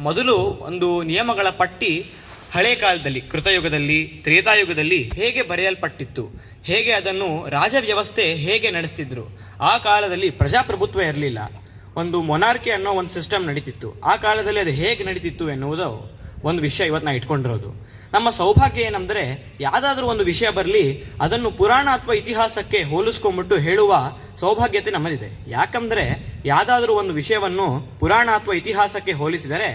ಮೊದಲು ಒಂದು ನಿಯಮಗಳ ಪಟ್ಟಿ ಹಳೆ ಕಾಲದಲ್ಲಿ ಕೃತಯುಗದಲ್ಲಿ ತ್ರೇತಾಯುಗದಲ್ಲಿ ಹೇಗೆ ಬರೆಯಲ್ಪಟ್ಟಿತ್ತು, ಹೇಗೆ ಅದನ್ನು ರಾಜವ್ಯವಸ್ಥೆ ಹೇಗೆ ನಡೆಸ್ತಿದ್ರು. ಆ ಕಾಲದಲ್ಲಿ ಪ್ರಜಾಪ್ರಭುತ್ವ ಇರಲಿಲ್ಲ, ಒಂದು ಮೊನಾರ್ಕಿ ಅನ್ನೋ ಒಂದು ಸಿಸ್ಟಮ್ ನಡೀತಿತ್ತು. ಆ ಕಾಲದಲ್ಲಿ ಅದು ಹೇಗೆ ನಡೀತಿತ್ತು ಎನ್ನುವುದು ಒಂದು ವಿಷಯ ಇವತ್ತು ನಾವು ಇಟ್ಕೊಂಡಿರೋದು. ನಮ್ಮ ಸೌಭಾಗ್ಯ ಏನಂದರೆ, ಯಾವುದಾದ್ರೂ ಒಂದು ವಿಷಯ ಬರಲಿ ಅದನ್ನು ಪುರಾಣ ಅಥವಾ ಇತಿಹಾಸಕ್ಕೆ ಹೋಲಿಸ್ಕೊಂಡ್ಬಿಟ್ಟು ಹೇಳುವ ಸೌಭಾಗ್ಯತೆ ನಮ್ಮದಿದೆ. ಯಾಕಂದರೆ ಯಾವುದಾದ್ರೂ ಒಂದು ವಿಷಯವನ್ನು ಪುರಾಣ ಅಥವಾ ಇತಿಹಾಸಕ್ಕೆ ಹೋಲಿಸಿದರೆ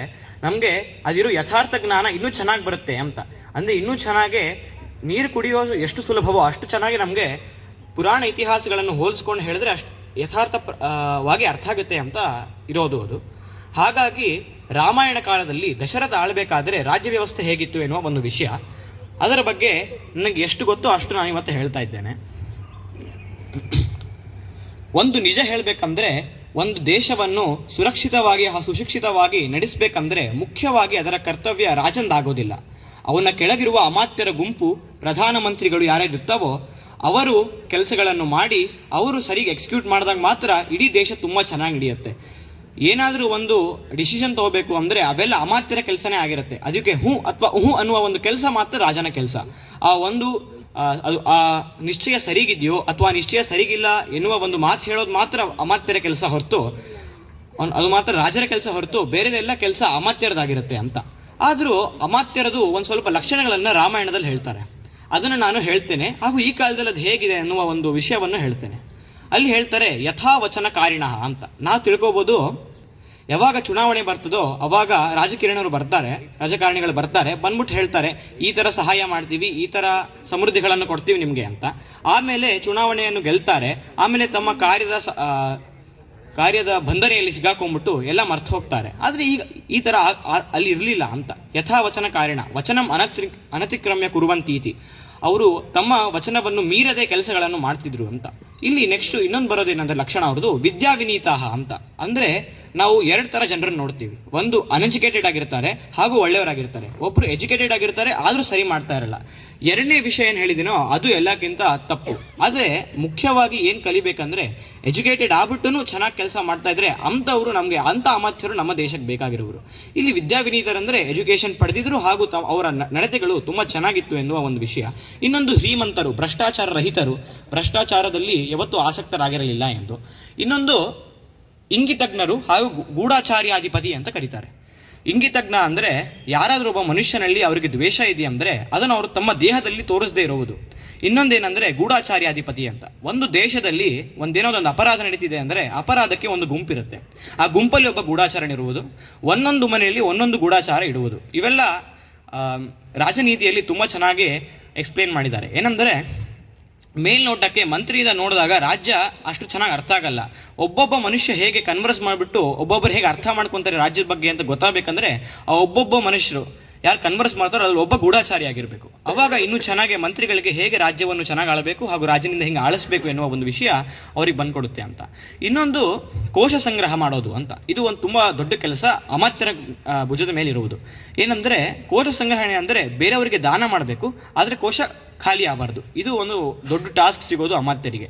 ನಮಗೆ ಅದಿರೋ ಯಥಾರ್ಥ ಜ್ಞಾನ ಇನ್ನೂ ಚೆನ್ನಾಗಿ ಬರುತ್ತೆ ಅಂತ. ಅಂದರೆ ಇನ್ನೂ ಚೆನ್ನಾಗಿ ನೀರು ಕುಡಿಯೋದು ಎಷ್ಟು ಸುಲಭವೋ ಅಷ್ಟು ಚೆನ್ನಾಗಿ ನಮಗೆ ಪುರಾಣ ಇತಿಹಾಸಗಳನ್ನು ಹೋಲಿಸ್ಕೊಂಡು ಹೇಳಿದ್ರೆ ಅಷ್ಟು ಯಥಾರ್ಥವಾಗಿ ಅರ್ಥ ಆಗುತ್ತೆ ಅಂತ ಇರೋದು ಅದು. ಹಾಗಾಗಿ ರಾಮಾಯಣ ಕಾಲದಲ್ಲಿ ದಶರಥ ಆಳಬೇಕಾದರೆ ರಾಜ್ಯ ವ್ಯವಸ್ಥೆ ಹೇಗಿತ್ತು ಎನ್ನುವ ಒಂದು ವಿಷಯ, ಅದರ ಬಗ್ಗೆ ನನಗೆ ಎಷ್ಟು ಗೊತ್ತೋ ಅಷ್ಟು ನಾನು ಇವತ್ತು ಹೇಳ್ತಾ ಇದ್ದೇನೆ. ಒಂದು ನಿಜ ಹೇಳಬೇಕಂದ್ರೆ, ಒಂದು ದೇಶವನ್ನು ಸುರಕ್ಷಿತವಾಗಿ ಸುಶಿಕ್ಷಿತವಾಗಿ ನಡೆಸಬೇಕಂದ್ರೆ ಮುಖ್ಯವಾಗಿ ಅದರ ಕರ್ತವ್ಯ ರಾಜಂದಾಗೋದಿಲ್ಲ. ಅವನ ಕೆಳಗಿರುವ ಅಮಾತ್ಯರ ಗುಂಪು, ಪ್ರಧಾನಮಂತ್ರಿಗಳು ಯಾರ್ಯಾರಿರ್ತಾವೋ ಅವರು ಕೆಲಸಗಳನ್ನು ಮಾಡಿ ಅವರು ಸರಿಗೆ ಎಕ್ಸಿಕ್ಯೂಟ್ ಮಾಡಿದಾಗ ಮಾತ್ರ ಇಡೀ ದೇಶ ತುಂಬ ಚೆನ್ನಾಗಿ ನಡೆಯುತ್ತೆ. ಏನಾದರೂ ಒಂದು ಡಿಸಿಷನ್ ತಗೋಬೇಕು ಅಂದರೆ ಅವೆಲ್ಲ ಅಮಾತ್ಯರ ಕೆಲಸನೇ ಆಗಿರುತ್ತೆ. ಅದಕ್ಕೆ ಹ್ಞೂ ಅಥವಾ ಹ್ಞೂ ಅನ್ನುವ ಒಂದು ಕೆಲಸ ಮಾತ್ರ ರಾಜನ ಕೆಲಸ. ಆ ನಿಶ್ಚಯ ಸರಿಗಿದೆಯೋ ಅಥವಾ ನಿಶ್ಚಯ ಸರಿಗಿಲ್ಲ ಎನ್ನುವ ಒಂದು ಮಾತು ಹೇಳೋದು ಮಾತ್ರ ಅಮಾತ್ಯರ ಕೆಲಸ ಹೊರತು, ಅದು ಮಾತ್ರ ರಾಜರ ಕೆಲಸ ಹೊರತು ಬೇರೆದೆಲ್ಲ ಕೆಲಸ ಅಮಾತ್ಯರದಾಗಿರುತ್ತೆ ಅಂತ. ಆದರೂ ಅಮಾತ್ಯರದು ಒಂದು ಸ್ವಲ್ಪ ಲಕ್ಷಣಗಳನ್ನು ರಾಮಾಯಣದಲ್ಲಿ ಹೇಳ್ತಾರೆ, ಅದನ್ನು ನಾನು ಹೇಳ್ತೇನೆ. ಹಾಗೂ ಈ ಕಾಲದಲ್ಲಿ ಅದು ಹೇಗಿದೆ ಅನ್ನುವ ಒಂದು ವಿಷಯವನ್ನು ಹೇಳ್ತೇನೆ. ಅಲ್ಲಿ ಹೇಳ್ತಾರೆ ಯಥಾವಚನ ಕಾರಿಣ ಅಂತ. ನಾವು ತಿಳ್ಕೊಬೋದು, ಯಾವಾಗ ಚುನಾವಣೆ ಬರ್ತದೋ ಅವಾಗ ರಾಜಕಾರಣಿಗಳು ಬರ್ತಾರೆ, ಬಂದ್ಬಿಟ್ಟು ಹೇಳ್ತಾರೆ ಈ ಥರ ಸಹಾಯ ಮಾಡ್ತೀವಿ, ಈ ಥರ ಸಮೃದ್ಧಿಗಳನ್ನು ಕೊಡ್ತೀವಿ ನಿಮಗೆ ಅಂತ. ಆಮೇಲೆ ಚುನಾವಣೆಯನ್ನು ಗೆಲ್ತಾರೆ, ಆಮೇಲೆ ತಮ್ಮ ಕಾರ್ಯದ ಬಂಧನೆಯಲ್ಲಿ ಸಿಗಾಕೊಂಡ್ಬಿಟ್ಟು ಎಲ್ಲ ಮರ್ತು ಹೋಗ್ತಾರೆ. ಆದರೆ ಈಗ ಈ ಥರ ಅಲ್ಲಿ ಇರಲಿಲ್ಲ ಅಂತ. ಯಥಾವಚನ ಕಾರಣ ವಚನಂ ಅನತಿಕ್ರಮ್ಯ ಕುರುವಂತೀತಿ, ಅವರು ತಮ್ಮ ವಚನವನ್ನು ಮೀರದೆ ಕೆಲಸಗಳನ್ನು ಮಾಡ್ತಿದ್ರು ಅಂತ. ಇಲ್ಲಿ ನೆಕ್ಸ್ಟ್ ಇನ್ನೊಂದು ಬರೋದೇನಂದ್ರೆ ಲಕ್ಷಣ ಅವ್ರದ್ದು ವಿದ್ಯಾವಿನೀತಾಹ ಅಂತ. ಅಂದರೆ ನಾವು ಎರಡು ಥರ ಜನರನ್ನು ನೋಡ್ತೀವಿ. ಒಂದು ಅನ್ಎಜುಕೇಟೆಡ್ ಆಗಿರ್ತಾರೆ ಹಾಗೂ ಒಳ್ಳೆಯವರಾಗಿರ್ತಾರೆ. ಒಬ್ಬರು ಎಜುಕೇಟೆಡ್ ಆಗಿರ್ತಾರೆ ಆದರೂ ಸರಿ ಮಾಡ್ತಾ ಇರಲ್ಲ. ಎರಡನೇ ವಿಷಯ ಏನು ಹೇಳಿದಿನೋ ಅದು ಎಲ್ಲಕ್ಕಿಂತ ತಪ್ಪು. ಆದರೆ ಮುಖ್ಯವಾಗಿ ಏನು ಕಲಿಬೇಕಂದ್ರೆ, ಎಜುಕೇಟೆಡ್ ಆಗ್ಬಿಟ್ಟು ಚೆನ್ನಾಗಿ ಕೆಲಸ ಮಾಡ್ತಾ ಇದ್ರೆ ಅಂಥವ್ರು ನಮಗೆ, ಅಂಥ ಅಮಾತ್ಯರು ನಮ್ಮ ದೇಶಕ್ಕೆ ಬೇಕಾಗಿರೋರು. ಇಲ್ಲಿ ವಿದ್ಯಾವಿನೀತರಂದರೆ ಎಜುಕೇಷನ್ ಪಡೆದಿದ್ರು ಹಾಗೂ ಅವರ ನಡತೆಗಳು ತುಂಬ ಚೆನ್ನಾಗಿತ್ತು ಎನ್ನುವ ಒಂದು ವಿಷಯ. ಇನ್ನೊಂದು ಶ್ರೀಮಂತರು, ಭ್ರಷ್ಟಾಚಾರ ರಹಿತರು, ಭ್ರಷ್ಟಾಚಾರದಲ್ಲಿ ಯಾವತ್ತೂ ಆಸಕ್ತರಾಗಿರಲಿಲ್ಲ ಎಂದು. ಇನ್ನೊಂದು ಇಂಗಿತಜ್ಞರು ಹಾಗೂ ಗೂಢಾಚಾರ್ಯಾಧಿಪತಿ ಅಂತ ಕರೀತಾರೆ. ಇಂಗಿತಜ್ಞ ಅಂದರೆ ಯಾರಾದರೂ ಒಬ್ಬ ಮನುಷ್ಯನಲ್ಲಿ ಅವರಿಗೆ ದ್ವೇಷ ಇದೆಯಂದರೆ ಅದನ್ನು ಅವರು ತಮ್ಮ ದೇಹದಲ್ಲಿ ತೋರಿಸದೇ ಇರುವುದು. ಇನ್ನೊಂದೇನೆಂದರೆ ಗೂಢಾಚಾರ್ಯಾಧಿಪತಿ ಅಂತ. ಒಂದು ದೇಶದಲ್ಲಿ ಒಂದೇನೋ ಒಂದು ಅಪರಾಧ ನಡೀತಿದೆ ಅಂದರೆ ಅಪರಾಧಕ್ಕೆ ಒಂದು ಗುಂಪಿರುತ್ತೆ. ಆ ಗುಂಪಲ್ಲಿ ಒಬ್ಬ ಗೂಢಾಚಾರನಿರುವುದು, ಒಂದೊಂದು ಮನೆಯಲ್ಲಿ ಒಂದೊಂದು ಗೂಢಾಚಾರ ಇಡುವುದು. ಇವೆಲ್ಲ ರಾಜನೀತಿಯಲ್ಲಿ ತುಂಬ ಚೆನ್ನಾಗಿ ಎಕ್ಸ್ಪ್ಲೇನ್ ಮಾಡಿದ್ದಾರೆ. ಏನಂದರೆ, ಮೇಲ್ನೋಟಕ್ಕೆ ಮಂತ್ರಿಯಿಂದ ನೋಡಿದಾಗ ರಾಜ್ಯ ಅಷ್ಟು ಚೆನ್ನಾಗಿ ಅರ್ಥ ಆಗಲ್ಲ. ಒಬ್ಬೊಬ್ಬ ಮನುಷ್ಯ ಹೇಗೆ ಕನ್ವರ್ಸ್ ಮಾಡಿಬಿಟ್ಟು ಒಬ್ಬೊಬ್ಬರು ಹೇಗೆ ಅರ್ಥ ಮಾಡ್ಕೊತಾರೆ ರಾಜ್ಯದ ಬಗ್ಗೆ ಅಂತ ಗೊತ್ತಾಗಬೇಕಂದ್ರೆ ಆ ಒಬ್ಬೊಬ್ಬ ಮನುಷ್ಯರು ಯಾರು ಕನ್ವರ್ಸ್ ಮಾಡ್ತಾರೋ ಅದ್ರಲ್ಲಿ ಒಬ್ಬ ಗೂಢಾಚಾರಿ ಆಗಿರಬೇಕು. ಅವಾಗ ಇನ್ನೂ ಚೆನ್ನಾಗಿ ಮಂತ್ರಿಗಳಿಗೆ ಹೇಗೆ ರಾಜ್ಯವನ್ನು ಚೆನ್ನಾಗಿ ಆಳಬೇಕು ಹಾಗೂ ರಾಜ್ಯದಿಂದ ಹೆಂಗೆ ಆಳಿಸ್ಬೇಕು ಎನ್ನುವ ಒಂದು ವಿಷಯ ಅವ್ರಿಗೆ ಬಂದ್ಕೊಡುತ್ತೆ ಅಂತ. ಇನ್ನೊಂದು ಕೋಶ ಸಂಗ್ರಹ ಮಾಡೋದು ಅಂತ. ಇದು ಒಂದು ತುಂಬ ದೊಡ್ಡ ಕೆಲಸ ಅಮಾತ್ಯರ ಭುಜದ ಮೇಲೆ ಇರುವುದು. ಏನಂದರೆ ಕೋಶ ಸಂಗ್ರಹಣೆ ಅಂದರೆ ಬೇರೆಯವರಿಗೆ ದಾನ ಮಾಡಬೇಕು, ಆದರೆ ಕೋಶ ಖಾಲಿ ಆಗಬಾರ್ದು. ಇದು ಒಂದು ದೊಡ್ಡ ಟಾಸ್ಕ್ ಸಿಗೋದು ಅಮಾತ್ಯರಿಗೆ.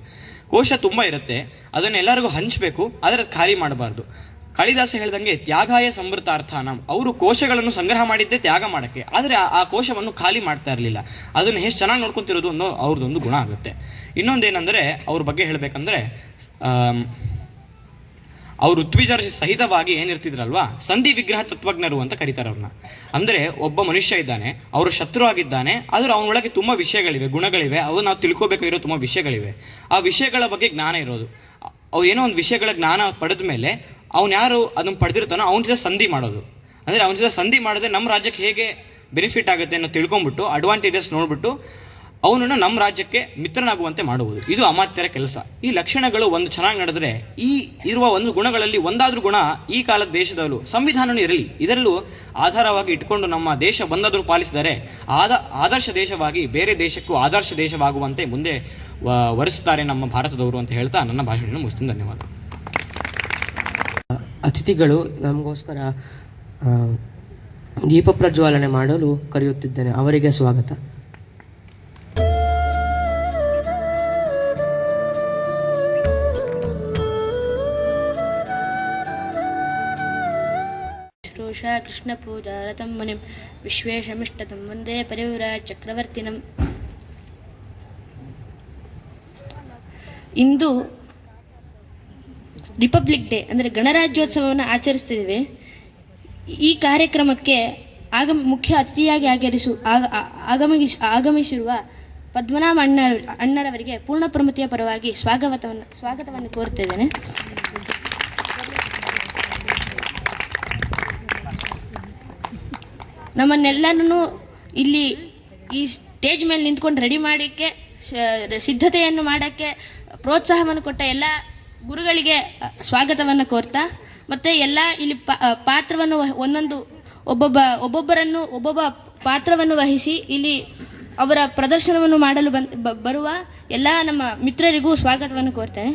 ಕೋಶ ತುಂಬ ಇರುತ್ತೆ, ಅದನ್ನೆಲ್ಲರಿಗೂ ಹಂಚಬೇಕು, ಆದರೆ ಖಾಲಿ ಮಾಡಬಾರ್ದು. ಕಾಳಿದಾಸ ಹೇಳ್ದಂಗೆ ತ್ಯಾಗಾಯ ಸಮೃದ್ಧಾರ್ಥಾನಂ, ಅವರು ಕೋಶಗಳನ್ನು ಸಂಗ್ರಹ ಮಾಡಿದ್ದೇ ತ್ಯಾಗ ಮಾಡೋಕ್ಕೆ, ಆದರೆ ಆ ಕೋಶವನ್ನು ಖಾಲಿ ಮಾಡ್ತಾ ಇರಲಿಲ್ಲ. ಅದನ್ನು ಎಷ್ಟು ಚೆನ್ನಾಗಿ ನೋಡ್ಕೊತಿರೋದು ಅನ್ನೋ ಅವ್ರದ್ದೊಂದು ಗುಣ ಆಗುತ್ತೆ. ಇನ್ನೊಂದೇನೆಂದರೆ ಅವ್ರ ಬಗ್ಗೆ ಹೇಳಬೇಕಂದ್ರೆ, ಅವರು ಋತ್ವಿಜರ ಸಹಿತವಾಗಿ ಏನಿರ್ತಿದ್ರಲ್ವಾ ಸಂಧಿ ವಿಗ್ರಹ ತತ್ವಜ್ಞರು ಅಂತ ಕರೀತಾರೆ ಅವ್ರನ್ನ. ಅಂದರೆ ಒಬ್ಬ ಮನುಷ್ಯ ಇದ್ದಾನೆ, ಅವರು ಶತ್ರು ಆಗಿದ್ದಾನೆ, ಆದರೆ ಅವನೊಳಗೆ ತುಂಬ ವಿಷಯಗಳಿವೆ, ಗುಣಗಳಿವೆ, ಅವು ನಾವು ತಿಳ್ಕೊಬೇಕಾಗಿರೋ ತುಂಬ ವಿಷಯಗಳಿವೆ. ಆ ವಿಷಯಗಳ ಬಗ್ಗೆ ಜ್ಞಾನ ಇರೋದು. ಅವು ಏನೋ ಒಂದು ವಿಷಯಗಳ ಜ್ಞಾನ ಪಡೆದ ಮೇಲೆ ಅವ್ನು ಯಾರು ಅದನ್ನು ಪಡೆದಿರ್ತಾನೋ ಅವನ ಜೊತೆ ಸಂಧಿ ಮಾಡೋದು. ಅಂದರೆ ಅವನ ಜೊತೆ ಸಂಧಿ ಮಾಡಿದ್ರೆ ನಮ್ಮ ರಾಜ್ಯಕ್ಕೆ ಹೇಗೆ ಬೆನಿಫಿಟ್ ಆಗುತ್ತೆ ಅನ್ನೋ ತಿಳ್ಕೊಂಬಿಟ್ಟು ಅಡ್ವಾಂಟೇಜಸ್ ನೋಡಿಬಿಟ್ಟು ಅವನನ್ನು ನಮ್ಮ ರಾಜ್ಯಕ್ಕೆ ಮಿತ್ರನಾಗುವಂತೆ ಮಾಡುವುದು. ಇದು ಅಮಾತ್ಯರ ಕೆಲಸ. ಈ ಲಕ್ಷಣಗಳು ಒಂದು ಚೆನ್ನಾಗಿ ನಡೆದರೆ ಈ ಇರುವ ಒಂದು ಗುಣಗಳಲ್ಲಿ ಒಂದಾದ್ರೂ ಗುಣ ಈ ಕಾಲದ ದೇಶದಲ್ಲೂ ಸಂವಿಧಾನವೂ ಇರಲಿ, ಇದರಲ್ಲೂ ಆಧಾರವಾಗಿ ಇಟ್ಕೊಂಡು ನಮ್ಮ ದೇಶ ಬಂದಾದರೂ ಪಾಲಿಸಿದರೆ ಆದರ್ಶ ದೇಶವಾಗಿ ಬೇರೆ ದೇಶಕ್ಕೂ ಆದರ್ಶ ದೇಶವಾಗುವಂತೆ ಮುಂದೆ ವರಿಸ್ತಾರೆ ನಮ್ಮ ಭಾರತದವರು ಅಂತ ಹೇಳ್ತಾ ನನ್ನ ಭಾಷಣವನ್ನು ಮುಗಿಸ್ತೀನಿ. ಧನ್ಯವಾದ. ಅತಿಥಿಗಳು ನಮಗೋಸ್ಕರ ದೀಪ ಪ್ರಜ್ವಾಲನೆ ಮಾಡಲು ಕರೆಯುತ್ತಿದ್ದೇನೆ. ಅವರಿಗೆ ಸ್ವಾಗತ. ಕೃಷ್ಣಪೂಜಾರತಂ ಮುನಿಂ ವಿಶ್ವೇಶಮಿಷ್ಟತಂ ವಂದೇ ಪರಿವ್ರಾಜ ಚಕ್ರವರ್ತಿನಂ. ಇಂದು ರಿಪಬ್ಲಿಕ್ ಡೇ ಅಂದರೆ ಗಣರಾಜ್ಯೋತ್ಸವವನ್ನು ಆಚರಿಸ್ತಿದ್ದೇವೆ. ಈ ಕಾರ್ಯಕ್ರಮಕ್ಕೆ ಮುಖ್ಯ ಅತಿಥಿಯಾಗಿ ಆಗಮಿಸಿರುವ ಪದ್ಮನಾಭ ಅಣ್ಣರವರಿಗೆ ಪೂರ್ಣ ಪ್ರಮತಿಯ ಪರವಾಗಿ ಸ್ವಾಗತವನ್ನು ಕೋರುತ್ತಿದ್ದೇನೆ. ನಮ್ಮನ್ನೆಲ್ಲರನ್ನು ಇಲ್ಲಿ ಈ ಸ್ಟೇಜ್ ಮೇಲೆ ನಿಂತ್ಕೊಂಡು ರೆಡಿ ಮಾಡೋಕ್ಕೆ ಸಿದ್ಧತೆಯನ್ನು ಮಾಡೋಕ್ಕೆ ಪ್ರೋತ್ಸಾಹವನ್ನು ಕೊಟ್ಟ ಎಲ್ಲ ಗುರುಗಳಿಗೆ ಸ್ವಾಗತವನ್ನು ಕೋರ್ತಾ, ಮತ್ತು ಎಲ್ಲ ಇಲ್ಲಿ ಪಾತ್ರವನ್ನು ಒಬ್ಬೊಬ್ಬ ಪಾತ್ರವನ್ನು ವಹಿಸಿ ಇಲ್ಲಿ ಅವರ ಪ್ರದರ್ಶನವನ್ನು ಮಾಡಲು ಬರುವ ಎಲ್ಲ ನಮ್ಮ ಮಿತ್ರರಿಗೂ ಸ್ವಾಗತವನ್ನು ಕೋರ್ತೇನೆ.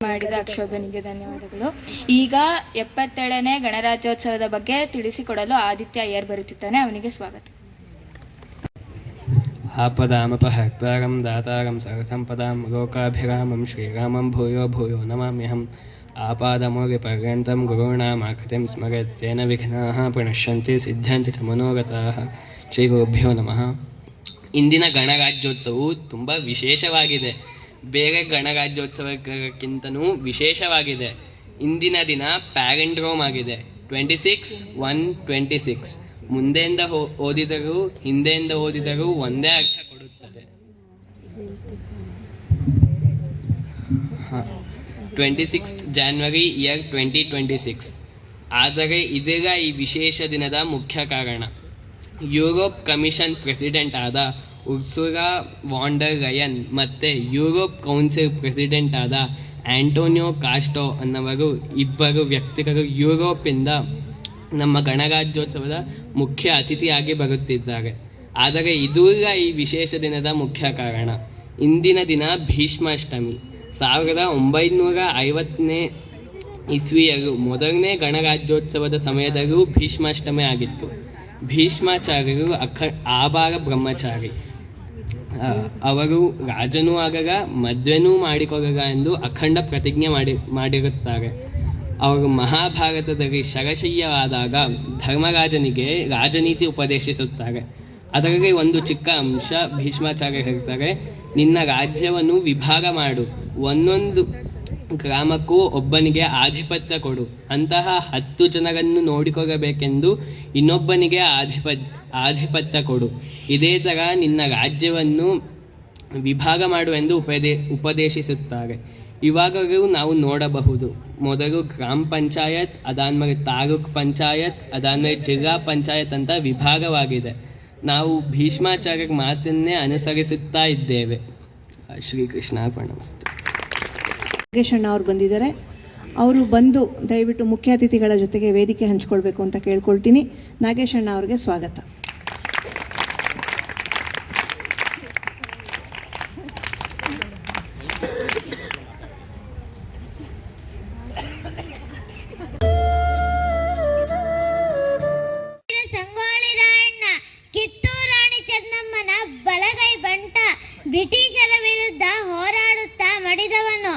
ಮಾಡಿದ ಅಕ್ಷೋಭನಿಗೆ ಧನ್ಯವಾದಗಳು. ಈಗ 77ನೇ ಗಣರಾಜ್ಯೋತ್ಸವದ ಬಗ್ಗೆ ತಿಳಿಸಿಕೊಡಲು ಆದಿತ್ಯ ಅಯ್ಯರ್ ಬರುತ್ತಿದ್ದಾನೆ. ಅವನಿಗೆ ಸ್ವಾಗತ. आपदामपहर्तारं दातारं सर्वसम्पदां लोकाभिरामं श्रीरामं भूयो भूयो नमाम्यहं. आपादमौलिपर्यन्तं गुरूणामाकृतिं स्मरेत् तेन विघ्नाः प्रणश्यन्ति सिद्ध्यन्ति च मनोरथाः. ಶ್ರೀಗುರುಭ್ಯೋ ನಮಃ. ಇಂದಿನ ಗಣರಾಜ್ಯೋತ್ಸವವು ತುಂಬ ವಿಶೇಷವಾಗಿದೆ. ಬೇರೆ ಗಣರಾಜ್ಯೋತ್ಸವಕ್ಕಿಂತನೂ ವಿಶೇಷವಾಗಿದೆ. ಇಂದಿನ ದಿನ ಪ್ಯಾರೆಂಡ್ರೋಮ್ ಆಗಿದೆ. 26/1/26 ಮುಂದೆಯಿಂದ ಓದಿದರೂ ಹಿಂದೆಯಿಂದ ಓದಿದರೂ ಒಂದೇ ಅರ್ಥ ಕೊಡುತ್ತದೆ. 26th January year 2026. ಆದರೆ ಇದೀಗ ಈ ವಿಶೇಷ ದಿನದ ಮುಖ್ಯ ಕಾರಣ ಯುರೋಪ್ ಕಮಿಷನ್ ಪ್ರೆಸಿಡೆಂಟ್ ಆದ ಉರ್ಸುಲಾ ವಾಂಡರ್ ಲಯನ್ ಮತ್ತು ಯುರೋಪ್ ಕೌನ್ಸಿಲ್ ಪ್ರೆಸಿಡೆಂಟ್ ಆದ ಆಂಟೋನಿಯೋ ಕಾಸ್ಟೋ ಅನ್ನವರು ಇಬ್ಬರು ವ್ಯಕ್ತಿಗಳು ಯುರೋಪಿಂದ ನಮ್ಮ ಗಣರಾಜ್ಯೋತ್ಸವದ ಮುಖ್ಯ ಅತಿಥಿಯಾಗಿ ಬರುತ್ತಿದ್ದಾರೆ. ಆದರೆ ಇದೀಗ ಈ ವಿಶೇಷ ದಿನದ ಮುಖ್ಯ ಕಾರಣ ಇಂದಿನ ದಿನ ಭೀಷ್ಮಾಷ್ಟಮಿ. 1950ನೇ ಇಸ್ವಿಯಲ್ಲೂ ಮೊದಲನೇ ಗಣರಾಜ್ಯೋತ್ಸವದ ಸಮಯದಲ್ಲೂ ಭೀಷ್ಮಾಷ್ಟಮಿ ಆಗಿತ್ತು. ಭೀಷ್ಮಾಚಾರ್ಯರು ಆಭಾರ ಬ್ರಹ್ಮಚಾರಿ. ಅವರು ರಾಜನೂ ಆಗಗ ಮದ್ವೆನೂ ಮಾಡಿಕೊಳ್ಳಗ ಎಂದು ಅಖಂಡ ಪ್ರತಿಜ್ಞೆ ಮಾಡಿರುತ್ತಾರೆ. ಅವರು ಮಹಾಭಾರತದಲ್ಲಿ ಶರಶಯ್ಯವಾದಾಗ ಧರ್ಮರಾಜನಿಗೆ ರಾಜನೀತಿ ಉಪದೇಶಿಸುತ್ತಾರೆ. ಅದರಲ್ಲಿ ಒಂದು ಚಿಕ್ಕ ಅಂಶ ಭೀಷ್ಮಾಚಾರ್ಯ ಹೇಳ್ತಾರೆ, ನಿನ್ನ ರಾಜ್ಯವನ್ನು ವಿಭಾಗ ಮಾಡು, ಒಂದೊಂದು ಗ್ರಾಮಕ್ಕೂ ಒಬ್ಬನಿಗೆ ಆಧಿಪತ್ಯ ಕೊಡು, ಅಂತಹ 10 ಜನರನ್ನು ನೋಡಿಕೊಳ್ಳಬೇಕೆಂದು ಇನ್ನೊಬ್ಬನಿಗೆ ಆಧಿಪತ್ಯ ಕೊಡು, ಇದೇ ಥರ ನಿನ್ನ ರಾಜ್ಯವನ್ನು ವಿಭಾಗ ಮಾಡು ಎಂದು ಉಪದೇಶಿಸುತ್ತಾರೆ. ಇವಾಗಲೂ ನಾವು ನೋಡಬಹುದು, ಮೊದಲು ಗ್ರಾಮ ಪಂಚಾಯತ್, ಅದಾದಮೇಲೆ ತಾಲೂಕ್ ಪಂಚಾಯತ್, ಅದಾದಮೇಲೆ ಜಿಲ್ಲಾ ಪಂಚಾಯತ್ ಅಂತ ವಿಭಾಗವಾಗಿದೆ. ನಾವು ಭೀಷ್ಮಾಚಾರ್ಯರ ಮಾತನ್ನೇ ಅನುಸರಿಸುತ್ತಾ ಇದ್ದೇವೆ. ಶ್ರೀಕೃಷ್ಣ ಪ್ರಣಮಸ್ತು. ನಾಗೇಶ್ ಅಣ್ಣ ಅವ್ರು ಬಂದಿದ್ದಾರೆ. ಅವರು ಬಂದು ದಯವಿಟ್ಟು ಮುಖ್ಯ ಅತಿಥಿಗಳ ಜೊತೆಗೆ ವೇದಿಕೆ ಹಂಚ್ಕೊಳ್ಬೇಕು ಅಂತ ಕೇಳ್ಕೊಳ್ತೀನಿ. ನಾಗೇಶ್ ಅಣ್ಣ ಅವ್ರಿಗೆ ಸ್ವಾಗತ. ಬ್ರಿಟಿಷರ ವಿರುದ್ಧ ಹೋರಾಡುತ್ತಾ ಮಡಿದವನು.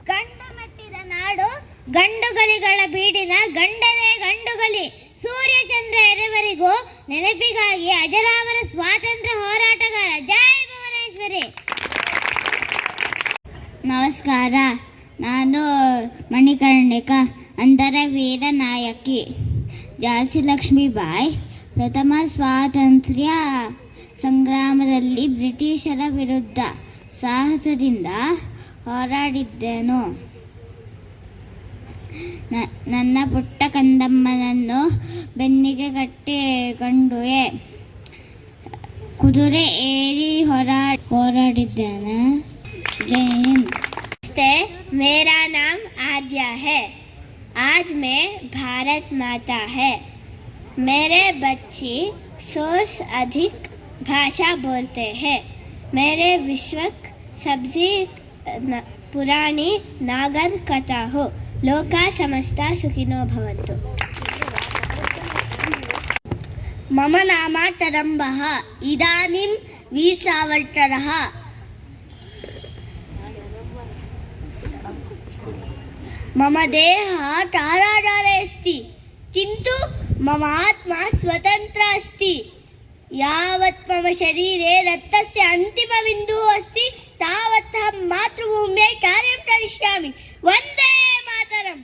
ಗಂಡು ಮೆಟ್ಟಿದ ನಾಡು ಗಂಡುಗಲಿಗಳ ಬೀಡಿನ ಗಂಡನೇ ಗಂಡುಗಲಿ. ಸೂರ್ಯಚಂದ್ರ ಎರೆವರಿಗೂ ನೆನಪಿಗಾಗಿ ಅಜರಾಮರ ಸ್ವಾತಂತ್ರ್ಯ ಹೋರಾಟಗಾರ. ಜೈ ಭುವನೇಶ್ವರಿ. ನಮಸ್ಕಾರ, ನಾನು ಮಣಿಕರ್ಣಿಕಾ, ಅಂತರ ವೀರ ನಾಯಕಿ. ಝಾನ್ಸಿ ಲಕ್ಷ್ಮೀಬಾಯಿ ಪ್ರಥಮ ಸ್ವಾತಂತ್ರ್ಯ ಸಂಗ್ರಾಮದಲ್ಲಿ ಬ್ರಿಟಿಷರ ವಿರುದ್ಧ ಸಾಹಸದಿಂದ ಹೋರಾಡಿದ್ದೆನು. ನನ್ನ ಪುಟ್ಟ ಕಂದಮ್ಮನನ್ನು ಬೆನ್ನಿಗೆ ಕಟ್ಟಿಕೊಂಡುವೆ. ಕುದುರೆ ಏರಿ ಹೋರಾಡಿದ್ದೇನೆ. जय हिंद. मेरा नाम आद्या है. आज मैं भारत माता है. मेरे बच्चे 100 से अधिक भाषा बोलते हैं. मेरे विश्वक सबसे पुरानी नागर कथा हो. लोका समस्ता सुखिनो भवन्तु. मम नाम तदम्बः. इदानीं 20 वर्षः. मम देहः ताराजाले अस्ति किन्तु मम आत्मा स्वतन्त्र अस्ति यावत् मम शरीरे रक्तस्य अन्तिमबिन्दुः अस्ति तावत् अहं मातृभूम्यै कार्यं करिष्यामि वन्दे मातरम्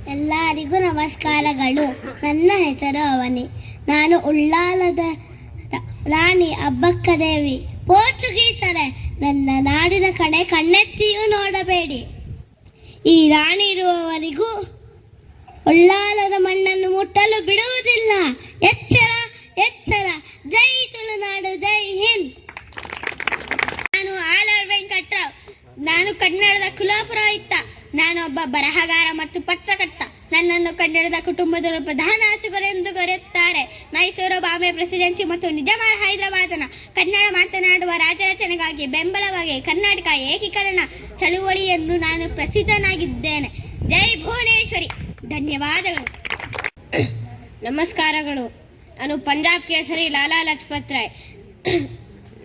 ಎಲ್ಲರಿಗೂ ನಮಸ್ಕಾರಗಳು. ನನ್ನ ಹೆಸರು ಅವನಿ. ನಾನು ಉಳ್ಳಾಲದ ರಾಣಿ ಅಬ್ಬಕ್ಕದೇವಿ. ಪೋರ್ಚುಗೀಸರೇ, ನನ್ನ ನಾಡಿನ ಕಡೆ ಕಣ್ಣೆತ್ತಿಯೂ ನೋಡಬೇಡಿ. ಈ ರಾಣಿ ಇರುವವರೆಗೂ ಉಳ್ಳಾಲದ ಮಣ್ಣನ್ನು ಮುಟ್ಟಲು ಬಿಡುವುದಿಲ್ಲ. ಎಚ್ಚರ ಎಚ್ಚರ. ಜೈ ತುಳುನಾಡು, ಜೈ ಹಿಂದ್. ನಾನು ಆಲರ್ ವೆಂಕಟ್ರಾವ್. ನಾನು ಕನ್ನಡದ ಕುಲಪುರೋಹಿತ. ನಾನು ಒಬ್ಬ ಬರಹಗಾರ ಮತ್ತು ಪತ್ರಕರ್ತ. ನನ್ನನ್ನು ಕನ್ನಡದ ಕುಟುಂಬದ ಪ್ರಧಾನ ಅರ್ಚಕರೆಂದು ಕರೆಯುತ್ತಾರೆ. ಮೈಸೂರು ಬಾಂಬೆ ಪ್ರೆಸಿಡೆನ್ಸಿ ಮತ್ತು ನಿಜಾಮರ ಹೈದರಾಬಾದನ ಕನ್ನಡ ಮಾತನಾಡುವ ರಾಜರಚನೆಗಾಗಿ ಬೆಂಬಲವಾಗಿ ಕರ್ನಾಟಕ ಏಕೀಕರಣ ಚಳುವಳಿಯನ್ನು ನಾನು ಪ್ರಸಿದ್ಧನಾಗಿದ್ದೇನೆ. ಜೈ ಭುವನೇಶ್ವರಿ. ಧನ್ಯವಾದಗಳು. ನಮಸ್ಕಾರಗಳು. ನಾನು ಪಂಜಾಬ್ ಕೇಸರಿ ಲಾಲಾ ಲಜಪತ್ ರಾಯ್.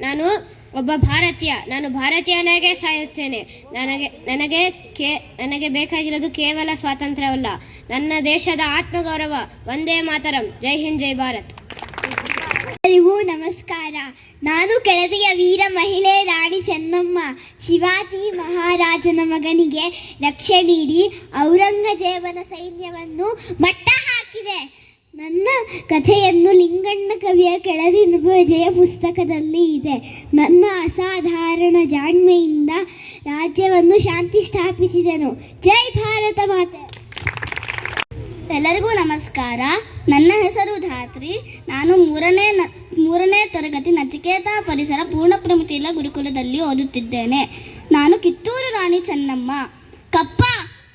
ನಾನು ಒಬ್ಬ ಭಾರತೀಯ. ನಾನು ಭಾರತೀಯನಾಗೆ ಸಾಯುತ್ತೇನೆ. ನನಗೆ ಬೇಕಾಗಿರೋದು ಕೇವಲ ಸ್ವಾತಂತ್ರ್ಯವಲ್ಲ, ನನ್ನ ದೇಶದ ಆತ್ಮಗೌರವ. ವಂದೇ ಮಾತರಂ. ಜೈ ಹಿಂದ್, ಜೈ ಭಾರತ್. ಎಲ್ಲರಿಗೂ ನಮಸ್ಕಾರ. ನಾನು ಕೆಳದಿಯ ವೀರ ಮಹಿಳೆ ರಾಣಿ ಚೆನ್ನಮ್ಮ. ಶಿವಾಜಿ ಮಹಾರಾಜನ ಮಗನಿಗೆ ರಕ್ಷೆ ನೀಡಿ ಔರಂಗಜೇಬನ ಸೈನ್ಯವನ್ನು ಮಟ್ಟ ಹಾಕಿದೆ. ನನ್ನ ಕಥೆಯನ್ನು ಲಿಂಗಣ್ಣ ಕವಿಯ ಕೆಳದಿರುವ ಜಯ ಪುಸ್ತಕದಲ್ಲಿ ಇದೆ. ನನ್ನ ಅಸಾಧಾರಣ ಜಾಣ್ಮೆಯಿಂದ ರಾಜ್ಯವನ್ನು ಶಾಂತಿ ಸ್ಥಾಪಿಸಿದನು. ಜೈ ಭಾರತ ಮಾತೆ. ಎಲ್ಲರಿಗೂ ನಮಸ್ಕಾರ. ನನ್ನ ಹೆಸರು ಧಾತ್ರಿ. ನಾನು ಮೂರನೇ ತರಗತಿ ನಚಿಕೇತ ಪರಿಸರ ಪೂರ್ಣ ಪ್ರಮಿತಿಲ ಗುರುಕುಲದಲ್ಲಿ ಓದುತ್ತಿದ್ದೇನೆ. ನಾನು ಕಿತ್ತೂರು ರಾಣಿ ಚೆನ್ನಮ್ಮ. ಕಪ್ಪ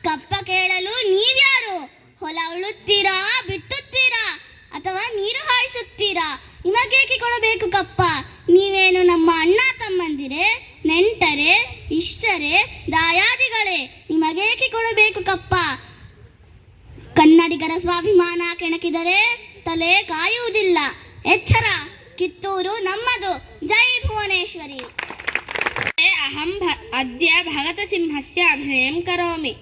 ಕಪ್ಪ ಕೇಳಲು ನೀವ್ಯಾರು? ಹೊಲ ಉಳುತ್ತೀರಾ, ಬಿತ್ತುತ್ತೀರಾ, ಅಥವಾ ನೀರು ಹಾಯಿಸುತ್ತೀರಾ? ನಿಮಗೇಕೆ ಕೊಡಬೇಕು ಕಪ್ಪ? ನೀವೇನು ನಮ್ಮ ಅಣ್ಣ ತಮ್ಮಂದಿರೇ, ನೆಂಟರೇ, ಇಷ್ಟರೇ, ದಾಯಾದಿಗಳೇ? ನಿಮಗೇಕೆ ಕೊಡಬೇಕು ಕಪ್ಪ? ಕನ್ನಡಿಗರ ಸ್ವಾಭಿಮಾನ ಕೆಣಕಿದರೆ ತಲೆ ಕಾಯುವುದಿಲ್ಲ. ಎಚ್ಚರ. ಕಿತ್ತೂರು ನಮ್ಮದು. ಜೈ ಭುವನೇಶ್ವರಿ. ಅಹಂ ಅದ್ಯ ಭಗತಸಿಂಹಸ್ಯ ಅಭಿನಯಂ ಕರೋಮಿ.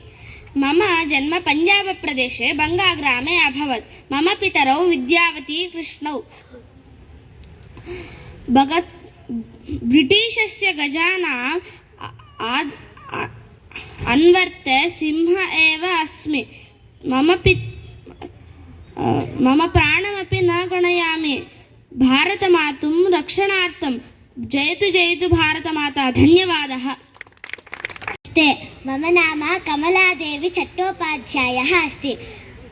मम जन्म पंजाब प्रदेशे बंगाग्रामे अभवत्. मम पितरौ विद्यावती कृष्णौ. ब्रिटिशस्य गजाना अन्वर्ते सिंह एव अस्मि. मम प्राणमपि न गणयामि. भारतमातुं रक्षणार्थं जयतु जयतु भारतमाता. धन्यवादः. मम नाम कमलादेवी चट्टोपाध्यायः अस्ति.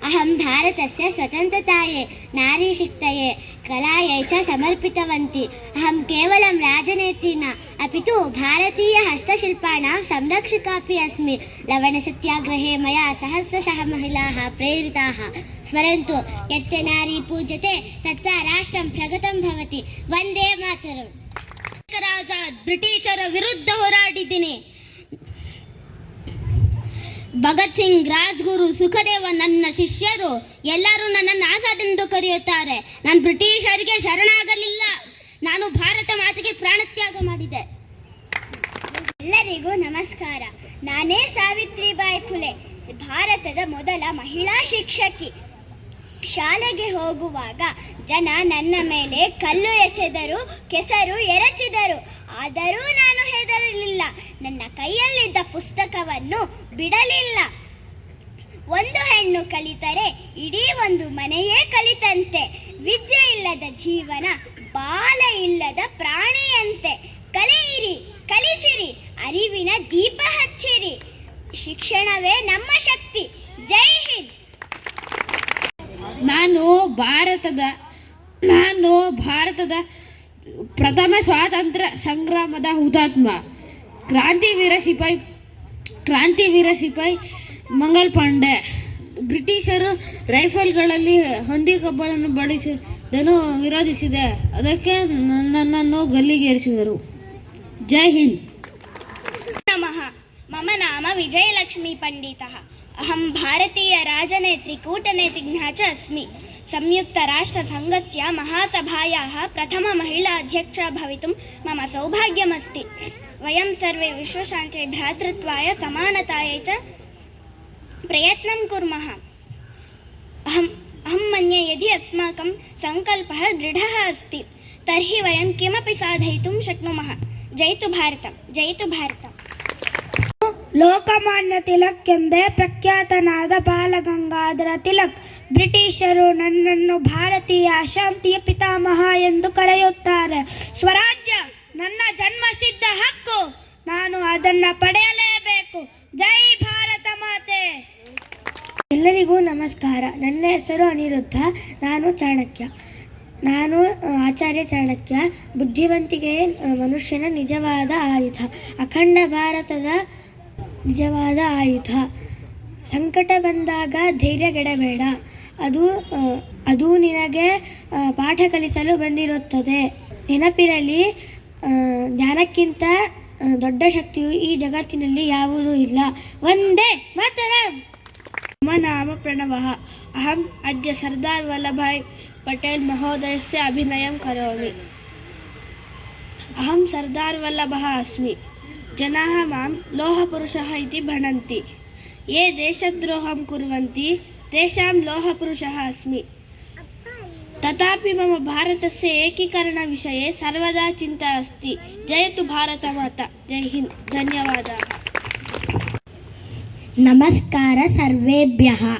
अहं भारतस्य स्वतन्त्रतायै, नारीशक्तये, कलायै च समर्पितवती. अहं केवलं राजनेत्री न, अपि तु भारतीयहस्तशिल्पाणां संरक्षका अपि अस्मि. लवणसत्याग्रहे मया सहस्रशः महिलाः प्रेरिताः. स्मरन्तु, यत्र नारी पूज्यते तत्र राष्ट्रं प्रगतं भवति. वन्दे मातरम्. ಬ್ರಿಟಿಷರ ವಿರುದ್ಧ ಹೋರಾಡಿದ್ದೀನಿ. ಭಗತ್ ಸಿಂಗ್, ರಾಜ್ಗುರು, ಸುಖದೇವ ನನ್ನ ಶಿಷ್ಯರು ಎಲ್ಲರೂ ನನ್ನನ್ನು ಆಜಾದ್ ಎಂದು ಕರೆಯುತ್ತಾರೆ. ನಾನು ಬ್ರಿಟಿಷರಿಗೆ ಶರಣಾಗಲಿಲ್ಲ. ನಾನು ಭಾರತ ಮಾತೆಗೆ ಪ್ರಾಣತ್ಯಾಗ ಮಾಡಿದೆ. ಎಲ್ಲರಿಗೂ ನಮಸ್ಕಾರ. ನಾನೇ ಸಾವಿತ್ರಿಬಾಯಿ ಫುಲೆ, ಭಾರತದ ಮೊದಲ ಮಹಿಳಾ ಶಿಕ್ಷಕಿ. ಶಾಲೆಗೆ ಹೋಗುವಾಗ ಜನ ನನ್ನ ಮೇಲೆ ಕಲ್ಲು ಎಸೆದರು, ಕೆಸರು ಎರಚಿದರು. ಆದರೂ ನಾನು ಹೆದರಲಿಲ್ಲ. ನನ್ನ ಕೈಯಲ್ಲಿದ್ದ ಪುಸ್ತಕವನ್ನು ಬಿಡಲಿಲ್ಲ. ಒಂದು ಹೆಣ್ಣು ಕಲಿತರೆ ಇಡೀ ಒಂದು ಮನೆಯೇ ಕಲಿತಂತೆ. ವಿದ್ಯೆ ಇಲ್ಲದ ಜೀವನ ಬಾಲ ಇಲ್ಲದ ಪ್ರಾಣಿಯಂತೆ. ಕಲಿಯಿರಿ, ಕಲಿಸಿರಿ, ಅರಿವಿನ ದೀಪ ಹಚ್ಚಿರಿ. ಶಿಕ್ಷಣವೇ ನಮ್ಮ ಶಕ್ತಿ. ಜೈ ಹಿಂದ್. ನಾನು ಭಾರತದ ಪ್ರಥಮ ಸ್ವಾತಂತ್ರ್ಯ ಸಂಗ್ರಾಮದ ಹುತಾತ್ಮ ಕ್ರಾಂತಿವೀರ ಸಿಪಾಯಿ ಮಂಗಲ್ ಪಾಂಡೆ. ಬ್ರಿಟಿಷರು ರೈಫಲ್ಗಳಲ್ಲಿ ಹೊಂದಿಕೊಬ್ಬರನ್ನು ಬಳಸಿದ್ದನ್ನು ವಿರೋಧಿಸಿದೆ. ಅದಕ್ಕೆ ನನ್ನನ್ನು ಗಲ್ಲಿಗೇರಿಸಿದರು. ಜೈ ಹಿಂದ್. ನಮಃ. मम नाम विजयलक्ष्मी पंडितः. अहं भारतीय राजनेत्री कूटनीतिज्ञः च अस्मि. संयुक्तराष्ट्रसङ्घस्य महासभायाः प्रथम महिला अध्यक्षा भवितुं मम सौभाग्यमस्ति. वयं सर्वे विश्वशान्त्यै भ्रातृत्वाय समानतायै च प्रयत्नं कुर्मः। अहं मन्ये यदि अस्माकं सङ्कल्पः दृढः अस्ति तर्हि वयं किमपि साधयितुं शक्नुमः। जयतु भारतं, जयतु भारतम्। ಲೋಕಮಾನ್ಯ ತಿಲಕ್ ಎಂದೇ ಪ್ರಖ್ಯಾತನಾದ ಬಾಲಗಂಗಾಧರ ತಿಲಕ್ ಬ್ರಿಟಿಷರು ನನ್ನನ್ನು ಭಾರತೀಯ ಅಶಾಂತಿಯ ಪಿತಾಮಹ ಎಂದು ಕರೆಯುತ್ತಾರೆ. ಸ್ವರಾಜ್ಯ ನನ್ನ ಜನ್ಮಸಿದ್ಧ ಹಕ್ಕು, ನಾನು ಅದನ್ನು ಪಡೆಯಲೇಬೇಕು. ಜೈ ಭಾರತ ಮಾತೆ. ಎಲ್ಲರಿಗೂ ನಮಸ್ಕಾರ. ನನ್ನ ಹೆಸರು ಅನಿರುದ್ಧ. ನಾನು ಚಾಣಕ್ಯ. ನಾನು ಆಚಾರ್ಯ ಚಾಣಕ್ಯ. ಬುದ್ಧಿವಂತಿಕೆ ಮನುಷ್ಯನ ನಿಜವಾದ ಆಯುಧ, ಅಖಂಡ ಭಾರತದ ನಿಜವಾದ ಆಯುಧ. ಸಂಕಟ ಬಂದಾಗ ಧೈರ್ಯಗೆಡಬೇಡ, ಅದು ನಿನಗೆ ಪಾಠ ಕಲಿಸಲು ಬಂದಿರುತ್ತದೆ. ನೆನಪಿರಲಿ, ಜ್ಞಾನಕ್ಕಿಂತ ದೊಡ್ಡ ಶಕ್ತಿಯು ಈ ಜಗತ್ತಿನಲ್ಲಿ ಯಾವುದೂ ಇಲ್ಲ. ವಂದೇ ಮಾತರಂ. ಮಮ ನಾಮ ಪ್ರಣವಃ. ಅಹಂ ಅದ್ಯ ಸರ್ದಾರ್ ವಲ್ಲಭಾಯ್ ಪಟೇಲ್ ಮಹೋದಯಸ್ಯ ಅಭಿನಯಂ ಕರೋಮಿ. ಅಹಂ ಸರ್ದಾರ್ ವಲ್ಲಭಃ अस्मि. जनाः मां लोहपुरुषः इति भणन्ति. ये देशद्रोहं कुर्वन्ति तेषां लोहपुरुषः अस्मि. तथापि मम भारतस्य एकीकरणविषये सर्वदा चिन्ता अस्ति. जयतु भारतमाता. जय हिंद. धन्यवादाः. नमस्कार सर्वेभ्यः.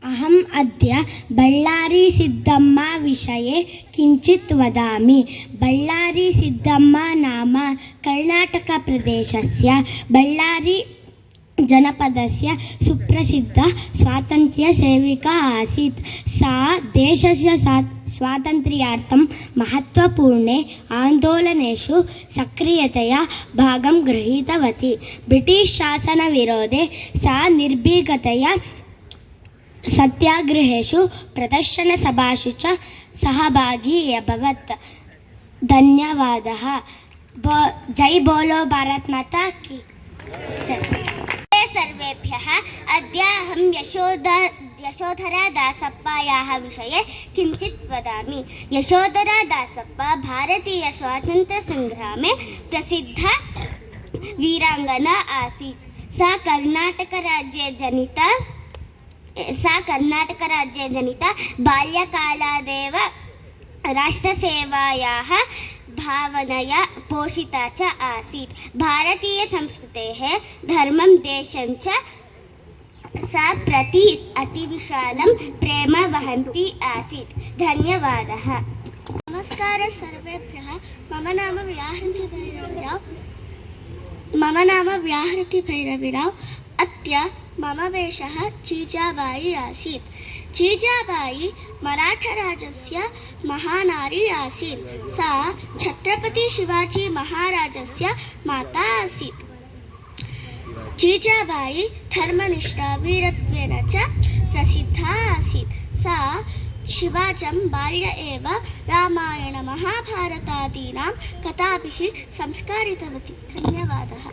अहम् अद्य बळ्ळारी सिद्धम्मा विषये किञ्चित् वदामि. बळ्ळारी सिद्धम्मा नाम कर्णाटकप्रदेशस्य बळ्ळारी जनपदस्य सुप्रसिद्धा स्वातन्त्र्यसेविका आसीत्. सा देशस्य स्वातन्त्र्यार्थं महत्त्वपूर्णे आन्दोलनेषु सक्रियतया भागं गृहीतवती. ब्रिटिश् शासनविरोधे सा निर्भीकतया सत्याग्रहेषु प्रदर्शनसभासु च सहभागी अभवत्. धन्यवादः. जय बोलो भारत माता की जय. सर्वेभ्यः अद्य अहं यशोधरा दासप्पायाः विषये किञ्चित् वदामि. यशोधरा दासप्पा भारतीयस्वातन्त्र्यसङ्ग्रामे प्रसिद्धा वीराङ्गना आसीत्. सा कर्नाटकराज्ये जनिता. बाल्यकालादेव राष्ट्रसेवायाः भावनया पोषिता च आसीत्. भारतीयसंस्कृतेः धर्मं देशं च सा प्रति अतिविशालं प्रेम वहन्ती आसीत्. धन्यवादः. नमस्कारः सर्वेभ्यः. मम नाम व्याहृति भैरवीराव्. अद्य मम वेषः जीजाबाई आसीत्. जीजाबाई मराठराजस्य महानारी आसीत्. सा छत्रपति शिवाजी महाराजस्य माता आसीत्. जीजाबाई धर्मनिष्ठा वीरत्वेन च प्रसिद्धा आसीत्. सा शिवाजं बाल्य एव रामायणमहाभारतादीनां कथाभिः संस्कारितवती. धन्यवादः.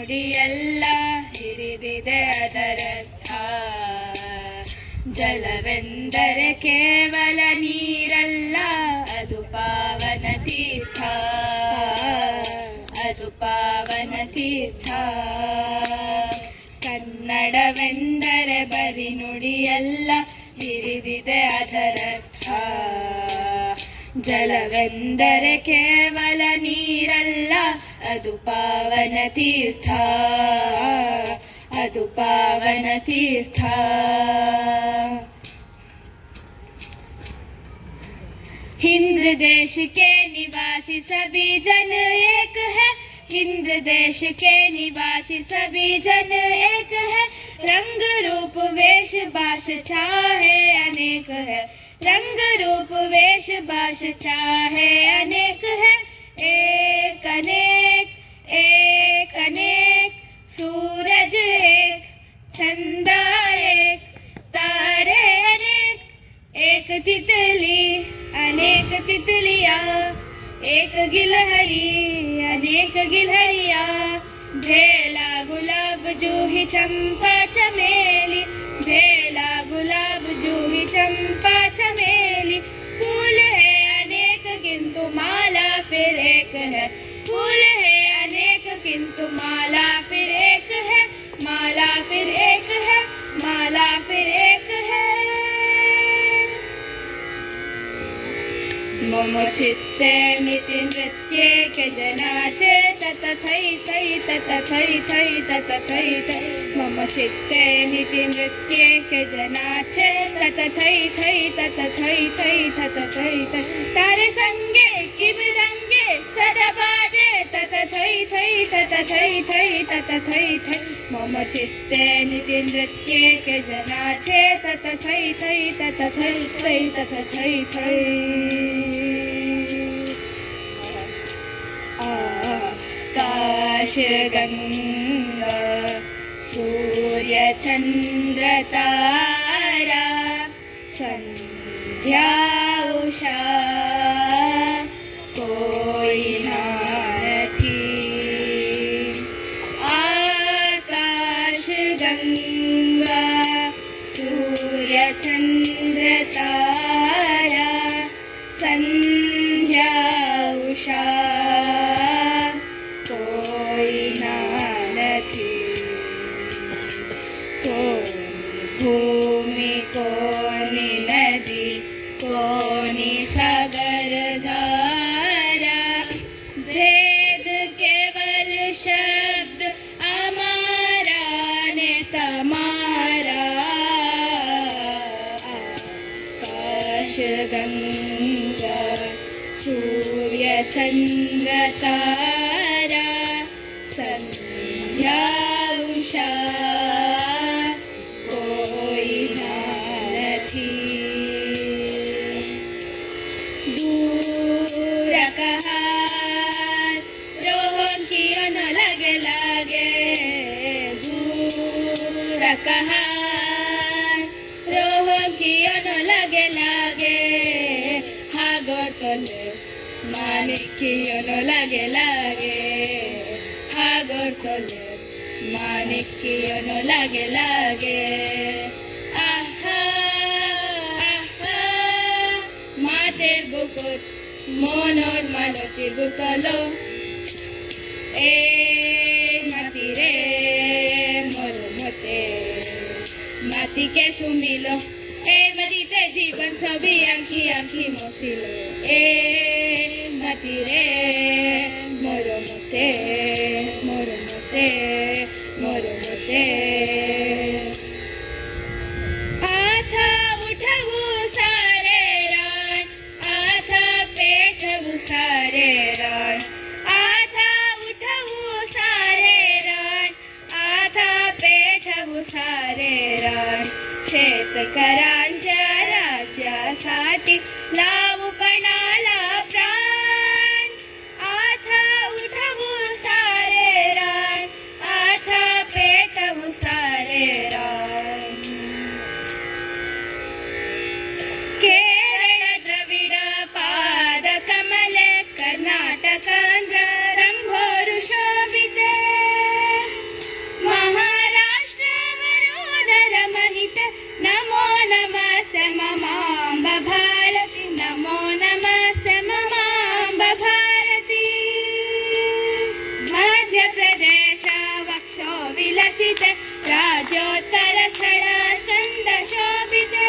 ನುಡಿಯೆಲ್ಲ ಹಿರಿದಿದೆ ಅದರರ್ಥ. ಜಲವೆಂದರೆ ಕೇವಲ ನೀರಲ್ಲ, ಅದು ಪಾವನ ತೀರ್ಥ, ಅದು ಪಾವನ ತೀರ್ಥ. ಕನ್ನಡವೆಂದರೆ ಬರಿ ನುಡಿಯಲ್ಲ, ಹಿರಿದಿದೆ ಅದರರ್ಥ. ಜಲವೆಂದರೆ ಕೇವಲ ನೀರಲ್ಲ, ಅದು ಪಾವನ ತೀರ್ಥ, ಅದು ಪಾವನ ತೀರ್ಥ. हिंद देश के निवासी सभी जन एक है, हिंद देश के निवासी सभी जन एक है. रंग रूप वेश भाष चाहे अनेक है, रंग रूप वेश भाष चाहे अनेक है. एक अनेक, एक अनेक, सूरज एक, चंदा एक, तारे अनेक. एक तितली अनेक तितलियाँ, एक गिलहरी अनेक गिलहरियाँ. भेला गुलाब जूही चंपा चमेली, भेला गुलाब जूही चंपा चमेली. फूल है अनेक किंतु माला फिर एक है, फूल है अनेक किंतु माला फिर एक है, माला फिर एक है, माला फिर एक है. मम चित्ते निति नृत्ये के जनाचे तत थै थै तत थै थै तत थै थै. मम चित्ते निति नृत्ये के जनाचे तत थै थै तत थै थै तत थै थै. तारे संगे कि मृदंगे सदा बाजे तत थै थै तत थै थै तत थै थै. मम चित्ते निति नृत्ये के जनाचे तत थै थै तत थै थै तत थै थै. आकाश गंगा सूर्य चंद्र तारा, संध्या उषा कोई नाथी. आकाश गंगा सूर्य चंद्र तारा, संध्या उषा कोई नाथी. कोनी भूमि कोनी नदी कोनी सागर धारा, भेद केवल शब्द हमारा ने तमारा. आकाश गंगा सूर्य चंद्र तारा, संध्या उषा कोई नाथी. दूर कहाँ रोहन की न लगे लागे, दूर कहाँ रोहन की न लगे लागे. हागोर तले मानिकियोनो लागे लागे, हागोर तले मानिकियोनो लागे लागे. आहा आहा मातेर बुकुत मोनोर मालती बुतलो. ए माती रे मोर मते माती के सुमिलो. ए मदीते जीवन सभी आंखी आंखी मोसिलो. ए मती रे मोर मते मोर मते मोर मते. आथा उठवू सारे रान, आथा पेठवू सारे रान, आथा उठवू सारे रान, आथा पेठवू सारे रान. शेतकऱ्यांच्या राज्यासाठी लावू पणाला प्राण. आथा उठवू सारे रान, आथा पेटवू सारे रान. केरळ द्रविड पाद कमले, कर्नाटकांध्र ರಂಭೋರು ಶೋಭಿತೆ. विलसिते राजोत्तर स्थल शोभिते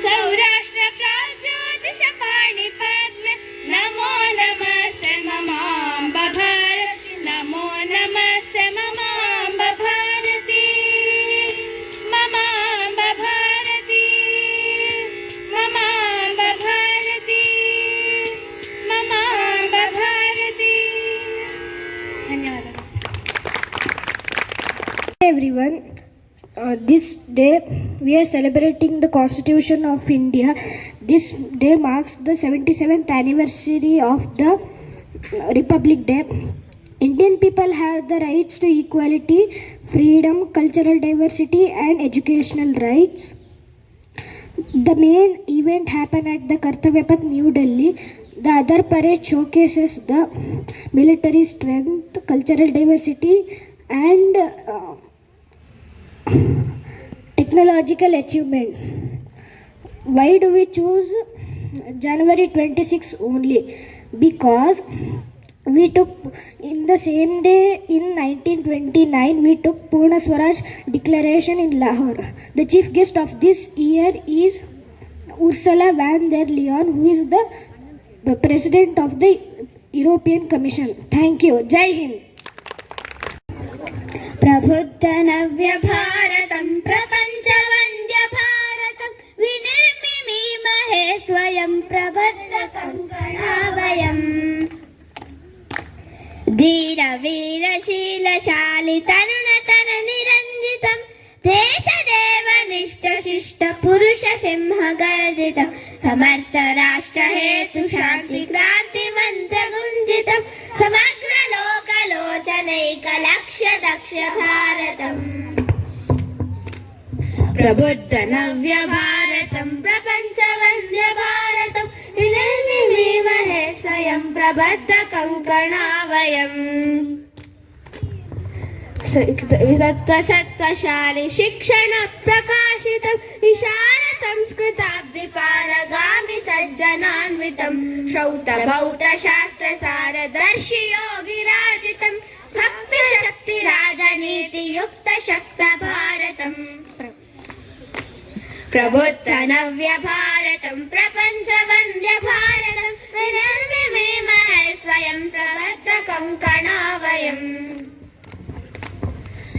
सौराष्ट्र प्राज्योतिष पाणिपद्मे नमो नमस्ते ममाम्ब भारती नमो नमस्ते ममाम्ब भारती ममाम्ब भारती ममाम्ब भारती ममाम्ब भारती धन्यवाद everyone. This day we are celebrating the Constitution of India. This day marks the 77th anniversary of the Republic Day. Indian people have the rights to equality, freedom, cultural diversity and educational rights. The main event happened at the Kartavya Path, New Delhi. The other parade showcases the military strength, cultural diversity and technological achievement. Why do we choose January 26 only? Because we took in the same day in 1929 we took Purna Swaraj declaration in Lahore. The chief guest of this year is Ursula von der Leyen, who is the president of the European Commission. Thank you. Jai Hind. प्रबुद्ध नव्य भारतं प्रपंच वन्द्य भारतं विनिर्मिमीमहे स्वयं प्रबद्ध कंकणावयम् धीर वीर शीलशालि तरुण तर निरञ्जितं देशदेव निष्ठ शिष्ट पुरुष सिंह गर्जितं समर्थ राष्ट्र हेतु शांति क्रांति मंत्र गुंजितं समग्र लोक लोचनैक लक्ष्य दक्ष भारतम् प्रबुद्ध नव्य भारतं प्रपंच वन्द्य भारतं विनिर्मिमीमहे स्वयं प्रबद्ध कंकणावयम् सत्त्वशालि शिक्षण प्रकाशितं विशाल संस्कृताब्धिपारगामि सज्जनान्वितं श्रौत भौत शास्त्र सारदर्शि योगिराजितं भक्ति शक्ति राजनीति युक्त शक्त भारतम् प्रबुद्ध नव्य भारतं प्रपंच वन्द्य भारतं विनिर्मिमीमहे स्वयं प्रबद्ध कंकणावयम्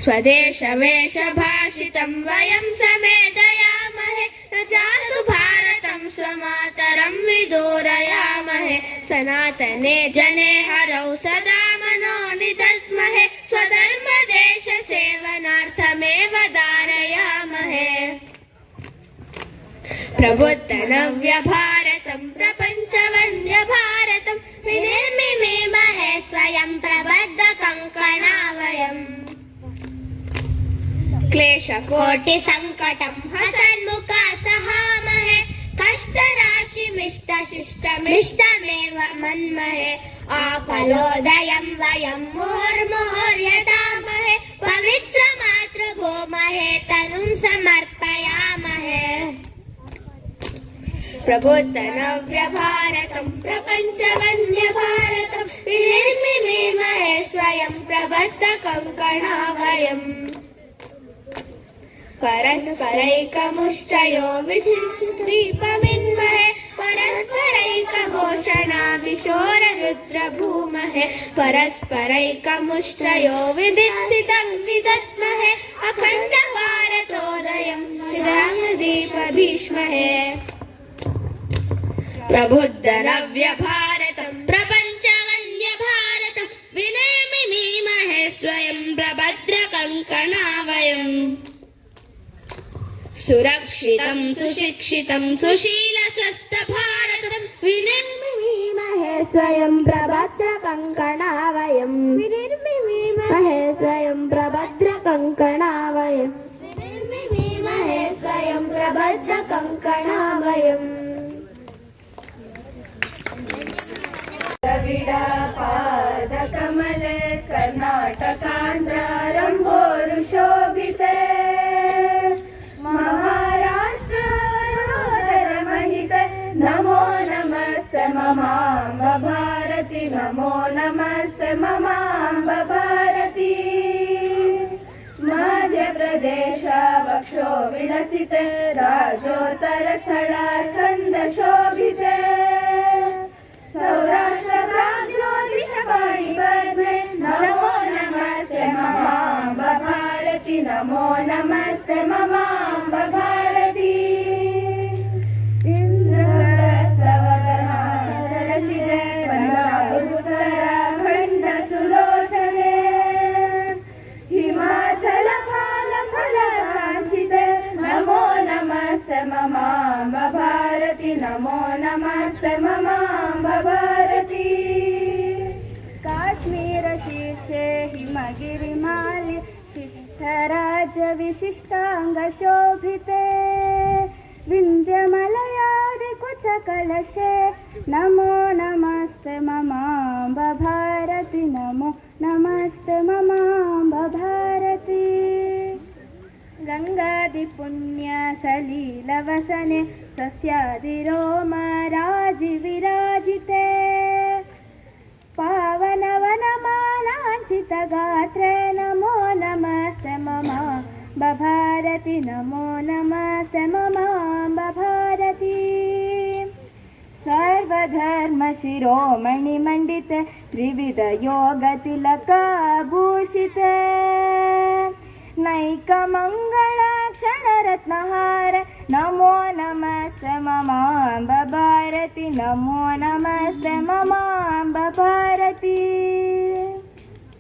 स्वदेश वेश भाषितं वयं समेधयामहे न जातु भारतं स्वमातरं विदूरयामहे सनातने जने हरौ सदा मनो निदद्महे स्वधर्म देश सेवनार्थमेव धारयामहे प्रबुद्ध नव्य भारतं प्रपंच वन्द्य भारतं विनिर्मिमीमहे स्वयं प्रबद्ध कंकणावयम् क्लेश कोटि संकटं हसन्मुख सहामहे कष्ट राशि मिष्ट शिष्ट मिष्टमेव मन्महे आपलोदयं वयं मुहुर्मुहुर्यतामहे पवित्र मातृभूमहे तनुं समर्पयामहे प्रबुद्ध नव्य भारतं प्रपंच वन्द्य भारतं विनिर्मिमीमहे स्वयं प्रबद्ध कंकणावयम् परस्परैकमुष्टयो विधिदीपमिन्महे परस्परैकघोषणा विशोररुद्रभूमहे परस्परैकमुष्टयो विदीप्सितं विदद्महे अखण्ड भारतोदयं विरामदीपभीष्महे प्रबुद्ध नव्य भारतं प्रपंच वन्द्य भारतं विनिर्मिमीमहे स्वयं प्रभद्र कंकणावयम् सुरक्षितं सुशिक्षितं सुशील स्वस्थ भारतं विनिर्मिमीमहे स्वयं प्रभद्र कंकणावयम् विनिर्मिमीमहे स्वयं प्रभद्र कंकणावयम् विनिर्मिमीमहे स्वयं प्रभद्र कंकणावयम् पाद कमल कर्नाटकांध्र शोभिते महाराष्ट्र महिते नमो नमस्ते ममाम्ब भारती नमो नमस्ते ममाम्ब भारती विलसिते राजोत्तर स्थल स्कंद शोभिते सौराष्ट्र प्राग्ज्योतिष पाणि पद्मे नमो नमस्ते ममाम्ब भारती नमो नमस्ते ममाम्ब भारती इंद्रप्रस्थवदनासरसिते उत्तराखण्ड सुलोचने हिमाचल फलकांक्षिते नमो नमस्ते ममाम्ब भारती नमो नमस्ते ममाम्ब भारती काश्मीर शीर्षे हिमगिरिमाल्य शिष्टराज्य विशिष्टांग शोभिते विन्ध्यमलयादि कुचकलशे नमो नमस्ते ममाम्ब भारती नमो नमस्ते ममाम्ब भारती गंगादि पुण्य सलीलवसने सस्यादिरोमराजि विराजिते पावनवनमालाञ्छित गात्रे नमो नमस्ते ममाम्ब भारती नमो नमस्ते ममाम्ब भारती सर्वधर्म शिरोमणि मंडिते त्रिविध योग तिलकाभूषिते नैक मंगल क्षणरत्नहार नमो नमस्ते ममाम्ब भारती नमो नमस्ते ममाम्ब भारती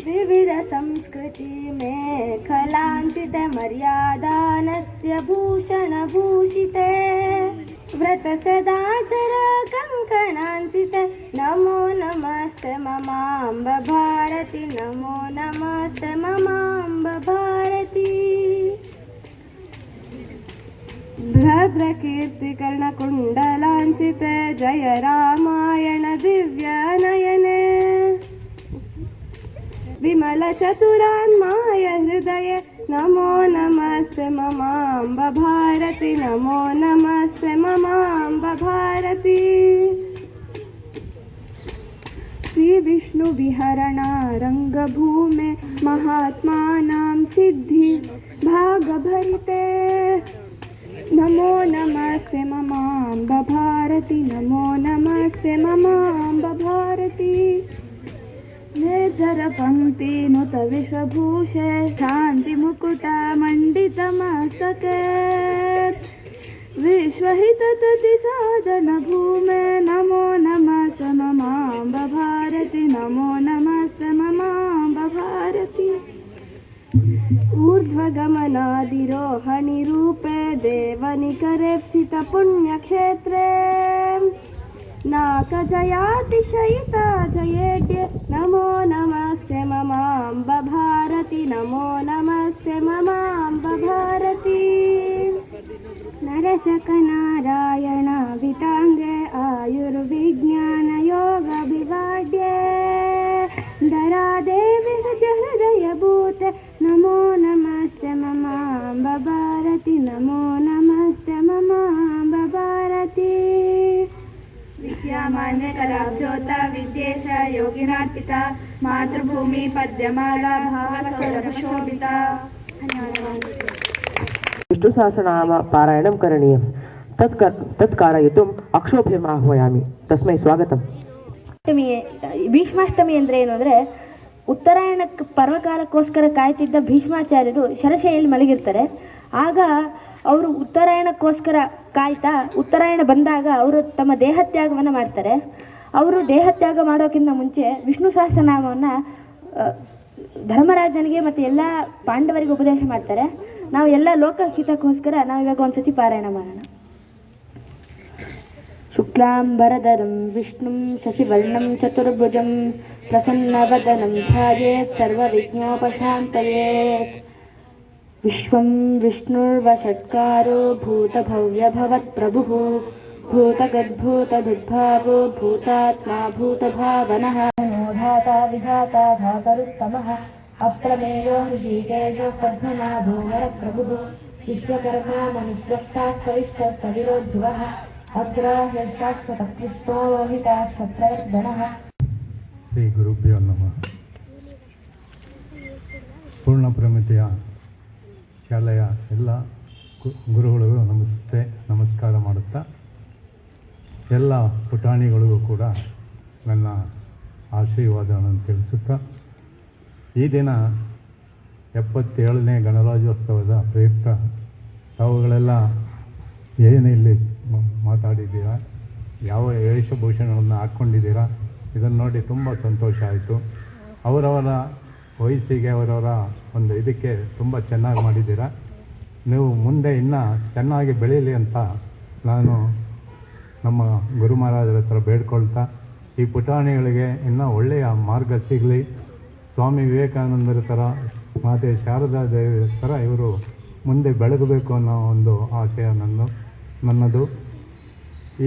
विविध संस्कृति मेखलांचिते मर्यादानस्य भूषण भूषिते व्रत सदाचर कंकणांचिते नमो नमस्ते ममाम्ब भारती नमो नमस्ते ममाम्ब भारती भद्र कीर्ति कर्णकुण्डलांचिते जय रामायण दिव्य नयने विमल चतुरान्माय हृदय नमो नमस्ते ममाम्ब भारती नमो नमस्ते ममाम्ब भारती श्री विष्णु विहरणा रंगभूमे महात्मानां सिद्धि भागभरिते नमो नमस्ते ममाम्ब भारती नमो नमस्ते ममाम्ब भारती नेत्र पंक्ति नुत विश्वभूषे शांति मुकुट मंडित मस्तके विश्वहित तति साधन भूमे नमो नमस्ते ममाम्ब भारती नमो नमस्ते ममाम्ब भारती ऊर्ध्वगमनादिरोहणि रूपे देवनिकरेप्सित पुण्यक्षेत्रे नाकजयातिशयिता जयेड्ये नमो नमस्ते ममाम्ब भारती नमो नमस्ते ममाम्ब भारती नरशकनारायण वितांगे आयुर्विज्ञान योग विवाड्ये धरादेवी हृदय भूते नमो नमस्ते ममाम्ब भारती नमो नमस्ते ममाम्ब भारती विद्यामान्य कलाब्जोता विद्येश योगिनार्पिता मातृभूमि पद्यमाला भावसौरभशोभिता। विष्णु सहस्रनाम पारायणं करणीयं तत् कारयितुम् अक्षोभ्यम् आह्वयामि तस्मै स्वागतम्। ಭೀಷ್ಮಾಷ್ಟಮಿ ಅಂದರೆ ಏನು ಅಂದರೆ ಉತ್ತರಾಯಣಕ್ಕೆ ಪರ್ವಕಾಲಕ್ಕೋಸ್ಕರ ಕಾಯ್ತಿದ್ದ ಭೀಷ್ಮಾಚಾರ್ಯರು ಶರಶೈಯಲ್ಲಿ ಮಲಗಿರ್ತಾರೆ. ಆಗ ಅವರು ಉತ್ತರಾಯಣಕ್ಕೋಸ್ಕರ ಕಾಯ್ತಾ ಉತ್ತರಾಯಣ ಬಂದಾಗ ಅವರು ತಮ್ಮ ದೇಹತ್ಯಾಗವನ್ನು ಮಾಡ್ತಾರೆ. ಅವರು ದೇಹತ್ಯಾಗ ಮಾಡೋಕ್ಕಿಂತ ಮುಂಚೆ ವಿಷ್ಣು ಸಹಸ್ರನಾಮವನ್ನು ಧರ್ಮರಾಜನಿಗೆ ಮತ್ತು ಎಲ್ಲ ಪಾಂಡವರಿಗೆ ಉಪದೇಶ ಮಾಡ್ತಾರೆ. ನಾವು ಎಲ್ಲ ಲೋಕಹಿತಕ್ಕೋಸ್ಕರ ನಾವು ಇವಾಗ ಒಂದ್ಸತಿ ಪಾರಾಯಣ ಮಾಡೋಣ. ಶುಕ್ಲಾಂಬರಧರಂ ವಿಷ್ಣುಂ ಶಶಿವರ್ಣಂ ಚತುರ್ಭುಜಂ ಪ್ರಸನ್ನವದನಂ ಧ್ಯಾಯೇತ್ ಸರ್ವವಿಘ್ನೋಪಶಾಂತಯೇತ್. ವಿಶ್ವಂ ವಿಷ್ಣುರ್ವಷಟ್ಕಾರೋ ಭೂತಭವ್ಯಭವತ್ಪ್ರಭುಃ ಭೂತಗದ್ಭೂತದುರ್ಭಾವೋ ಭೂತಾತ್ಮಾ ಭೂತಭಾವನಃ ಧಾತಾ ವಿಧಾತಾ ಧಾತರುತ್ತಮಃ ಅಪ್ರಮೇಯೋ ಹೃಷಿಕೇಶೋ ಪದ್ಮನಾಭೋ ವರಪ್ರಭುಃ ವಿಶ್ವಕರ್ಮಾ ಮನುಷ್ಯಸ್ಥಾ ಸ್ವರಿಷ್ಠಸ್ಥವಿರೋಧ್ರುವಃ ಅಗ್ರಾಹ್ಯಶ್ಚಾಶ್ವತಕೃಷ್ಟೋ ಲೋಹಿತಾಶ್ವತ್ರಯರ್ಧನಃ. ಶ್ರೀ ಗುರುಭ್ಯೋ ನಮಃ. ಪೂರ್ಣ ಪ್ರಮಿತಿಯ ಶಾಲೆಯ ಎಲ್ಲ ಗುರುಗಳಿಗೂ ನಮಸ್ಕಾರ ಮಾಡುತ್ತಾ ಎಲ್ಲ ಪುಟಾಣಿಗಳಿಗೂ ಕೂಡ ನನ್ನ ಆಶೀರ್ವಾದಗಳನ್ನು ತಿಳಿಸುತ್ತಾ ಈ ದಿನ 77ನೇ ಗಣರಾಜ್ಯೋತ್ಸವದ ಪ್ರಯುಕ್ತ ತಾವುಗಳೆಲ್ಲ ಏನು ಇಲ್ಲಿ ಮಾತಾಡಿದ್ದೀರಾ, ಯಾವ ವೇಷಭೂಷಣವನ್ನು ಹಾಕ್ಕೊಂಡಿದ್ದೀರಾ, ಇದನ್ನು ನೋಡಿ ತುಂಬ ಸಂತೋಷ ಆಯಿತು. ಅವರವರ ವಯಸ್ಸಿಗೆ ಅವರವರ ಒಂದು ಇದಕ್ಕೆ ತುಂಬ ಚೆನ್ನಾಗಿ ಮಾಡಿದ್ದೀರಾ. ನೀವು ಮುಂದೆ ಇನ್ನೂ ಚೆನ್ನಾಗಿ ಬೆಳೀಲಿ ಅಂತ ನಾನು ನಮ್ಮ ಗುರು ಮಹಾರಾಜರ ಹತ್ರ ಬೇಡ್ಕೊಳ್ತಾ, ಈ ಪುಟಾಣಿಗಳಿಗೆ ಇನ್ನೂ ಒಳ್ಳೆಯ ಮಾರ್ಗ ಸಿಗಲಿ. ಸ್ವಾಮಿ ವಿವೇಕಾನಂದರ ಥರ, ಮಾತೆ ಶಾರದಾ ದೇವಿ ಥರ ಇವರು ಮುಂದೆ ಬೆಳಗಬೇಕು ಅನ್ನೋ ಒಂದು ಆಶಯ ನನ್ನದು.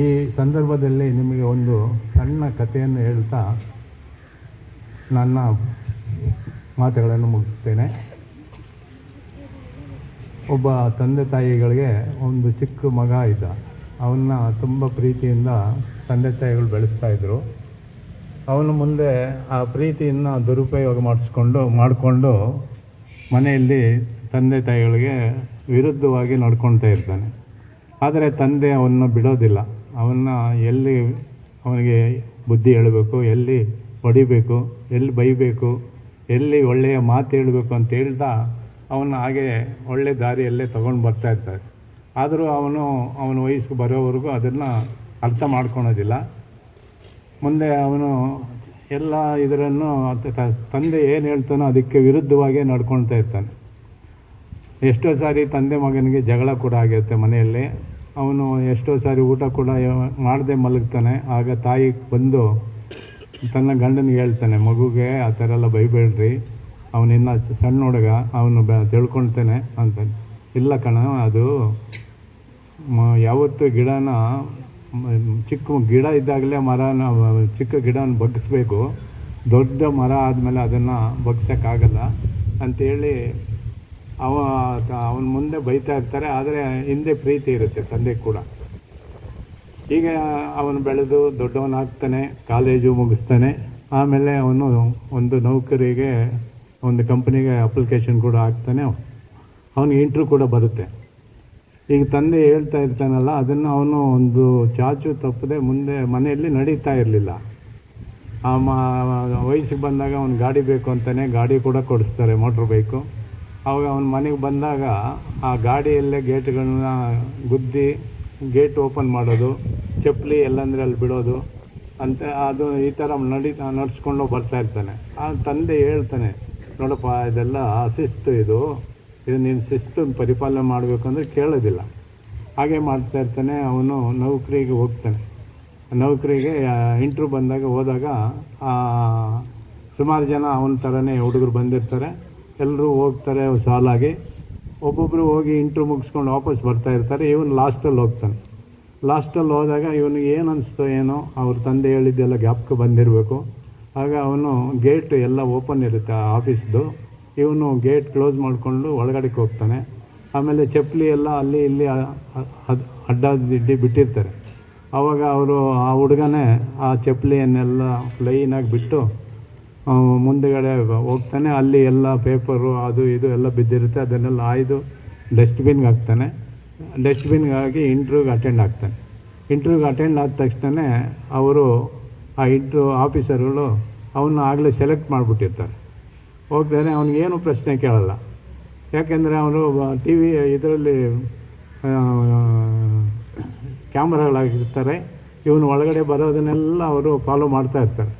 ಈ ಸಂದರ್ಭದಲ್ಲಿ ನಿಮಗೆ ಒಂದು ಸಣ್ಣ ಕಥೆಯನ್ನು ಹೇಳ್ತಾ ನನ್ನ ಮಾತುಗಳನ್ನು ಮುಗಿಸ್ತೇನೆ. ಒಬ್ಬ ತಂದೆ ತಾಯಿಗಳಿಗೆ ಒಂದು ಚಿಕ್ಕ ಮಗ ಇದ್ದ. ಅವನ್ನ ತುಂಬ ಪ್ರೀತಿಯಿಂದ ತಂದೆ ತಾಯಿಗಳು ಬೆಳೆಸ್ತಾಯಿದ್ರು. ಅವನು ಮುಂದೆ ಆ ಪ್ರೀತಿಯನ್ನು ದುರುಪಯೋಗ ಮಾಡಿಕೊಂಡು ಮನೆಯಲ್ಲಿ ತಂದೆ ತಾಯಿಗಳಿಗೆ ವಿರುದ್ಧವಾಗಿ ನಡ್ಕೊಳ್ತಾ ಇರ್ತಾನೆ. ಆದರೆ ತಂದೆ ಅವನ್ನ ಬಿಡೋದಿಲ್ಲ. ಎಲ್ಲಿ ಅವನಿಗೆ ಬುದ್ಧಿ ಹೇಳಬೇಕು, ಎಲ್ಲಿ ಹೊಡಿಬೇಕು, ಎಲ್ಲಿ ಬೈಬೇಕು, ಎಲ್ಲಿ ಒಳ್ಳೆಯ ಮಾತು ಹೇಳಬೇಕು ಅಂತ ಹೇಳ್ತಾ ಅವನು ಹಾಗೆ ಒಳ್ಳೆ ದಾರಿಯಲ್ಲೇ ತೊಗೊಂಡು ಬರ್ತಾ ಇರ್ತಾರೆ. ಆದರೂ ಅವನ ವಯಸ್ಸಿಗೆ ಬರೋವರೆಗೂ ಅದನ್ನು ಅರ್ಥ ಮಾಡ್ಕೊಳೋದಿಲ್ಲ. ಮುಂದೆ ಅವನು ಎಲ್ಲ ಇದರನ್ನು ತಂದೆ ಏನು ಹೇಳ್ತಾನೋ ಅದಕ್ಕೆ ವಿರುದ್ಧವಾಗೇ ನಡ್ಕೊಳ್ತಾ ಇರ್ತಾನೆ. ಎಷ್ಟೋ ಸಾರಿ ತಂದೆ ಮಗನಿಗೆ ಜಗಳ ಕೂಡ ಆಗಿರುತ್ತೆ ಮನೆಯಲ್ಲಿ. ಅವನು ಎಷ್ಟೋ ಸಾರಿ ಊಟ ಕೂಡ ಮಾಡದೆ ಮಲಗ್ತಾನೆ. ಆಗ ತಾಯಿ ಬಂದು ತನ್ನ ಗಂಡನಿಗೆ ಹೇಳ್ತಾನೆ, ಮಗುಗೆ ಆ ಥರ ಎಲ್ಲ ಬೈಬೇಡ್ರಿ, ಅವನಿನ್ನ ಸಣ್ಣ ಹುಡುಗ, ಅವನು ತಿಳ್ಕೊಳ್ತಾನೆ ಅಂತಾನೆ. ಇಲ್ಲ ಕಣ, ಅದು ಯಾವತ್ತು ಗಿಡನ ಚಿಕ್ಕ ಗಿಡ ಇದ್ದಾಗಲೇ ಚಿಕ್ಕ ಗಿಡನ ಬಗ್ಗಿಸ್ಬೇಕು, ದೊಡ್ಡ ಮರ ಆದಮೇಲೆ ಅದನ್ನು ಬಗ್ಸೋಕ್ಕಾಗಲ್ಲ ಅಂತೇಳಿ ಅವನ ಮುಂದೆ ಬೈತಾ ಇರ್ತಾರೆ. ಆದರೆ ಹಿಂದೆ ಪ್ರೀತಿ ಇರುತ್ತೆ ತಂದೆಗೆ ಕೂಡ. ಈಗ ಅವನು ಬೆಳೆದು ದೊಡ್ಡವನಾಗ್ತಾನೆ, ಕಾಲೇಜು ಮುಗಿಸ್ತಾನೆ. ಆಮೇಲೆ ಅವನು ಒಂದು ನೌಕರಿಗೆ, ಒಂದು ಕಂಪ್ನಿಗೆ ಅಪ್ಲಿಕೇಶನ್ ಕೂಡ ಹಾಕ್ತಾನೆ. ಅವನಿಗೆ ಇಂಟ್ರ್ಯೂ ಕೂಡ ಬರುತ್ತೆ. ಈಗ ತಂದೆ ಹೇಳ್ತಾ ಇರ್ತಾನಲ್ಲ, ಅದನ್ನು ಅವನು ಒಂದು ಚಾಚು ತಪ್ಪದೆ ಮುಂದೆ ಮನೆಯಲ್ಲಿ ನಡೀತಾ ಇರಲಿಲ್ಲ. ವಯಸ್ಸಿಗೆ ಬಂದಾಗ ಅವನು ಗಾಡಿ ಬೇಕು ಅಂತಾನೆ, ಗಾಡಿ ಕೂಡ ಕೊಡಿಸ್ತಾರೆ, ಮೋಟ್ರ್ ಬೈಕು. ಅವಾಗ ಅವನ ಮನೆಗೆ ಬಂದಾಗ ಆ ಗಾಡಿಯಲ್ಲೇ ಗೇಟ್ಗಳನ್ನ ಗುದ್ದಿ ಗೇಟ್ ಓಪನ್ ಮಾಡೋದು, ಚಪ್ಪಲಿ ಎಲ್ಲಂದರೆ ಅಲ್ಲಿ ಬಿಡೋದು ಅಂತ, ಅದು ಈ ಥರ ನಡ್ಸ್ಕೊಂಡು ಬರ್ತಾ ಇರ್ತಾನೆ. ಆ ತಂದೆ ಹೇಳ್ತಾನೆ, ನೋಡಪ್ಪ ಇದೆಲ್ಲ ಶಿಸ್ತು, ಇದು ನೀನು ಶಿಸ್ತು ಪರಿಪಾಲನೆ ಮಾಡಬೇಕು ಅಂದರೆ ಕೇಳೋದಿಲ್ಲ. ಹಾಗೆ ಮಾಡ್ತಾ ಇರ್ತಾನೆ. ಅವನು ನೌಕರಿಗೆ ಹೋಗ್ತಾನೆ. ನೌಕರಿಗೆ ಇಂಟ್ರ್ಯೂ ಹೋದಾಗ ಸುಮಾರು ಜನ ಅವನ ಥರನೇ ಹುಡುಗರು ಬಂದಿರ್ತಾರೆ. ಎಲ್ಲರೂ ಹೋಗ್ತಾರೆ ಸಾಲಾಗಿ. ಒಬ್ಬೊಬ್ಬರು ಹೋಗಿ ಇಂಟ್ರ್ಯೂ ಮುಗಿಸ್ಕೊಂಡು ವಾಪಸ್ ಬರ್ತಾ ಇರ್ತಾರೆ. ಇವನು ಲಾಸ್ಟಲ್ಲಿ ಹೋಗ್ತಾನೆ. ಲಾಸ್ಟಲ್ಲಿ ಹೋದಾಗ ಇವನಿಗೆ ಏನು ಅನಿಸ್ತೋ ಏನೋ, ಅವ್ರ ತಂದೆ ಹೇಳಿದ್ದೆಲ್ಲ ಜ್ಞಾಪಕ ಬಂದಿರಬೇಕು. ಆಗ ಅವನು ಗೇಟ್ ಎಲ್ಲ ಓಪನ್ ಇರುತ್ತೆ ಆಫೀಸ್ದು. ಇವನು ಗೇಟ್ ಕ್ಲೋಸ್ ಮಾಡಿಕೊಂಡು ಒಳಗಡೆಗೆ ಹೋಗ್ತಾನೆ. ಆಮೇಲೆ ಚಪ್ಪಲಿ ಎಲ್ಲ ಅಲ್ಲಿ ಇಲ್ಲಿ ಅಡ್ಡಾದಿಡ್ಡಿ ಬಿಟ್ಟಿರ್ತಾರೆ. ಆವಾಗ ಆ ಹುಡುಗನೇ ಆ ಚಪ್ಪಲಿಯನ್ನೆಲ್ಲ ಲೈನಾಗಿ ಬಿಟ್ಟು ಮುಂದೆಗಡೆ ಹೋಗ್ತಾನೆ. ಅಲ್ಲಿ ಎಲ್ಲ ಪೇಪರು ಅದು ಇದು ಎಲ್ಲ ಬಿದ್ದಿರುತ್ತೆ. ಅದನ್ನೆಲ್ಲ ಆಯ್ದು ಡಸ್ಟ್ಬಿನ್ಗೆ ಹಾಕ್ತಾನೆ. ಡಸ್ಟ್ಬಿನ್ಗೆ ಹಾಕಿ ಇಂಟ್ರ್ಯೂಗೆ ಅಟೆಂಡ್ ಆಗ್ತಾನೆ. ಇಂಟ್ರ್ಯೂಗೆ ಅಟೆಂಡ್ ಆದ ತಕ್ಷಣ ಅವರು ಆ ಆಫೀಸರ್ಗಳು ಅವನ್ನ ಆಗಲೇ ಸೆಲೆಕ್ಟ್ ಮಾಡಿಬಿಟ್ಟಿರ್ತಾರೆ. ಹೋಗ್ತಾನೆ. ಅವನಿಗೇನು ಪ್ರಶ್ನೆ ಕೇಳಲ್ಲ. ಯಾಕೆಂದರೆ ಅವನು ಟಿ ವಿ ಇದರಲ್ಲಿ ಕ್ಯಾಮ್ರಾಗಳಾಗಿರ್ತಾರೆ. ಇವನು ಒಳಗಡೆ ಬರೋದನ್ನೆಲ್ಲ ಅವರು ಫಾಲೋ ಮಾಡ್ತಾ ಇರ್ತಾರೆ.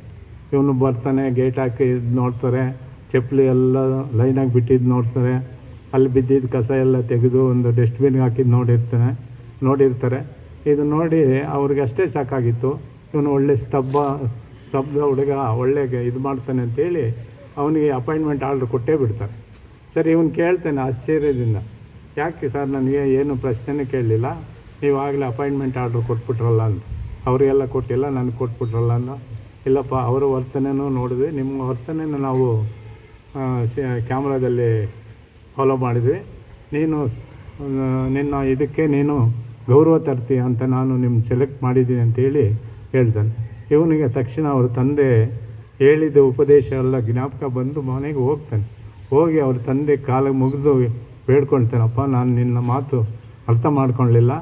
ಇವನು ಬರ್ತಾನೆ, ಗೇಟ್ ಹಾಕಿ ಇದು ನೋಡ್ತಾರೆ, ಚಪ್ಪಲಿ ಎಲ್ಲ ಲೈನಾಗಿ ಬಿಟ್ಟಿದ್ದು ನೋಡ್ತಾರೆ, ಅಲ್ಲಿ ಬಿದ್ದಿದ್ದು ಕಸ ಎಲ್ಲ ತೆಗೆದು ಒಂದು ಡಸ್ಟ್ಬಿನ್ಗೆ ಹಾಕಿದ್ದು ನೋಡಿರ್ತಾರೆ. ಇದು ನೋಡಿ ಅವ್ರಿಗೆ ಅಷ್ಟೇ ಸಾಕಾಗಿತ್ತು. ಇವನು ಒಳ್ಳೆ ಸ್ತಬ್ಧ ಹುಡುಗ, ಒಳ್ಳೆ ಇದು ಮಾಡ್ತಾನೆ ಅಂತೇಳಿ ಅವನಿಗೆ ಅಪಾಯಿಂಟ್ಮೆಂಟ್ ಆರ್ಡ್ರ್ ಕೊಟ್ಟೇ ಬಿಡ್ತಾರೆ. ಸರಿ, ಇವನು ಕೇಳ್ತಾನೆ ಆಶ್ಚರ್ಯದಿಂದ, ಯಾಕೆ ಸರ್ ನನಗೆ ಏನು ಪ್ರಶ್ನೆನೇ ಕೇಳಲಿಲ್ಲ, ನೀವು ಆಗಲೇ ಅಪಾಯಿಂಟ್ಮೆಂಟ್ ಆರ್ಡ್ರ್ ಕೊಟ್ಬಿಟ್ರಲ್ಲ ಅಂತ. ಅವರಿಗೆಲ್ಲ ಕೊಟ್ಟಿಲ್ಲ, ನನಗೆ ಕೊಟ್ಬಿಟ್ರಲ್ಲ ಅಂತ. ಇಲ್ಲಪ್ಪ, ಅವರ ವರ್ತನೆನೂ ನೋಡಿದ್ವಿ, ನಿಮ್ಮ ವರ್ತನೆನೂ ನಾವು ಕ್ಯಾಮ್ರಾದಲ್ಲಿ ಫಾಲೋ ಮಾಡಿದ್ವಿ. ನಿನ್ನ ಇದಕ್ಕೆ ನೀನು ಗೌರವ ತರ್ತೀಯ ಅಂತ ನಾನು ಸೆಲೆಕ್ಟ್ ಮಾಡಿದ್ದೀನಿ ಅಂತೇಳಿ ಹೇಳ್ತಾನೆ. ಇವನಿಗೆ ತಕ್ಷಣ ಅವ್ರ ತಂದೆ ಹೇಳಿದ ಉಪದೇಶ ಎಲ್ಲ ಜ್ಞಾಪಕ ಬಂದು ಮನೆಗೆ ಹೋಗ್ತಾನೆ. ಹೋಗಿ ಅವ್ರ ತಂದೆ ಕಾಲಿಗೆ ಮುಗಿದು ಬೇಡ್ಕೊಳ್ತಾನಪ್ಪ, ನಾನು ನಿನ್ನ ಮಾತು ಅರ್ಥ ಮಾಡ್ಕೊಳ್ಳಿಲ್ಲ.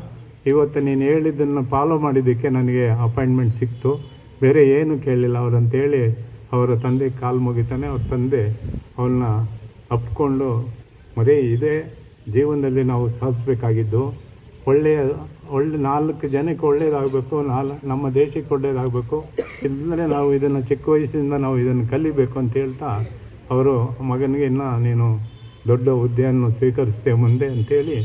ಇವತ್ತು ನೀನು ಹೇಳಿದ್ದನ್ನು ಫಾಲೋ ಮಾಡಿದ್ದಕ್ಕೆ ನನಗೆ ಅಪಾಯಿಂಟ್ಮೆಂಟ್ ಸಿಕ್ತು. ಬೇರೆ ಏನು ಕೇಳಲಿಲ್ಲ ಅವರಂತೇಳಿ ಅವರ ತಂದೆ ಕಾಲು ಮುಗಿತಾನೆ. ಅವ್ರ ತಂದೆ ಅವನ್ನ ಅಪ್ಕೊಂಡು ಮರೇ ಇದೇ ಜೀವನದಲ್ಲಿ ನಾವು ಸಾಧಿಸ್ಬೇಕಾಗಿದ್ದು. ಒಳ್ಳೆ 4 ಜನಕ್ಕೆ ಒಳ್ಳೇದಾಗಬೇಕು, ನಮ್ಮ ದೇಶಕ್ಕೆ ಒಳ್ಳೇದಾಗಬೇಕು. ಇಲ್ಲಂದರೆ ನಾವು ಇದನ್ನು ಚಿಕ್ಕ ವಯಸ್ಸಿಂದ ನಾವು ಇದನ್ನು ಕಲಿಬೇಕು ಅಂತ ಹೇಳ್ತಾ ಅವರು ಮಗನಿಗೆ ಇನ್ನೂ ನೀನು ದೊಡ್ಡ ಹುದ್ದೆಯನ್ನು ಸ್ವೀಕರಿಸ್ತೇವೆ ಮುಂದೆ ಅಂತೇಳಿ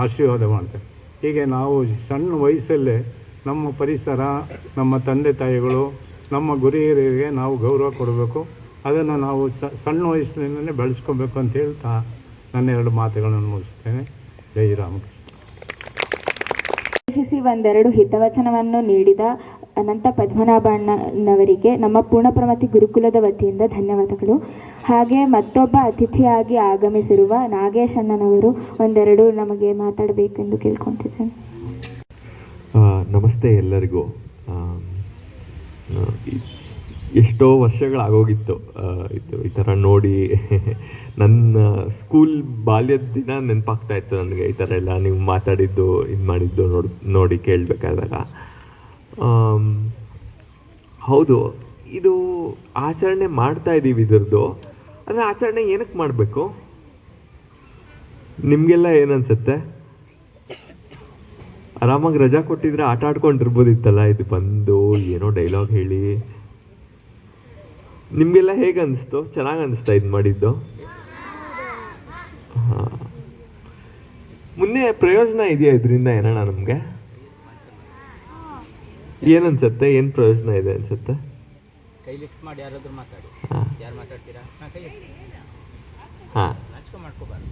ಆಶೀರ್ವಾದ ಮಾಡ್ತಾರೆ. ಹೀಗೆ ನಾವು ಸಣ್ಣ ವಯಸ್ಸಲ್ಲೇ ನಮ್ಮ ಪರಿಸರ, ನಮ್ಮ ತಂದೆ ತಾಯಿಗಳು, ನಮ್ಮ ಗುರು ಹಿರಿಯರಿಗೆ ನಾವು ಗೌರವ ಕೊಡಬೇಕು. ಅದನ್ನು ನಾವು ಸಣ್ಣ ವಯಸ್ಸಿನಿಂದಲೇ ಬೆಳೆಸ್ಕೊಬೇಕು ಅಂತ ಹೇಳ್ತಾ ನನ್ನ 2 ಮಾತುಗಳನ್ನು ಮುಗಿಸ್ತೇನೆ. ಜೈ ರಾಮಕೃಷ್ಣ. ಒಂದೆರಡು ಹಿತವಚನವನ್ನು ನೀಡಿದ ಅನಂತ ಪದ್ಮನಾಭಣ್ಣನವರಿಗೆ ನಮ್ಮ ಪೂರ್ಣಪ್ರಮತಿ ಗುರುಕುಲದ ವತಿಯಿಂದ ಧನ್ಯವಾದಗಳು. ಹಾಗೆ ಮತ್ತೊಬ್ಬ ಅತಿಥಿಯಾಗಿ ಆಗಮಿಸಿರುವ ನಾಗೇಶ್ ಅಣ್ಣನವರು ಒಂದೆರಡು ನಮಗೆ ಮಾತಾಡಬೇಕೆಂದು ಕೇಳ್ಕೊತಿದ್ದೇನೆ. ನಮಸ್ತೆ ಎಲ್ಲರಿಗೂ. ಎಷ್ಟೋ ವರ್ಷಗಳಾಗೋಗಿತ್ತು ಈ ಥರ ನೋಡಿ. ನನ್ನ ಸ್ಕೂಲ್ ಬಾಲ್ಯದ ದಿನ ನೆನಪಾಗ್ತಾ ಇತ್ತು ನನಗೆ. ಈ ಥರ ಎಲ್ಲ ನೀವು ಮಾತಾಡಿದ್ದು ಇದು ಮಾಡಿದ್ದು ನೋಡಿ ಕೇಳಬೇಕಾದಾಗ. ಹೌದು, ಇದು ಆಚರಣೆ ಮಾಡ್ತಾ ಇದ್ದೀವಿ ಇದ್ರದ್ದು. ಆದರೆ ಆಚರಣೆ ಏನಕ್ಕೆ ಮಾಡಬೇಕು? ನಿಮಗೆಲ್ಲ ಏನನ್ಸುತ್ತೆ? ಆರಾಮಾಗಿ ರಜಾ ಕೊಟ್ಟಿದ್ರೆ ಆಟ ಆಡ್ಕೊಂಡಿರ್ಬೋದಿತ್ತಲ್ಲ. ಇದು ಬಂದು ಏನೋ ಡೈಲಾಗ್ ಹೇಳಿ. ನಿಮಗೆಲ್ಲ ಹೇಗೆ ಅನಿಸ್ತು? ಚೆನ್ನಾಗಿ ಅನಿಸ್ತಾ ಇದು ಮಾಡಿದ್ದು? ಹಾಂ, ಮುಂದೆ ಪ್ರಯೋಜನ ಇದೆಯಾ ಇದರಿಂದ? ಏನಣ್ಣ ನಮಗೆ ಏನನ್ಸುತ್ತೆ? ಏನು ಪ್ರಯೋಜನ ಇದೆ ಅನ್ಸುತ್ತೆ? ಕೈ ಲಿಫ್ಟ್ ಮಾಡಿ ಯಾರಾದ್ರೂ ಮಾತಾಡಿ. ಯಾರು ಮಾತಾಡ್ತೀರಾ? ಹಾಂ, ಮಾಡ್ಕೋಬಾರ್ದು.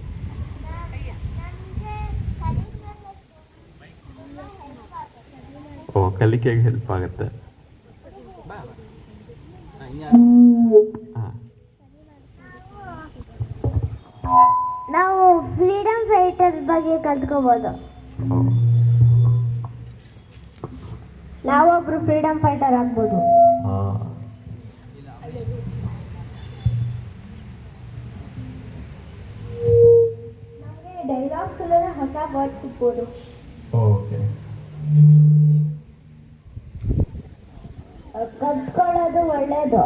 ಓ, ಕಲಿಕೆಗೆ ಹೆಲ್ಪ್ ಆಗುತ್ತೆ. ನಾವು ಫ್ರೀಡಮ್ ಫೈಟರ್ಸ್ ಬಗ್ಗೆ ಕಲ್ತ್ಕೋಬಹುದು. ನಾವೊಬ್ರು ಫ್ರೀಡಮ್ ಫೈಟರ್ ಆಗ್ಬೋದು. ನಮಗೆ ಡೈಲಾಗ್ಸ್ ಹೊಸ ವರ್ಡ್ ಸಿಗ್ಬೋದು. ಓಕೆ, ಕಲ್ತ್ಕೊಳ್ಳೋದು ಒಳ್ಳೇದು.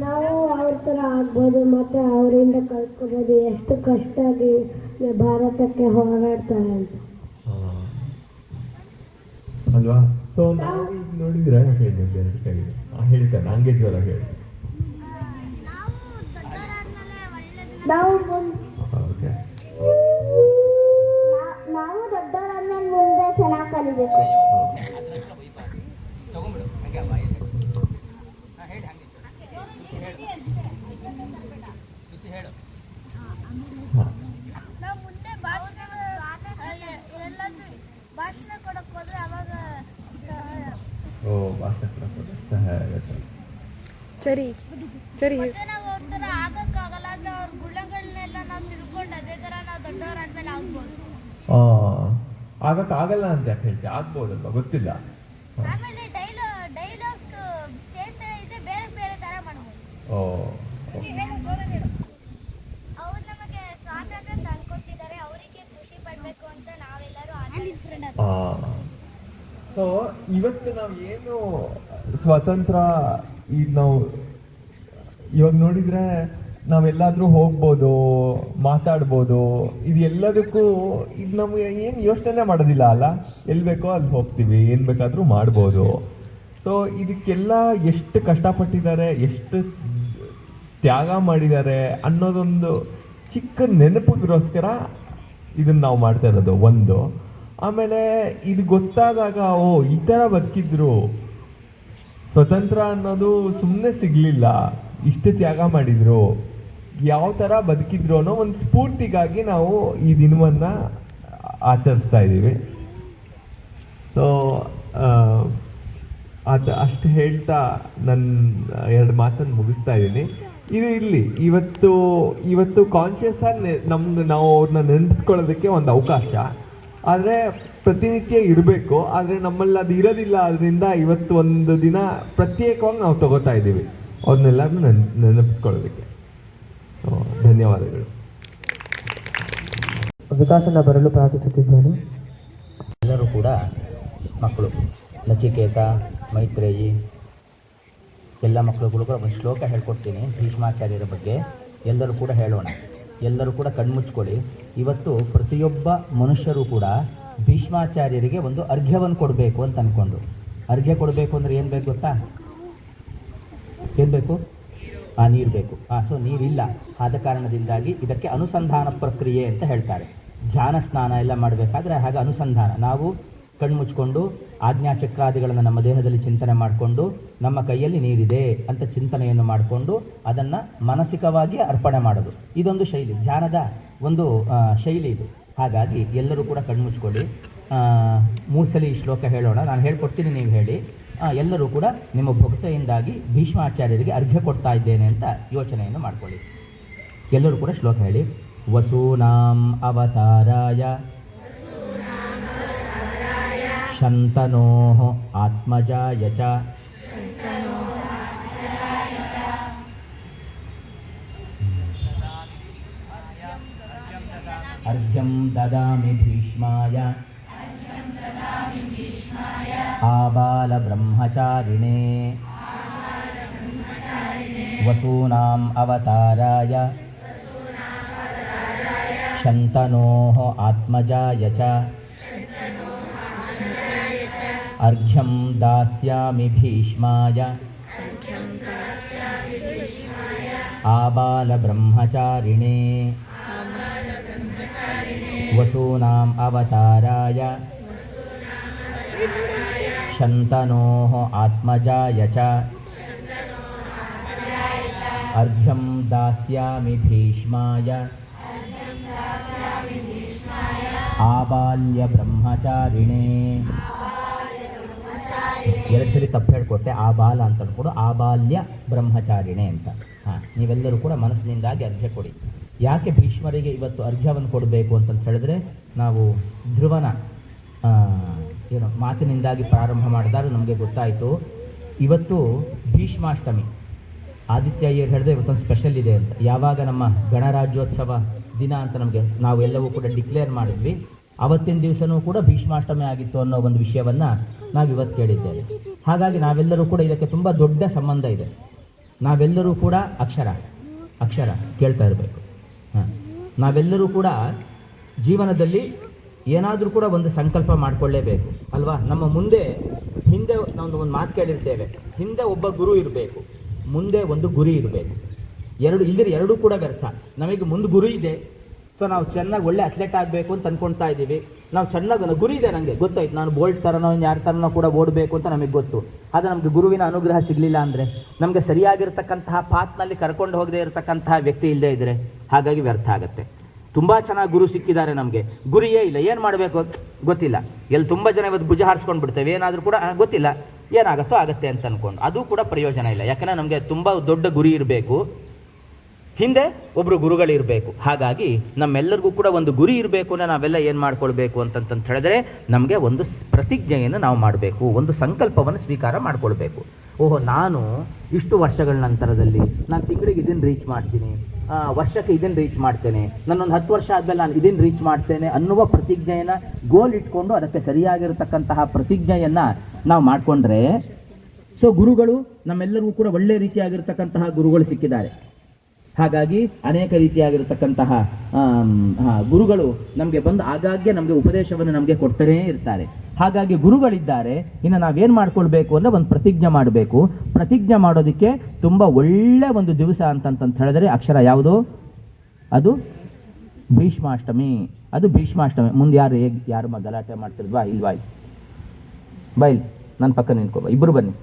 ನಾವು ಅವ್ರ ಥರ ಆಗ್ಬೋದು, ಮತ್ತೆ ಅವರಿಂದ ಕಲ್ತ್ಕೋಬೋದು ಎಷ್ಟು ಕಷ್ಟಾಗಿ ಭಾರತಕ್ಕೆ ಹೋರಾಡ್ತಾರೆ ಅಂತ ಅಲ್ವಾ? ಸೊ ನಾವು ಈಗ ನೋಡಿದ್ರೆ ಹೇಳ್ತಾರೆ ನಾಗೇಶ್ವರ ಹೇಳಿ. ನಾವು ದೊಡ್ಡವರಾದ್ಮೇಲೆ ಮುಂದೆ ಚೆನ್ನಾಗಿ ಕಲಿಬೇಕು. ಸರಿ ಸರಿ. ನಾವು ಅವ್ರ ಥರ ಆಗಕ್ಕಾಗಲ್ಲ ಅಂದ್ರೆ ಅವ್ರ ಗುಣಗಳನ್ನೆಲ್ಲ ನಾವು ತಿಳ್ಕೊಂಡು ಅದೇ ಥರ ನಾವು ದೊಡ್ಡವರಾದ್ಮೇಲೆ ಆಗ್ಬೋದು. ಆಗಕ್ಕಾಗಲ್ಲ ಅಂತ ಯಾಕೆ ಹೇಳ್ತೀವಿ? ಆಗ್ಬೋದಲ್ವಾ? ಗೊತ್ತಿಲ್ಲ. ಆಮೇಲೆ ಡೈಲಾಗ್ಸ್ ಸೇಮ್ ಇದೆ, ಬೇರೆ ಬೇರೆ ಥರ ಮಾಡ್ಬೋದು. ಅವ್ರು ನಮಗೆ ಸ್ವಾತಂತ್ರ್ಯ ತಂದ್ಕೊಟ್ಟಿದ್ದಾರೆ, ಅವರಿಗೆ ಖುಷಿ ಪಡಬೇಕು ಅಂತ ನಾವೆಲ್ಲರೂ ಸೊ ಇವತ್ತು ನಾವು ಏನು ಸ್ವಾತಂತ್ರ್ಯ ಈಗ ನಾವು ಇವಾಗ ನೋಡಿದ್ರೆ ನಾವೆಲ್ಲಾದ್ರೂ ಹೋಗ್ಬೋದು, ಮಾತಾಡ್ಬೋದು. ಇದು ಎಲ್ಲದಕ್ಕೂ ಇದು ನಮಗೆ ಏನು ಯೋಚನೆ ಮಾಡೋದಿಲ್ಲ ಅಲ್ಲ. ಎಲ್ಲಿ ಬೇಕೋ ಅಲ್ಲಿ ಹೋಗ್ತೀವಿ, ಏನು ಬೇಕಾದರೂ ಮಾಡ್ಬೋದು. ಸೊ ಇದಕ್ಕೆಲ್ಲ ಎಷ್ಟು ಕಷ್ಟಪಟ್ಟಿದ್ದಾರೆ, ಎಷ್ಟು ತ್ಯಾಗ ಮಾಡಿದ್ದಾರೆ ಅನ್ನೋದೊಂದು ಚಿಕ್ಕ ನೆನಪಿಗೋಸ್ಕರ ಇದನ್ನು ನಾವು ಮಾಡ್ತಾ ಇರೋದು ಒಂದು. ಆಮೇಲೆ ಇದು ಗೊತ್ತಾದಾಗ ಓ ಈ ಥರ ಬದುಕಿದ್ರು, ಸ್ವತಂತ್ರ ಅನ್ನೋದು ಸುಮ್ಮನೆ ಸಿಗಲಿಲ್ಲ, ಇಷ್ಟು ತ್ಯಾಗ ಮಾಡಿದ್ರು, ಯಾವ ಥರ ಬದುಕಿದ್ರು ಅನ್ನೋ ಒಂದು ಸ್ಫೂರ್ತಿಗಾಗಿ ನಾವು ಈ ದಿನವನ್ನು ಆಚರಿಸ್ತಾ ಇದ್ದೀವಿ. ಸೊ ಅಷ್ಟು ಹೇಳ್ತಾ ನನ್ನ 2 ಮಾತನ್ನು ಮುಗಿಸ್ತಾ ಇದ್ದೀನಿ. ಇದು ಇಲ್ಲಿ ಇವತ್ತು ಕಾನ್ಷಿಯಸ್ ಆಗಿ ನಾವು ಅವ್ರನ್ನ ನೆನೆಸ್ಕೊಳ್ಳೋದಕ್ಕೆ ಒಂದು ಅವಕಾಶ. ಆದರೆ ಪ್ರತಿನಿತ್ಯ ಇರಬೇಕು, ಆದರೆ ನಮ್ಮಲ್ಲಿ ಅದು ಇರೋದಿಲ್ಲ. ಅದರಿಂದ ಇವತ್ತು ಒಂದು ದಿನ ಪ್ರತ್ಯೇಕವಾಗಿ ನಾವು ತಗೋತಾ ಇದ್ದೀವಿ. ಅವ್ರನ್ನೆಲ್ಲರನ್ನೂ ನೆನಪಿಸ್ಕೊಳ್ಳೋದಕ್ಕೆ. ಧನ್ಯವಾದಗಳು. ವಿಕಾಸನ ಬರಲು ಪ್ರಾರ್ಥಿಸುತ್ತಿದ್ದೇನೆ. ಎಲ್ಲರೂ ಕೂಡ ಮಕ್ಕಳು, ನಚಿಕೇತ, ಮೈತ್ರೇಯಿ ಎಲ್ಲ ಮಕ್ಕಳುಗಳು ಕೂಡ ಒಂದು ಶ್ಲೋಕ ಹೇಳ್ಕೊಡ್ತೀನಿ ಭೀಷ್ಮಾಚಾರ್ಯರ ಬಗ್ಗೆ. ಎಲ್ಲರೂ ಕೂಡ ಹೇಳೋಣ. ಎಲ್ಲರೂ ಕೂಡ ಕಣ್ಮುಚ್ಕೊಳ್ಳಿ. ಇವತ್ತು ಪ್ರತಿಯೊಬ್ಬ ಮನುಷ್ಯರು ಕೂಡ ಭೀಷ್ಮಾಚಾರ್ಯರಿಗೆ ಒಂದು ಅರ್ಘ್ಯವನ್ನು ಕೊಡಬೇಕು ಅಂತ ಅಂದ್ಕೊಂಡು. ಅರ್ಘ್ಯ ಕೊಡಬೇಕು ಅಂದರೆ ಏನು ಬೇಕು ಗೊತ್ತಾ? ಏನು ಬೇಕು? ನೀರು ಬೇಕು. ಸೊ ನೀರಿಲ್ಲ. ಆದ ಕಾರಣದಿಂದಾಗಿ ಇದಕ್ಕೆ ಅನುಸಂಧಾನ ಪ್ರಕ್ರಿಯೆ ಅಂತ ಹೇಳ್ತಾರೆ. ಧ್ಯಾನ ಸ್ನಾನ ಎಲ್ಲ ಮಾಡಬೇಕಾದ್ರೆ ಹಾಗೆ ಅನುಸಂಧಾನ. ನಾವು ಕಣ್ಮುಚ್ಕೊಂಡು ಆಜ್ಞಾಚಕ್ರಾದಿಗಳನ್ನು ನಮ್ಮ ದೇಹದಲ್ಲಿ ಚಿಂತನೆ ಮಾಡಿಕೊಂಡು ನಮ್ಮ ಕೈಯಲ್ಲಿ ನೀರಿದೆ ಅಂತ ಚಿಂತನೆಯನ್ನು ಮಾಡಿಕೊಂಡು ಅದನ್ನು ಮಾನಸಿಕವಾಗಿ ಅರ್ಪಣೆ ಮಾಡೋದು. ಇದೊಂದು ಶೈಲಿ, ಧ್ಯಾನದ ಒಂದು ಶೈಲಿ ಇದು. ಹಾಗಾಗಿ ಎಲ್ಲರೂ ಕೂಡ ಕಣ್ಮುಚ್ಕೊಳ್ಳಿ. 3 ಸಲ ಈ ಶ್ಲೋಕ ಹೇಳೋಣ. ನಾನು ಹೇಳ್ಕೊಡ್ತೀನಿ, ನೀವು ಹೇಳಿ. ಎಲ್ಲರೂ ಕೂಡ ನಿಮ್ಮ ಭಕ್ತಿಯಿಂದಾಗಿ ಭೀಷ್ಮಾಚಾರ್ಯರಿಗೆ ಅರ್ಘ್ಯ ಕೊಡ್ತಾ ಇದ್ದೇನೆ ಅಂತ ಯೋಚನೆಯನ್ನು ಮಾಡಿಕೊಳ್ಳಿ. ಎಲ್ಲರೂ ಕೂಡ ಶ್ಲೋಕ ಹೇಳಿ. ವಸೂನಾಂ ಅವತಾರಾಯ ಶಂತನೋಃ ಆತ್ಮಜಾಯ ಚ ಅರ್ಘ್ಯಂ ದದಾಮಿ ಭೀಷ್ಮಾಯ ಆಬಾಲ ಬ್ರಹ್ಮಚಾರಿಣೇ ವಸೂನಾಂ ಅವತಾರಾಯ ಶಂತನೋಃ ಆತ್ಮಜಾಯ ಚ ಅರ್ಘ್ಯಂ ದಾಸ್ಯಾಮಿ ಭೀಷ್ಮಾಯ ಆಬಾಲ ಬ್ರಹ್ಮಚಾರಿಣೇ ವಸೂನಾಂ ಅವತಾರಾಯ ಶಂತನೋಃ ಆತ್ಮಜಾಯ ಚ ಅರ್ಘ್ಯಂ ದಾಸ್ಯಾಮಿ ಭೀಷ್ಮಾಯ ಆಬಾಲ್ಯ ಬ್ರಹ್ಮಚಾರಿಣೇ. 2 ಸಲ ತಪ್ಪು ಹೇಳ್ಕೊಟ್ಟೆ. ಆಬಾಲ ಅಂತ ಅಂದ್ಕೊಂಡು ಆಬಾಲ್ಯ ಬ್ರಹ್ಮಚಾರಿಣೆ ಅಂತ. ನೀವೆಲ್ಲರೂ ಕೂಡ ಮನಸ್ಸಿನಿಂದಾಗಿ ಅರ್ಘ್ಯ ಕೊಡಿ. ಯಾಕೆ ಭೀಷ್ಮರಿಗೆ ಇವತ್ತು ಅರ್ಘ್ಯವನ್ನು ಕೊಡಬೇಕು ಅಂತಂತ ಹೇಳಿದ್ರೆ, ನಾವು ಧ್ರುವನ ಮಾತಿನಿಂದಾಗಿ ಪ್ರಾರಂಭ ಮಾಡಿದಾಗ ನಮಗೆ ಗೊತ್ತಾಯಿತು ಇವತ್ತು ಭೀಷ್ಮಾಷ್ಟಮಿ. ಆದಿತ್ಯ ಅಯ್ಯರ್ ಹೇಳಿದ್ರೆ ಇವತ್ತೊಂದು ಸ್ಪೆಷಲ್ ಇದೆ ಅಂತ. ಯಾವಾಗ ನಮ್ಮ ಗಣರಾಜ್ಯೋತ್ಸವ ದಿನ ಅಂತ ನಾವೆಲ್ಲವೂ ಕೂಡ ಡಿಕ್ಲೇರ್ ಮಾಡಿದ್ವಿ, ಅವತ್ತಿನ ದಿವಸನೂ ಕೂಡ ಭೀಷ್ಮಾಷ್ಟಮಿ ಆಗಿತ್ತು ಅನ್ನೋ ಒಂದು ವಿಷಯವನ್ನು ನಾವು ಇವತ್ತು ಕೇಳಿದ್ದೇವೆ. ಹಾಗಾಗಿ ನಾವೆಲ್ಲರೂ ಕೂಡ ಇದಕ್ಕೆ ತುಂಬ ದೊಡ್ಡ ಸಂಬಂಧ ಇದೆ. ನಾವೆಲ್ಲರೂ ಕೂಡ ಅಕ್ಷರ ಕೇಳ್ತಾ ಇರಬೇಕು. ನಾವೆಲ್ಲರೂ ಕೂಡ ಜೀವನದಲ್ಲಿ ಏನಾದರೂ ಕೂಡ ಒಂದು ಸಂಕಲ್ಪ ಮಾಡಿಕೊಳ್ಳೇಬೇಕು ಅಲ್ವಾ? ನಮ್ಮ ಹಿಂದೆ ನಾವು ಒಂದು ಮಾತು ಕೇಳಿರ್ತೇವೆ, ಹಿಂದೆ ಒಬ್ಬ ಗುರು ಇರಬೇಕು, ಮುಂದೆ ಒಂದು ಗುರಿ ಇರಬೇಕು. ಎರಡೂ ಕೂಡ ವ್ಯರ್ಥ. ನಮಗೆ ಮುಂದೆ ಗುರಿ ಇದೆ, ಸೊ ನಾವು ಚೆನ್ನಾಗಿ ಒಳ್ಳೆ ಅಥ್ಲೆಟ್ ಆಗಬೇಕು ಅಂತ ಅಂದ್ಕೊಳ್ತಾ ಇದ್ದೀವಿ. ನಾವು ಚೆನ್ನಾಗಿ ಗುರಿ ಇದೆ, ನನಗೆ ಗೊತ್ತಾಯ್ತು, ನಾನು ಬೋಲ್ಟ್ ಥರನೋ ಯಾರ ಥರನೋ ಕೂಡ ಓಡಬೇಕು ಅಂತ ನಮಗೆ ಗೊತ್ತು. ಆದರೆ ನಮಗೆ ಗುರುವಿನ ಅನುಗ್ರಹ ಸಿಗಲಿಲ್ಲ ಅಂದರೆ, ನಮಗೆ ಸರಿಯಾಗಿರ್ತಕ್ಕಂತಹ ಪಾತ್ನಲ್ಲಿ ಕರ್ಕೊಂಡು ಹೋಗದೇ ಇರತಕ್ಕಂತಹ ವ್ಯಕ್ತಿ ಇಲ್ಲದೇ ಇದ್ದರೆ, ಹಾಗಾಗಿ ವ್ಯರ್ಥ ಆಗುತ್ತೆ. ತುಂಬ ಚೆನ್ನಾಗಿ ಗುರು ಸಿಕ್ಕಿದ್ದಾರೆ, ನಮಗೆ ಗುರಿಯೇ ಇಲ್ಲ, ಏನು ಮಾಡಬೇಕು ಗೊತ್ತಿಲ್ಲ. ತುಂಬ ಜನ ಇವತ್ತು ಭುಜ ಹಾರಿಸ್ಕೊಂಡು ಬಿಡ್ತೇವೆ, ಏನಾದರೂ ಕೂಡ ಗೊತ್ತಿಲ್ಲ, ಏನಾಗುತ್ತೋ ಆಗುತ್ತೆ ಅಂತ ಅಂದ್ಕೊಂಡು, ಅದು ಕೂಡ ಪ್ರಯೋಜನ ಇಲ್ಲ. ಯಾಕಂದರೆ ನಮಗೆ ತುಂಬ ದೊಡ್ಡ ಗುರಿ ಇರಬೇಕು, ಹಿಂದೆ ಒಬ್ಬರು ಗುರುಗಳಿರಬೇಕು. ಹಾಗಾಗಿ ನಮ್ಮೆಲ್ಲರಿಗೂ ಕೂಡ ಒಂದು ಗುರಿ ಇರಬೇಕು ಅಂದರೆ ನಾವೆಲ್ಲ ಏನು ಮಾಡ್ಕೊಳ್ಬೇಕು ಅಂತಂತ ಹೇಳಿದ್ರೆ, ನಮಗೆ ಒಂದು ಪ್ರತಿಜ್ಞೆಯನ್ನು ನಾವು ಮಾಡಬೇಕು, ಒಂದು ಸಂಕಲ್ಪವನ್ನು ಸ್ವೀಕಾರ ಮಾಡಿಕೊಳ್ಬೇಕು. ಓಹೋ, ನಾನು ಇಷ್ಟು ವರ್ಷಗಳ ನಂತರದಲ್ಲಿ ನಾನು ತಿಂಗಳಿಗೆ ಇದನ್ನು ರೀಚ್ ಮಾಡ್ತೀನಿ, ವರ್ಷಕ್ಕೆ ಇದನ್ನು ರೀಚ್ ಮಾಡ್ತೇನೆ, ನಾನೊಂದು 10 ವರ್ಷ ಆದಮೇಲೆ ನಾನು ಇದನ್ನು ರೀಚ್ ಮಾಡ್ತೇನೆ ಅನ್ನುವ ಪ್ರತಿಜ್ಞೆಯನ್ನು ಗೋಲ್ ಇಟ್ಕೊಂಡು ಅದಕ್ಕೆ ಸರಿಯಾಗಿರತಕ್ಕಂತಹ ಪ್ರತಿಜ್ಞೆಯನ್ನು ನಾವು ಮಾಡಿಕೊಂಡ್ರೆ, ಸೊ ಗುರುಗಳು ನಮ್ಮೆಲ್ಲರಿಗೂ ಕೂಡ ಒಳ್ಳೆ ರೀತಿಯಾಗಿರ್ತಕ್ಕಂತಹ ಗುರುಗಳು ಸಿಕ್ಕಿದ್ದಾರೆ. ಹಾಗಾಗಿ ಅನೇಕ ರೀತಿಯಾಗಿರತಕ್ಕಂತಹ ಗುರುಗಳು ನಮಗೆ ಬಂದು ಆಗಾಗ್ಗೆ ನಮಗೆ ಉಪದೇಶವನ್ನು ನಮಗೆ ಕೊಡ್ತಾನೇ ಇರ್ತಾರೆ. ಹಾಗಾಗಿ ಗುರುಗಳಿದ್ದಾರೆ. ಇನ್ನು ನಾವೇನು ಮಾಡ್ಕೊಳ್ಬೇಕು ಅಂದರೆ ಒಂದು ಪ್ರತಿಜ್ಞೆ ಮಾಡಬೇಕು. ಪ್ರತಿಜ್ಞೆ ಮಾಡೋದಕ್ಕೆ ತುಂಬ ಒಳ್ಳೆ ಒಂದು ದಿವಸ ಅಂತಂತ ಹೇಳಿದ್ರೆ ಅಕ್ಷರ ಯಾವುದು? ಅದು ಭೀಷ್ಮಾಷ್ಟಮಿ. ಅದು ಭೀಷ್ಮಾಷ್ಟಮಿ. ಮುಂದೆ ಯಾರು ಗಲಾಟೆ ಮಾಡ್ತಿರ್ವಾ? ಇಲ್ವಾ? ಬೈಲ್ ನನ್ನ ಪಕ್ಕ ನಿಂತ್ಕೋ. ಇಬ್ಬರು ಬನ್ನಿ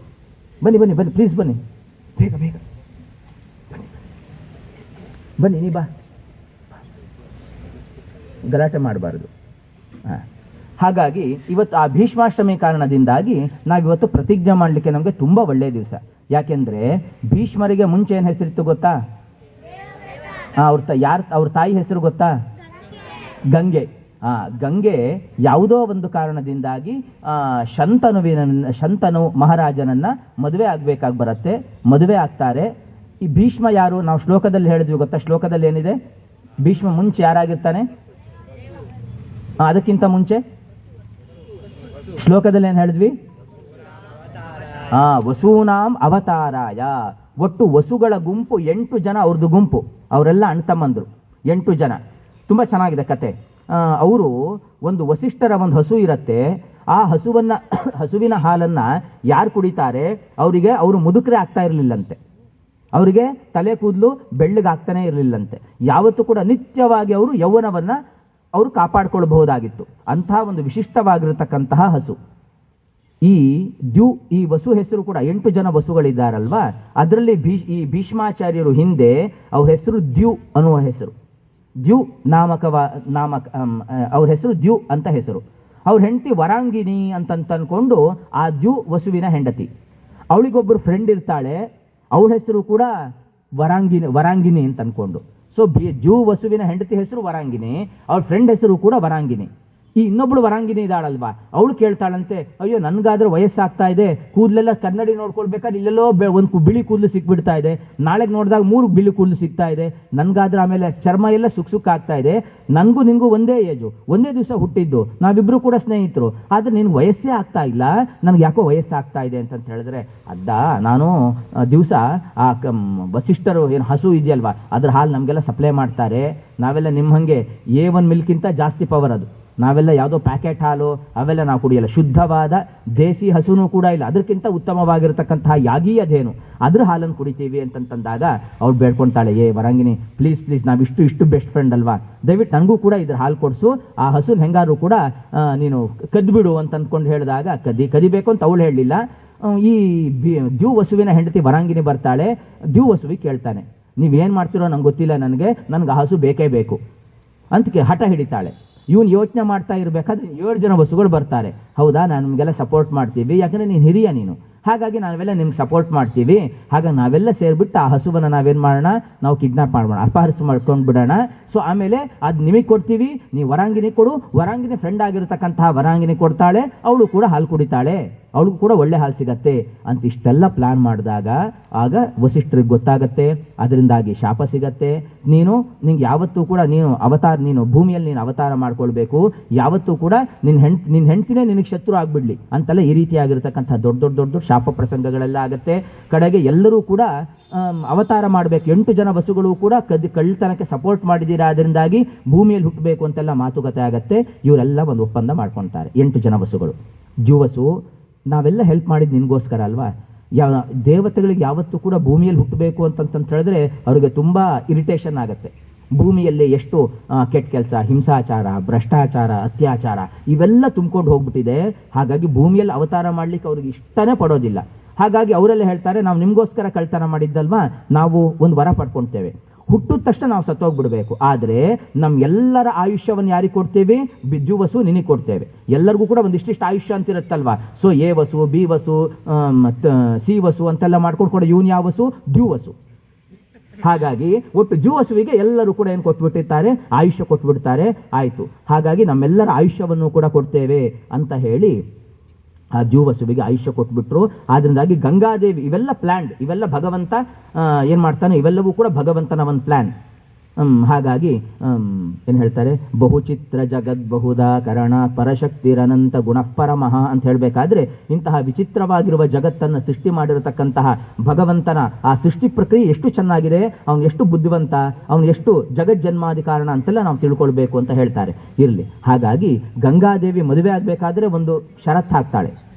ಬನ್ನಿ ಬನ್ನಿ ಬನ್ನಿ ಪ್ಲೀಸ್ ಬನ್ನಿ, ಬೇಗ ಬೇಗ ಬನ್ನಿ, ನೀ ಬಾ, ಗಲಾಟೆ ಮಾಡಬಾರ್ದು. ಹಾಗಾಗಿ ಇವತ್ತು ಆ ಭೀಷ್ಮಾಷ್ಟಮಿ ಕಾರಣದಿಂದಾಗಿ ನಾವಿವತ್ತು ಪ್ರತಿಜ್ಞೆ ಮಾಡಲಿಕ್ಕೆ ನಮಗೆ ತುಂಬ ಒಳ್ಳೆಯ ದಿವಸ. ಯಾಕೆಂದರೆ ಭೀಷ್ಮರಿಗೆ ಮುಂಚೆ ಏನು ಹೆಸರಿತ್ತು ಗೊತ್ತಾ? ಅವ್ರ ತಾಯಿ ಹೆಸರು ಗೊತ್ತಾ? ಗಂಗೆ. ಗಂಗೆ ಯಾವುದೋ ಒಂದು ಕಾರಣದಿಂದಾಗಿ ಶಂತನು ಮಹಾರಾಜನನ್ನ ಮದುವೆ ಆಗ್ಬೇಕಾಗಿ ಬರುತ್ತೆ. ಮದುವೆ ಆಗ್ತಾರೆ. ಈ ಭೀಷ್ಮ ಯಾರು? ನಾವು ಶ್ಲೋಕದಲ್ಲಿ ಹೇಳಿದ್ವಿ ಗೊತ್ತಾ? ಶ್ಲೋಕದಲ್ಲಿ ಏನಿದೆ? ಭೀಷ್ಮ ಮುಂಚೆ ಯಾರಾಗಿರ್ತಾನೆ? ಅದಕ್ಕಿಂತ ಮುಂಚೆ ಶ್ಲೋಕದಲ್ಲಿ ಏನು ಹೇಳಿದ್ವಿ? ವಸೂನಾಂ ಅವತಾರಾಯ. ಒಟ್ಟು ವಸುಗಳ ಗುಂಪು 8 ಜನ, ಅವ್ರದ್ದು ಗುಂಪು, ಅವರೆಲ್ಲ ಅಣ್ತಮ್ಮಂದ್ರು 8 ಜನ. ತುಂಬ ಚೆನ್ನಾಗಿದೆ ಕತೆ. ಅವರು ಒಂದು ವಸಿಷ್ಠರ ಒಂದು ಹಸು ಇರುತ್ತೆ. ಆ ಹಸುವಿನ ಹಾಲನ್ನು ಯಾರು ಕುಡಿತಾರೆ ಅವರಿಗೆ ಅವರು ಮುದುಕರೇ ಆಗ್ತಾ ಇರಲಿಲ್ಲಂತೆ. ಅವರಿಗೆ ತಲೆ ಕೂದಲು ಬೆಳ್ಳಗಾಗ್ತಾನೆ ಇರಲಿಲ್ಲಂತೆ. ಯಾವತ್ತೂ ಕೂಡ ನಿತ್ಯವಾಗಿ ಅವರು ಯೌವನವನ್ನು ಅವರು ಕಾಪಾಡಿಕೊಳ್ಳಬಹುದಾಗಿತ್ತು. ಅಂಥ ಒಂದು ವಿಶಿಷ್ಟವಾಗಿರತಕ್ಕಂತಹ ಹಸು. ಈ ವಸು ಹೆಸರು ಕೂಡ 8 ಜನ ವಸುಗಳಿದ್ದಾರಲ್ವಾ, ಅದರಲ್ಲಿ ಈ ಭೀಷ್ಮಾಚಾರ್ಯರು ಹಿಂದೆ ಅವ್ರ ಹೆಸರು ದ್ಯು ಅನ್ನುವ ಹೆಸರು. ದ್ಯು ಅವ್ರ ಹೆಸರು ದ್ಯು ಅಂತ ಹೆಸರು. ಅವ್ರ ಹೆಂಡತಿ ವರಾಂಗಿನಿ ಅಂತಂದ್ಕೊಂಡು ಆ ದ್ಯು ವಸುವಿನ ಹೆಂಡತಿ. ಅವಳಿಗೊಬ್ಬರು ಫ್ರೆಂಡ್ ಇರ್ತಾಳೆ, ಅವಳ ಹೆಸರು ಕೂಡ ವರಾಂಗಿನಿ ಅಂತ ಅನ್ಕೊಂಡು. ಸೊ ದ್ಯು ವಸುವಿನ ಹೆಂಡತಿ ಹೆಸರು ವರಾಂಗಿನಿ, ಅವಳ ಫ್ರೆಂಡ್ ಹೆಸರು ಕೂಡ ವರಾಂಗಿನಿ. ಈ ಇನ್ನೊಬ್ಳು ವರಾಂಗಿನಿ ಇದ್ದಾಳಲ್ವಾ, ಅವಳು ಕೇಳ್ತಾಳಂತೆ, ಅಯ್ಯೋ ನನ್ಗಾದ್ರೆ ವಯಸ್ಸಾಗ್ತಾ ಇದೆ, ಕೂದಲೆಲ್ಲ ಕನ್ನಡಿ ನೋಡ್ಕೊಳ್ಬೇಕಾದ್ರೆ ಇಲ್ಲೆಲ್ಲೋ ಒಂದು ಬಿಳಿ ಕೂದಲು ಸಿಕ್ಬಿಡ್ತಾ ಇದೆ, ನಾಳೆಗೆ ನೋಡಿದಾಗ 3 ಬಿಳಿ ಕೂದಲು ಸಿಗ್ತಾ ಇದೆ, ನನ್ಗಾದ್ರೆ ಆಮೇಲೆ ಚರ್ಮ ಎಲ್ಲ ಸುಕ್ ಆಗ್ತಾ ಇದೆ, ನನಗೂ ನಿನಗೂ ಒಂದೇ ಏಜು, ಒಂದೇ ದಿವಸ ಹುಟ್ಟಿದ್ದು, ನಾವಿಬ್ರು ಕೂಡ ಸ್ನೇಹಿತರು, ಆದರೆ ನಿನ್ಗೆ ವಯಸ್ಸೇ ಆಗ್ತಾ ಇಲ್ಲ, ನನಗೆ ಯಾಕೋ ವಯಸ್ಸಾಗ್ತಾ ಇದೆ ಅಂತ ಹೇಳಿದ್ರೆ, ನಾನು ದಿವಸ ಆ ವಸಿಷ್ಠರು ಏನು ಹಸು ಇದೆಯಲ್ವಾ ಅದ್ರ ಹಾಲು ನಮಗೆಲ್ಲ ಸಪ್ಲೈ ಮಾಡ್ತಾರೆ, ನಾವೆಲ್ಲ ನಿಮ್ಮ ಹಾಗೆ A1 ಮಿಲ್ಕ್ಗಿಂತ ಜಾಸ್ತಿ ಪವರ್ ಅದು, ನಾವೆಲ್ಲ ಯಾವುದೋ ಪ್ಯಾಕೆಟ್ ಹಾಲು ಅವೆಲ್ಲ ನಾವು ಕುಡಿಯಲ್ಲ, ಶುದ್ಧವಾದ ದೇಸಿ ಹಸುನೂ ಕೂಡ ಇಲ್ಲ, ಅದಕ್ಕಿಂತ ಉತ್ತಮವಾಗಿರತಕ್ಕಂತಹ ಯಾಗೀಯದೇನು ಅದ್ರ ಹಾಲನ್ನು ಕುಡಿತೀವಿ ಅಂತಂದಾಗ ಅವ್ಳು ಬೇಡ್ಕೊಳ್ತಾಳೆ, ವರಾಂಗಿನಿ ಪ್ಲೀಸ್ ನಾವು ಇಷ್ಟು ಬೆಸ್ಟ್ ಫ್ರೆಂಡ್ ಅಲ್ವಾ, ದಯವಿಟ್ಟು ನನಗೂ ಕೂಡ ಇದ್ರ ಹಾಲು ಕೊಡಿಸು, ಆ ಹಸುನ ಹೆಂಗಾರು ಕೂಡ ನೀನು ಕದ್ಬಿಡು ಅಂತ ಅಂದ್ಕೊಂಡು ಹೇಳಿದಾಗ ಕದಿಬೇಕು ಅಂತ ಅವಳು ಹೇಳಲಿಲ್ಲ. ಈ ದ್ಯು ವಸುವಿನ ಹೆಂಡತಿ ವರಾಂಗಿನಿ ಬರ್ತಾಳೆ, ದ್ಯು ವಸುವಿಗೆ ಕೇಳ್ತಾನೆ, ನೀವೇನು ಮಾಡ್ತಿರೋ ನಂಗೆ ಗೊತ್ತಿಲ್ಲ, ನನಗೆ ಆ ಹಸು ಬೇಕೇ ಬೇಕು ಅಂತ ಹಠ ಹಿಡಿತಾಳೆ. ಇವನು ಯೋಚನೆ ಮಾಡ್ತಾ ಇರಬೇಕಾದ್ರೆ 7 ಜನ ವಸುಗಳು ಬರ್ತಾರೆ. ಹೌದಾ, ನಾನು ನಿಮಗೆಲ್ಲ ಸಪೋರ್ಟ್ ಮಾಡ್ತೀವಿ, ಯಾಕಂದರೆ ನೀನು ಹಿರಿಯ, ನೀನು ಹಾಗಾಗಿ ನಾವೆಲ್ಲ ನಿಮ್ಗೆ ಸಪೋರ್ಟ್ ಮಾಡ್ತೀವಿ, ಹಾಗಾಗಿ ನಾವೆಲ್ಲ ಸೇರಿಬಿಟ್ಟು ಆ ಹಸುವನ್ನು ನಾವೇನು ಮಾಡೋಣ, ನಾವು ಕಿಡ್ನಾಪ್ ಮಾಡೋಣ, ಅಪಹರಿಸ ಮಾಡ್ಕೊಂಡು ಬಿಡೋಣ. ಸೊ ಆಮೇಲೆ ಅದು ನಿಮಗೆ ಕೊಡ್ತೀವಿ, ನೀವು ವರಾಂಗಿನಿ ಕೊಡು, ವರಾಂಗಿನಿ ಫ್ರೆಂಡ್ ಆಗಿರತಕ್ಕಂತಹ ವರಾಂಗಿನಿ ಕೊಡ್ತಾಳೆ, ಅವಳು ಕೂಡ ಹಾಲು ಕುಡಿತಾಳೆ, ಅವಳಿಗೂ ಕೂಡ ಒಳ್ಳೆ ಹಾಲು ಸಿಗತ್ತೆ ಅಂತ ಇಷ್ಟೆಲ್ಲ ಪ್ಲಾನ್ ಮಾಡಿದಾಗ ಆಗ ವಸಿಷ್ಠರಿಗೆ ಗೊತ್ತಾಗತ್ತೆ, ಅದರಿಂದಾಗಿ ಶಾಪ ಸಿಗತ್ತೆ. ನಿಂಗೆ ಯಾವತ್ತೂ ಕೂಡ ನೀನು ಭೂಮಿಯಲ್ಲಿ ನೀನು ಅವತಾರ ಮಾಡ್ಕೊಳ್ಬೇಕು, ಯಾವತ್ತೂ ಕೂಡ ನಿನ್ನ ಹೆಂಡ್ತಿನೇ ನಿನಗೆ ಶತ್ರು ಆಗ್ಬಿಡ್ಲಿ ಅಂತೆಲ್ಲ ಈ ರೀತಿಯಾಗಿರ್ತಕ್ಕಂಥ ದೊಡ್ಡ ಶಾಪ ಪ್ರಸಂಗಗಳೆಲ್ಲ ಆಗತ್ತೆ. ಕಡೆಗೆ ಎಲ್ಲರೂ ಕೂಡ ಅವತಾರ ಮಾಡಬೇಕು. 8 ಜನ ವಸುಗಳು ಕೂಡ ಕಳ್ಳತನಕ್ಕೆ ಸಪೋರ್ಟ್ ಮಾಡಿದ್ದೀರಾ, ಅದರಿಂದಾಗಿ ಭೂಮಿಯಲ್ಲಿ ಹುಟ್ಟಬೇಕು ಅಂತೆಲ್ಲ ಮಾತುಕತೆ ಆಗತ್ತೆ. ಇವರೆಲ್ಲ ಒಂದು ಒಪ್ಪಂದ ಮಾಡ್ಕೊಳ್ತಾರೆ 8 ಜನ ವಸುಗಳು. ಜುವಸು, ನಾವೆಲ್ಲ ಹೆಲ್ಪ್ ಮಾಡಿದ್ದು ನಿನಗೋಸ್ಕರ ಅಲ್ವಾ, ದೇವತೆಗಳಿಗೆ ಯಾವತ್ತೂ ಕೂಡ ಭೂಮಿಯಲ್ಲಿ ಹುಟ್ಟಬೇಕು ಅಂತಂತ ಹೇಳಿದ್ರೆ ಅವ್ರಿಗೆ ತುಂಬ ಇರಿಟೇಷನ್ ಆಗುತ್ತೆ. ಭೂಮಿಯಲ್ಲಿ ಎಷ್ಟು ಕೆಟ್ಟ ಕೆಲಸ, ಹಿಂಸಾಚಾರ, ಭ್ರಷ್ಟಾಚಾರ, ಅತ್ಯಾಚಾರ ಇವೆಲ್ಲ ತುಂಬಿಕೊಂಡು ಹೋಗ್ಬಿಟ್ಟಿದೆ. ಹಾಗಾಗಿ ಭೂಮಿಯಲ್ಲಿ ಅವತಾರ ಮಾಡಲಿಕ್ಕೆ ಅವ್ರಿಗೆ ಇಷ್ಟನೇ ಪಡೋದಿಲ್ಲ. ಹಾಗಾಗಿ ಅವರೆಲ್ಲ ಹೇಳ್ತಾರೆ, ನಾವು ನಿಮಗೋಸ್ಕರ ಕಳ್ತನ ಮಾಡಿದ್ದಲ್ವಾ, ನಾವು ಒಂದು ವರ ಪಡ್ಕೊಳ್ತೇವೆ, ಹುಟ್ಟಿದ ತಕ್ಷಣ ನಾವು ಸತ್ತೋಗ್ಬಿಡ್ಬೇಕು, ಆದರೆ ನಮ್ಮೆಲ್ಲರ ಆಯುಷ್ಯವನ್ನು ಯಾರಿಗೆ ಕೊಡ್ತೇವೆ, ಬಿಜ್ಜು ವಸು ನಿನಗೆ ಕೊಡ್ತೇವೆ. ಎಲ್ಲರಿಗೂ ಕೂಡ ಒಂದಿಷ್ಟಿಷ್ಟು ಆಯುಷ್ಯ ಅಂತಿರುತ್ತಲ್ವಾ. ಸೊ A ವಸು, B ವಸು, C ವಸು ಅಂತೆಲ್ಲ ಮಾಡ್ಕೊಂಡು ಕೂಡ ಇವನು ಯಾವ ವಸು, ದ್ಯು ವಸು. ಹಾಗಾಗಿ ಒಟ್ಟು ದ್ಯು ವಸುವಿಗೆ ಎಲ್ಲರೂ ಕೂಡ ಏನು ಕೊಟ್ಬಿಟ್ಟಿರ್ತಾರೆ, ಆಯುಷ್ಯ ಕೊಟ್ಬಿಡ್ತಾರೆ. ಆಯಿತು, ಹಾಗಾಗಿ ನಮ್ಮೆಲ್ಲರ ಆಯುಷ್ಯವನ್ನು ಕೂಡ ಕೊಡ್ತೇವೆ ಅಂತ ಹೇಳಿ ಆ ದ್ಯು ವಸುವಿಗೆ ಆಯುಷ್ಯ ಕೊಟ್ಬಿಟ್ರು. ಆದ್ರಿಂದಾಗಿ ಗಂಗಾದೇವಿ, ಇವೆಲ್ಲ ಪ್ಲ್ಯಾನ್, ಇವೆಲ್ಲ ಭಗವಂತ ಏನು ಮಾಡ್ತಾನೆ, ಇವೆಲ್ಲವೂ ಕೂಡ ಭಗವಂತನ ಒಂದು ಪ್ಲ್ಯಾನ್. ಹಾಗಾಗಿ ಏನು ಹೇಳ್ತಾರೆ, ಬಹುಚಿತ್ರ ಜಗದ್ ಬಹುದಾ ಕರಣ ಪರಶಕ್ತಿರನಂತ ಗುಣಪರಮಃ ಅಂತ ಹೇಳಬೇಕಾದ್ರೆ, ಇಂತಹ ವಿಚಿತ್ರವಾಗಿರುವ ಜಗತ್ತನ್ನು ಸೃಷ್ಟಿ ಮಾಡಿರತಕ್ಕಂತಹ ಭಗವಂತನ ಆ ಸೃಷ್ಟಿ ಪ್ರಕ್ರಿಯೆ ಎಷ್ಟು ಚೆನ್ನಾಗಿದೆ, ಅವನು ಎಷ್ಟು ಬುದ್ಧಿವಂತ, ಅವನು ಎಷ್ಟು ಜಗಜ್ಜನ್ಮಾದಿ ಕಾರಣ ಅಂತೆಲ್ಲ ನಾವು ತಿಳ್ಕೊಳ್ಬೇಕು ಅಂತ ಹೇಳ್ತಾರೆ. ಇರಲಿ, ಹಾಗಾಗಿ ಗಂಗಾದೇವಿ ಮದುವೆ ಆಗಬೇಕಾದ್ರೆ ಒಂದು ಷರತ್ತು ಹಾಕ್ತಾಳೆ,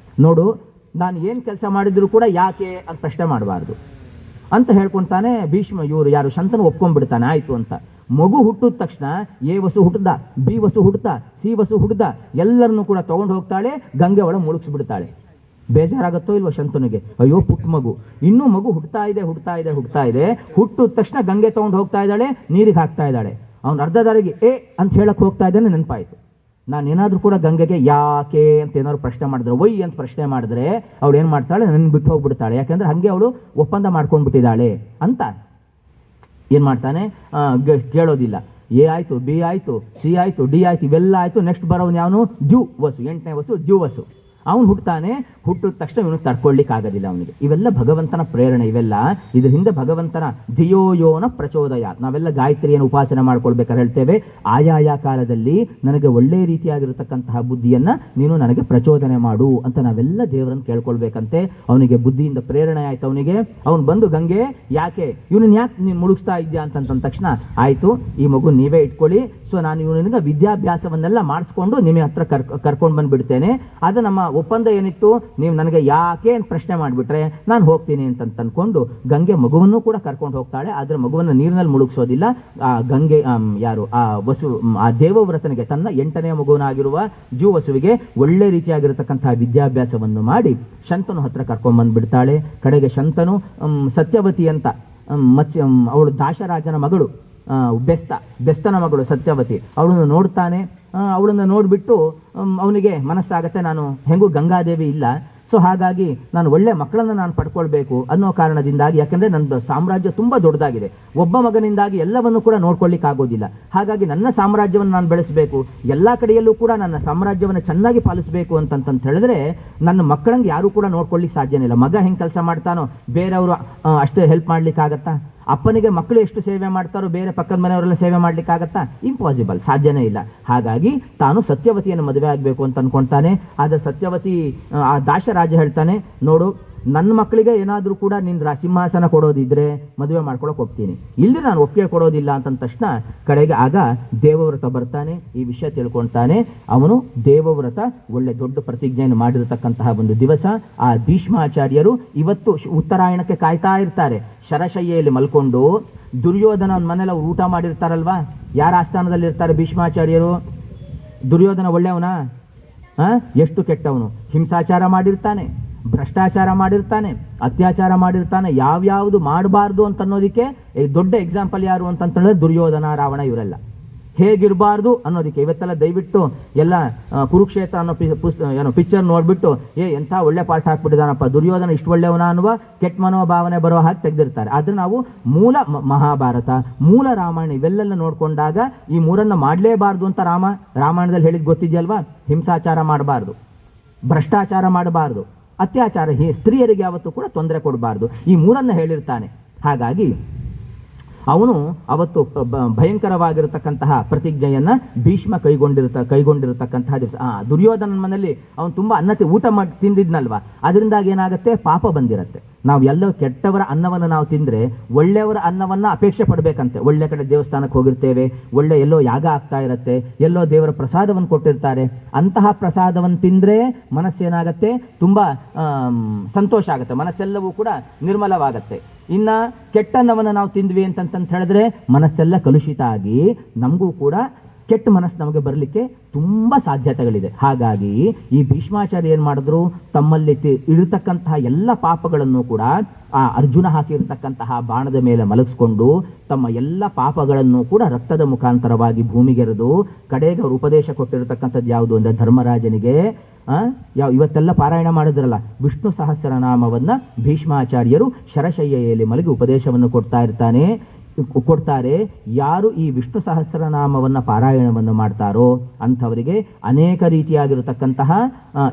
ನೋಡು ನಾನು ಏನು ಕೆಲಸ ಮಾಡಿದ್ರು ಕೂಡ ಯಾಕೆ ಅಂತ ಪ್ರಶ್ನೆ ಮಾಡಬಾರ್ದು ಅಂತ ಹೇಳ್ಕೊಳ್ತಾನೆ ಭೀಷ್ಮ. ಇವರು ಯಾರು ಶಂತನು ಒಪ್ಕೊಂಡ್ಬಿಡ್ತಾನೆ, ಆಯಿತು ಅಂತ. ಮಗು ಹುಟ್ಟಿದ ತಕ್ಷಣ A Vasu ಹುಟ್ಟದ, B Vasu ಹುಟ್ಟದ, C ವಸು ಹುಟ್ಟದ, ಎಲ್ಲರನ್ನೂ ಕೂಡ ತೊಗೊಂಡು ಹೋಗ್ತಾಳೆ, ಗಂಗೆ ಒಳ ಮುಳುಗಿಸ್ಬಿಡ್ತಾಳೆ. ಬೇಜಾರಾಗುತ್ತೋ ಇಲ್ವೋ ಶಂತನಿಗೆ, ಅಯ್ಯೋ ಪುಟ್ಟ ಮಗು, ಇನ್ನೂ ಮಗು ಹುಟ್ಟುತ್ತಾ ಇದೆ. ಹುಟ್ಟಿದ ತಕ್ಷಣ ಗಂಗೆ ತೊಗೊಂಡು ಹೋಗ್ತಾ ಇದ್ದಾಳೆ, ನೀರಿಗೆ ಹಾಕ್ತಾ ಇದ್ದಾಳೆ. ಅವ್ನು ಅರ್ಧ ದಾರಿಗೆ ಅಂತ ಹೇಳಕ್ಕೆ ಹೋಗ್ತಾ ಇದ್ದಾನೆ, ನೆನಪಾಯಿತು. ನಾನೇನಾದರೂ ಕೂಡ ಗಂಗೆಗೆ ಯಾಕೆ ಅಂತ ಏನಾದ್ರು ಪ್ರಶ್ನೆ ಮಾಡಿದ್ರೆ, ವೈ ಅಂತ ಪ್ರಶ್ನೆ ಮಾಡಿದ್ರೆ ಅವಳು ಏನು ಮಾಡ್ತಾಳೆ, ನನ್ನ ಬಿಟ್ಟು ಹೋಗ್ಬಿಡ್ತಾಳೆ, ಯಾಕೆಂದ್ರೆ ಹಾಗೆ ಅವಳು ಒಪ್ಪಂದ ಮಾಡ್ಕೊಂಡ್ಬಿಟ್ಟಿದ್ದಾಳೆ ಅಂತ ಏನು ಮಾಡ್ತಾನೆ, ಕೇಳೋದಿಲ್ಲ. ಎ ಆಯಿತು, ಬಿ ಆಯಿತು, ಸಿ ಆಯಿತು, ಡಿ ಆಯಿತು, ಇವೆಲ್ಲ ಆಯಿತು. ನೆಕ್ಸ್ಟ್ ಬರೋನು ಯಾವನು? ದ್ಯು ವಸು, 8ನೇ ವಸು ದ್ಯು ವಸು. ಅವನು ಹುಟ್ಟುತ್ತಾನೆ. ಹುಟ್ಟಿದ ತಕ್ಷಣ ಇವನು ತಡ್ಕೊಳ್ಳಿಕ್ಕೆ ಆಗೋದಿಲ್ಲ ಅವನಿಗೆ. ಇವೆಲ್ಲ ಭಗವಂತನ ಪ್ರೇರಣೆ. ಇವೆಲ್ಲ ಇದ್ರ ಹಿಂದೆ ಭಗವಂತನ ಧಿಯೋಯೋನ ಪ್ರಚೋದಯ. ನಾವೆಲ್ಲ ಗಾಯತ್ರಿಯನ್ನು ಉಪಾಸನೆ ಮಾಡ್ಕೊಳ್ಬೇಕಾದ್ರೆ ಹೇಳ್ತೇವೆ, ಆಯಾಯ ಕಾಲದಲ್ಲಿ ನನಗೆ ಒಳ್ಳೆಯ ರೀತಿಯಾಗಿರತಕ್ಕಂತಹ ಬುದ್ಧಿಯನ್ನು ನೀನು ನನಗೆ ಪ್ರಚೋದನೆ ಮಾಡು ಅಂತ ನಾವೆಲ್ಲ ದೇವರನ್ನು ಕೇಳ್ಕೊಳ್ಬೇಕಂತೆ. ಅವನಿಗೆ ಬುದ್ಧಿಯಿಂದ ಪ್ರೇರಣೆ ಆಯ್ತು. ಅವನಿಗೆ ಅವನು ಬಂದು ಗಂಗೆ ಯಾಕೆ ಇವನನ್ನ ಯಾಕೆ ನೀನು ಮುಳುಗಿಸ್ತಾ ಇದ್ಯಾ ಅಂತಂದ ತಕ್ಷಣ, ಆಯಿತು ಈ ಮಗು ನೀವೇ ಇಟ್ಕೊಳ್ಳಿ, ಸೊ ನಾನು ಇವನಿಗೆ ವಿದ್ಯಾಭ್ಯಾಸವನ್ನೆಲ್ಲ ಮಾಡಿಸ್ಕೊಂಡು ನಿಮ್ಮ ಹತ್ರ ಕರ್ಕೊಂಡು ಬಂದುಬಿಡ್ತೇನೆ. ಅದು ನಮ್ಮ ಒಪ್ಪಂದ ಏನಿತ್ತು, ನೀವು ನನಗೆ ಯಾಕೆ ಅಂತ ಪ್ರಶ್ನೆ ಮಾಡಿಬಿಟ್ರೆ ನಾನು ಹೋಗ್ತೀನಿ ಅಂತ ಅಂದ್ಕೊಂಡು ಗಂಗೆ ಮಗುವನ್ನು ಕೂಡ ಕರ್ಕೊಂಡು ಹೋಗ್ತಾಳೆ. ಆದರೆ ಮಗುವನ್ನು ನೀರಿನಲ್ಲಿ ಮುಳುಗಿಸೋದಿಲ್ಲ. ಆ ಗಂಗೆ ಯಾರು ಆ ವಸು, ಆ ದೇವವ್ರತನಿಗೆ ತನ್ನ 8ನೇ ಮಗುವನಾಗಿರುವ ಜ್ಯೂ ವಸುವಿಗೆ ಒಳ್ಳೆ ರೀತಿಯಾಗಿರತಕ್ಕಂತಹ ವಿದ್ಯಾಭ್ಯಾಸವನ್ನು ಮಾಡಿ ಶಂತನು ಹತ್ರ ಕರ್ಕೊಂಡು ಬಂದುಬಿಡ್ತಾಳೆ. ಕಡೆಗೆ ಶಂತನು ಸತ್ಯವತಿ ಅಂತ ಅವಳು ದಾಶರಾಜನ ಮಗಳು, ಬೆಸ್ತನ ಮಗಳು ಸತ್ಯವತಿ, ಅವಳನ್ನು ನೋಡ್ತಾನೆ. ಅವಳನ್ನು ನೋಡಿಬಿಟ್ಟು ಅವನಿಗೆ ಮನಸ್ಸಾಗತ್ತೆ, ನಾನು ಹೆಂಗೂ ಗಂಗಾದೇವಿ ಇಲ್ಲ, ಸೊ ಹಾಗಾಗಿ ನಾನು ಒಳ್ಳೆ ಮಕ್ಕಳನ್ನು ನಾನು ಪಡ್ಕೊಳ್ಬೇಕು ಅನ್ನೋ ಕಾರಣದಿಂದಾಗಿ, ಯಾಕೆಂದರೆ ನನ್ನ ಸಾಮ್ರಾಜ್ಯ ತುಂಬ ದೊಡ್ಡದಾಗಿದೆ, ಒಬ್ಬ ಮಗನಿಂದಾಗಿ ಎಲ್ಲವನ್ನು ಕೂಡ ನೋಡ್ಕೊಳ್ಳಿಕ್ಕೆ ಆಗೋದಿಲ್ಲ. ಹಾಗಾಗಿ ನನ್ನ ಸಾಮ್ರಾಜ್ಯವನ್ನು ನಾನು ಬೆಳೆಸಬೇಕು, ಎಲ್ಲ ಕಡೆಯಲ್ಲೂ ಕೂಡ ನನ್ನ ಸಾಮ್ರಾಜ್ಯವನ್ನು ಚೆನ್ನಾಗಿ ಪಾಲಿಸಬೇಕು ಅಂತಂತ ಹೇಳಿದ್ರೆ ನನ್ನ ಮಕ್ಕಳಂಗೆ ಯಾರೂ ಕೂಡ ನೋಡ್ಕೊಳ್ಳಿಕ್ಕೆ ಸಾಧ್ಯನೇ ಇಲ್ಲ. ಮಗ ಹೆಂಗೆ ಕೆಲಸ ಮಾಡ್ತಾನೋ ಬೇರೆಯವರು ಅಷ್ಟೇ ಹೆಲ್ಪ್ ಮಾಡ್ಲಿಕ್ಕಾಗತ್ತಾ? ಅಪ್ಪನಿಗೆ ಮಕ್ಕಳು ಎಷ್ಟು ಸೇವೆ ಮಾಡ್ತಾರೋ ಬೇರೆ ಪಕ್ಕದ ಮನೆಯವರೆಲ್ಲ ಸೇವೆ ಮಾಡ್ಲಿಕ್ಕಾಗತ್ತಾ? ಇಂಪಾಸಿಬಲ್, ಸಾಧ್ಯನೇ ಇಲ್ಲ. ಹಾಗಾಗಿ ತಾನು ಸತ್ಯವತಿಯನ್ನು ಮದುವೆ ಆಗಬೇಕು ಅಂತ ಅನ್ಕೊಳ್ತಾನೆ. ಆದರೆ ಸತ್ಯವತಿ, ಆ ದಾಶರಾಜ ಹೇಳ್ತಾನೆ, ನೋಡು ನನ್ನ ಮಕ್ಕಳಿಗೆ ಏನಾದರೂ ಕೂಡ ನಿನ್ನ ಸಿಂಹಾಸನ ಕೊಡೋದಿದ್ರೆ ಮದುವೆ ಮಾಡ್ಕೊಳಕ್ಕೆ ಹೋಗ್ತೀನಿ, ಇಲ್ಲಿ ನಾನು ಒಪ್ಪಿಗೆ ಕೊಡೋದಿಲ್ಲ ಅಂತಂದ ತಕ್ಷಣ ಕಡೆಗೆ ಆಗ ದೇವವ್ರತ ಬರ್ತಾನೆ. ಈ ವಿಷಯ ತಿಳ್ಕೊಳ್ತಾನೆ. ಅವನು ದೇವವ್ರತ ಒಳ್ಳೆ ದೊಡ್ಡ ಪ್ರತಿಜ್ಞೆಯನ್ನು ಮಾಡಿರತಕ್ಕಂತಹ ಒಂದು ದಿವಸ. ಆ ಭೀಷ್ಮಾಚಾರ್ಯರು ಇವತ್ತು ಉತ್ತರಾಯಣಕ್ಕೆ ಕಾಯ್ತಾ ಇರ್ತಾರೆ. ಶರಶಯ್ಯಲ್ಲಿ ಮಲ್ಕೊಂಡು ದುರ್ಯೋಧನ ಮನೇಲಿ ಅವ್ರು ಊಟ ಮಾಡಿರ್ತಾರಲ್ವಾ, ಯಾರ ಆಸ್ಥಾನದಲ್ಲಿ ಇರ್ತಾರೆ ಭೀಷ್ಮಾಚಾರ್ಯರು? ದುರ್ಯೋಧನ ಒಳ್ಳೆಯವನಾ? ಎಷ್ಟು ಕೆಟ್ಟವನು. ಹಿಂಸಾಚಾರ ಮಾಡಿರ್ತಾನೆ, ಭ್ರಷ್ಟಾಚಾರ ಮಾಡಿರ್ತಾನೆ, ಅತ್ಯಾಚಾರ ಮಾಡಿರ್ತಾನೆ. ಯಾವ್ಯಾವುದು ಮಾಡಬಾರ್ದು ಅಂತ ಅನ್ನೋದಕ್ಕೆ ದೊಡ್ಡ ಎಕ್ಸಾಂಪಲ್ ಯಾರು ಅಂತಂತಂದ್ರೆ ದುರ್ಯೋಧನ, ರಾವಣ, ಇವರೆಲ್ಲ ಹೇಗಿರಬಾರ್ದು ಅನ್ನೋದಕ್ಕೆ. ಇವತ್ತೆಲ್ಲ ದಯವಿಟ್ಟು ಎಲ್ಲ ಕುರುಕ್ಷೇತ್ರ ಅನ್ನೋ ಪಿಕ್ಚರ್ ನೋಡ್ಬಿಟ್ಟು ಎಂಥ ಒಳ್ಳೆ ಪಾಠ ಹಾಕ್ಬಿಟ್ಟಿದಾನಪ್ಪ, ದುರ್ಯೋಧನ ಇಷ್ಟು ಒಳ್ಳೆಯವನ ಅನ್ನುವ ಕೆಟ್ಟ ಮನೋಭಾವನೆ ಬರೋ ಹಾಗೆ ತೆಗೆದಿರ್ತಾರೆ. ಆದರೆ ನಾವು ಮೂಲ ಮಹಾಭಾರತ, ಮೂಲ ರಾಮಾಯಣ ಇವೆಲ್ಲೆಲ್ಲ ನೋಡ್ಕೊಂಡಾಗ ಈ ಮೂರನ್ನು ಮಾಡಲೇಬಾರ್ದು ಅಂತ ರಾಮಾಯಣದಲ್ಲಿ ಹೇಳಿದ್ ಗೊತ್ತಿದೆಯಲ್ವಾ? ಹಿಂಸಾಚಾರ ಮಾಡಬಾರ್ದು, ಭ್ರಷ್ಟಾಚಾರ ಮಾಡಬಾರ್ದು, ಅತ್ಯಾಚಾರ, ಸ್ತ್ರೀಯರಿಗೆ ಯಾವತ್ತೂ ಕೂಡ ತೊಂದರೆ ಕೊಡಬಾರ್ದು, ಈ ಮೂರನ್ನು ಹೇಳಿರ್ತಾನೆ. ಹಾಗಾಗಿ ಅವನು ಅವತ್ತು ಭಯಂಕರವಾಗಿರತಕ್ಕಂತಹ ಪ್ರತಿಜ್ಞೆಯನ್ನು ಭೀಷ್ಮ ಕೈಗೊಂಡಿರತಕ್ಕಂತಹ ದಿವಸ. ದುರ್ಯೋಧನನ ಮನೆಯಲ್ಲಿ ಅವನು ತುಂಬ ಊಟ ಮಾಡಿ ತಿಂದಿದ್ನಲ್ವ, ಅದರಿಂದಾಗಿ ಏನಾಗುತ್ತೆ, ಪಾಪ ಬಂದಿರತ್ತೆ. ನಾವು ಎಲ್ಲೋ ಕೆಟ್ಟವರ ಅನ್ನವನ್ನು ನಾವು ತಿಂದರೆ ಒಳ್ಳೆಯವರ ಅನ್ನವನ್ನು ಅಪೇಕ್ಷೆ ಪಡಬೇಕಂತೆ. ಒಳ್ಳೆ ಕಡೆ ದೇವಸ್ಥಾನಕ್ಕೆ ಹೋಗಿರ್ತೇವೆ, ಒಳ್ಳೆ ಎಲ್ಲೋ ಯಾಗ ಆಗ್ತಾ ಇರುತ್ತೆ, ಎಲ್ಲೋ ದೇವರ ಪ್ರಸಾದವನ್ನು ಕೊಟ್ಟಿರ್ತಾರೆ, ಅಂತಹ ಪ್ರಸಾದವನ್ನು ತಿಂದರೆ ಮನಸ್ಸೇನಾಗತ್ತೆ, ತುಂಬ ಸಂತೋಷ ಆಗುತ್ತೆ, ಮನಸ್ಸೆಲ್ಲವೂ ಕೂಡ ನಿರ್ಮಲವಾಗತ್ತೆ. ಇನ್ನು ಕೆಟ್ಟನ್ನವನ್ನು ನಾವು ತಿಂದ್ವಿ ಅಂತಂತ ಹೇಳಿದ್ರೆ ಮನಸ್ಸೆಲ್ಲ ಕಲುಷಿತ ಆಗಿ ನಮಗೂ ಕೂಡ ಕೆಟ್ಟ ಮನಸ್ಸು ನಮಗೆ ಬರಲಿಕ್ಕೆ ತುಂಬ ಸಾಧ್ಯತೆಗಳಿದೆ. ಹಾಗಾಗಿ ಈ ಭೀಷ್ಮಾಚಾರ್ಯ ಏನು ಮಾಡಿದ್ರು, ತಮ್ಮಲ್ಲಿ ಇರತಕ್ಕಂತಹ ಎಲ್ಲ ಪಾಪಗಳನ್ನು ಕೂಡ ಆ ಅರ್ಜುನ ಹಾಕಿರ್ತಕ್ಕಂತಹ ಬಾಣದ ಮೇಲೆ ಮಲಗಿಸ್ಕೊಂಡು ತಮ್ಮ ಎಲ್ಲ ಪಾಪಗಳನ್ನು ಕೂಡ ರಕ್ತದ ಮುಖಾಂತರವಾಗಿ ಭೂಮಿಗೆರೆದು ಕಡೆಗೆ ಅವರು ಉಪದೇಶ ಕೊಟ್ಟಿರತಕ್ಕಂಥದ್ದು ಯಾವುದು ಅಂದರೆ ಧರ್ಮರಾಜನಿಗೆ ಇವತ್ತೆಲ್ಲ ಪಾರಾಯಣ ಮಾಡಿದ್ರಲ್ಲ ವಿಷ್ಣು ಸಹಸ್ರನಾಮವನ್ನು ಭೀಷ್ಮಾಚಾರ್ಯರು ಶರಶಯ್ಯಲ್ಲಿ ಮಲಗಿ ಉಪದೇಶವನ್ನು ಕೊಡ್ತಾರೆ. ಯಾರು ಈ ವಿಷ್ಣು ಸಹಸ್ರನಾಮವನ್ನು ಪಾರಾಯಣವನ್ನು ಮಾಡ್ತಾರೋ ಅಂಥವರಿಗೆ ಅನೇಕ ರೀತಿಯಾಗಿರತಕ್ಕಂತಹ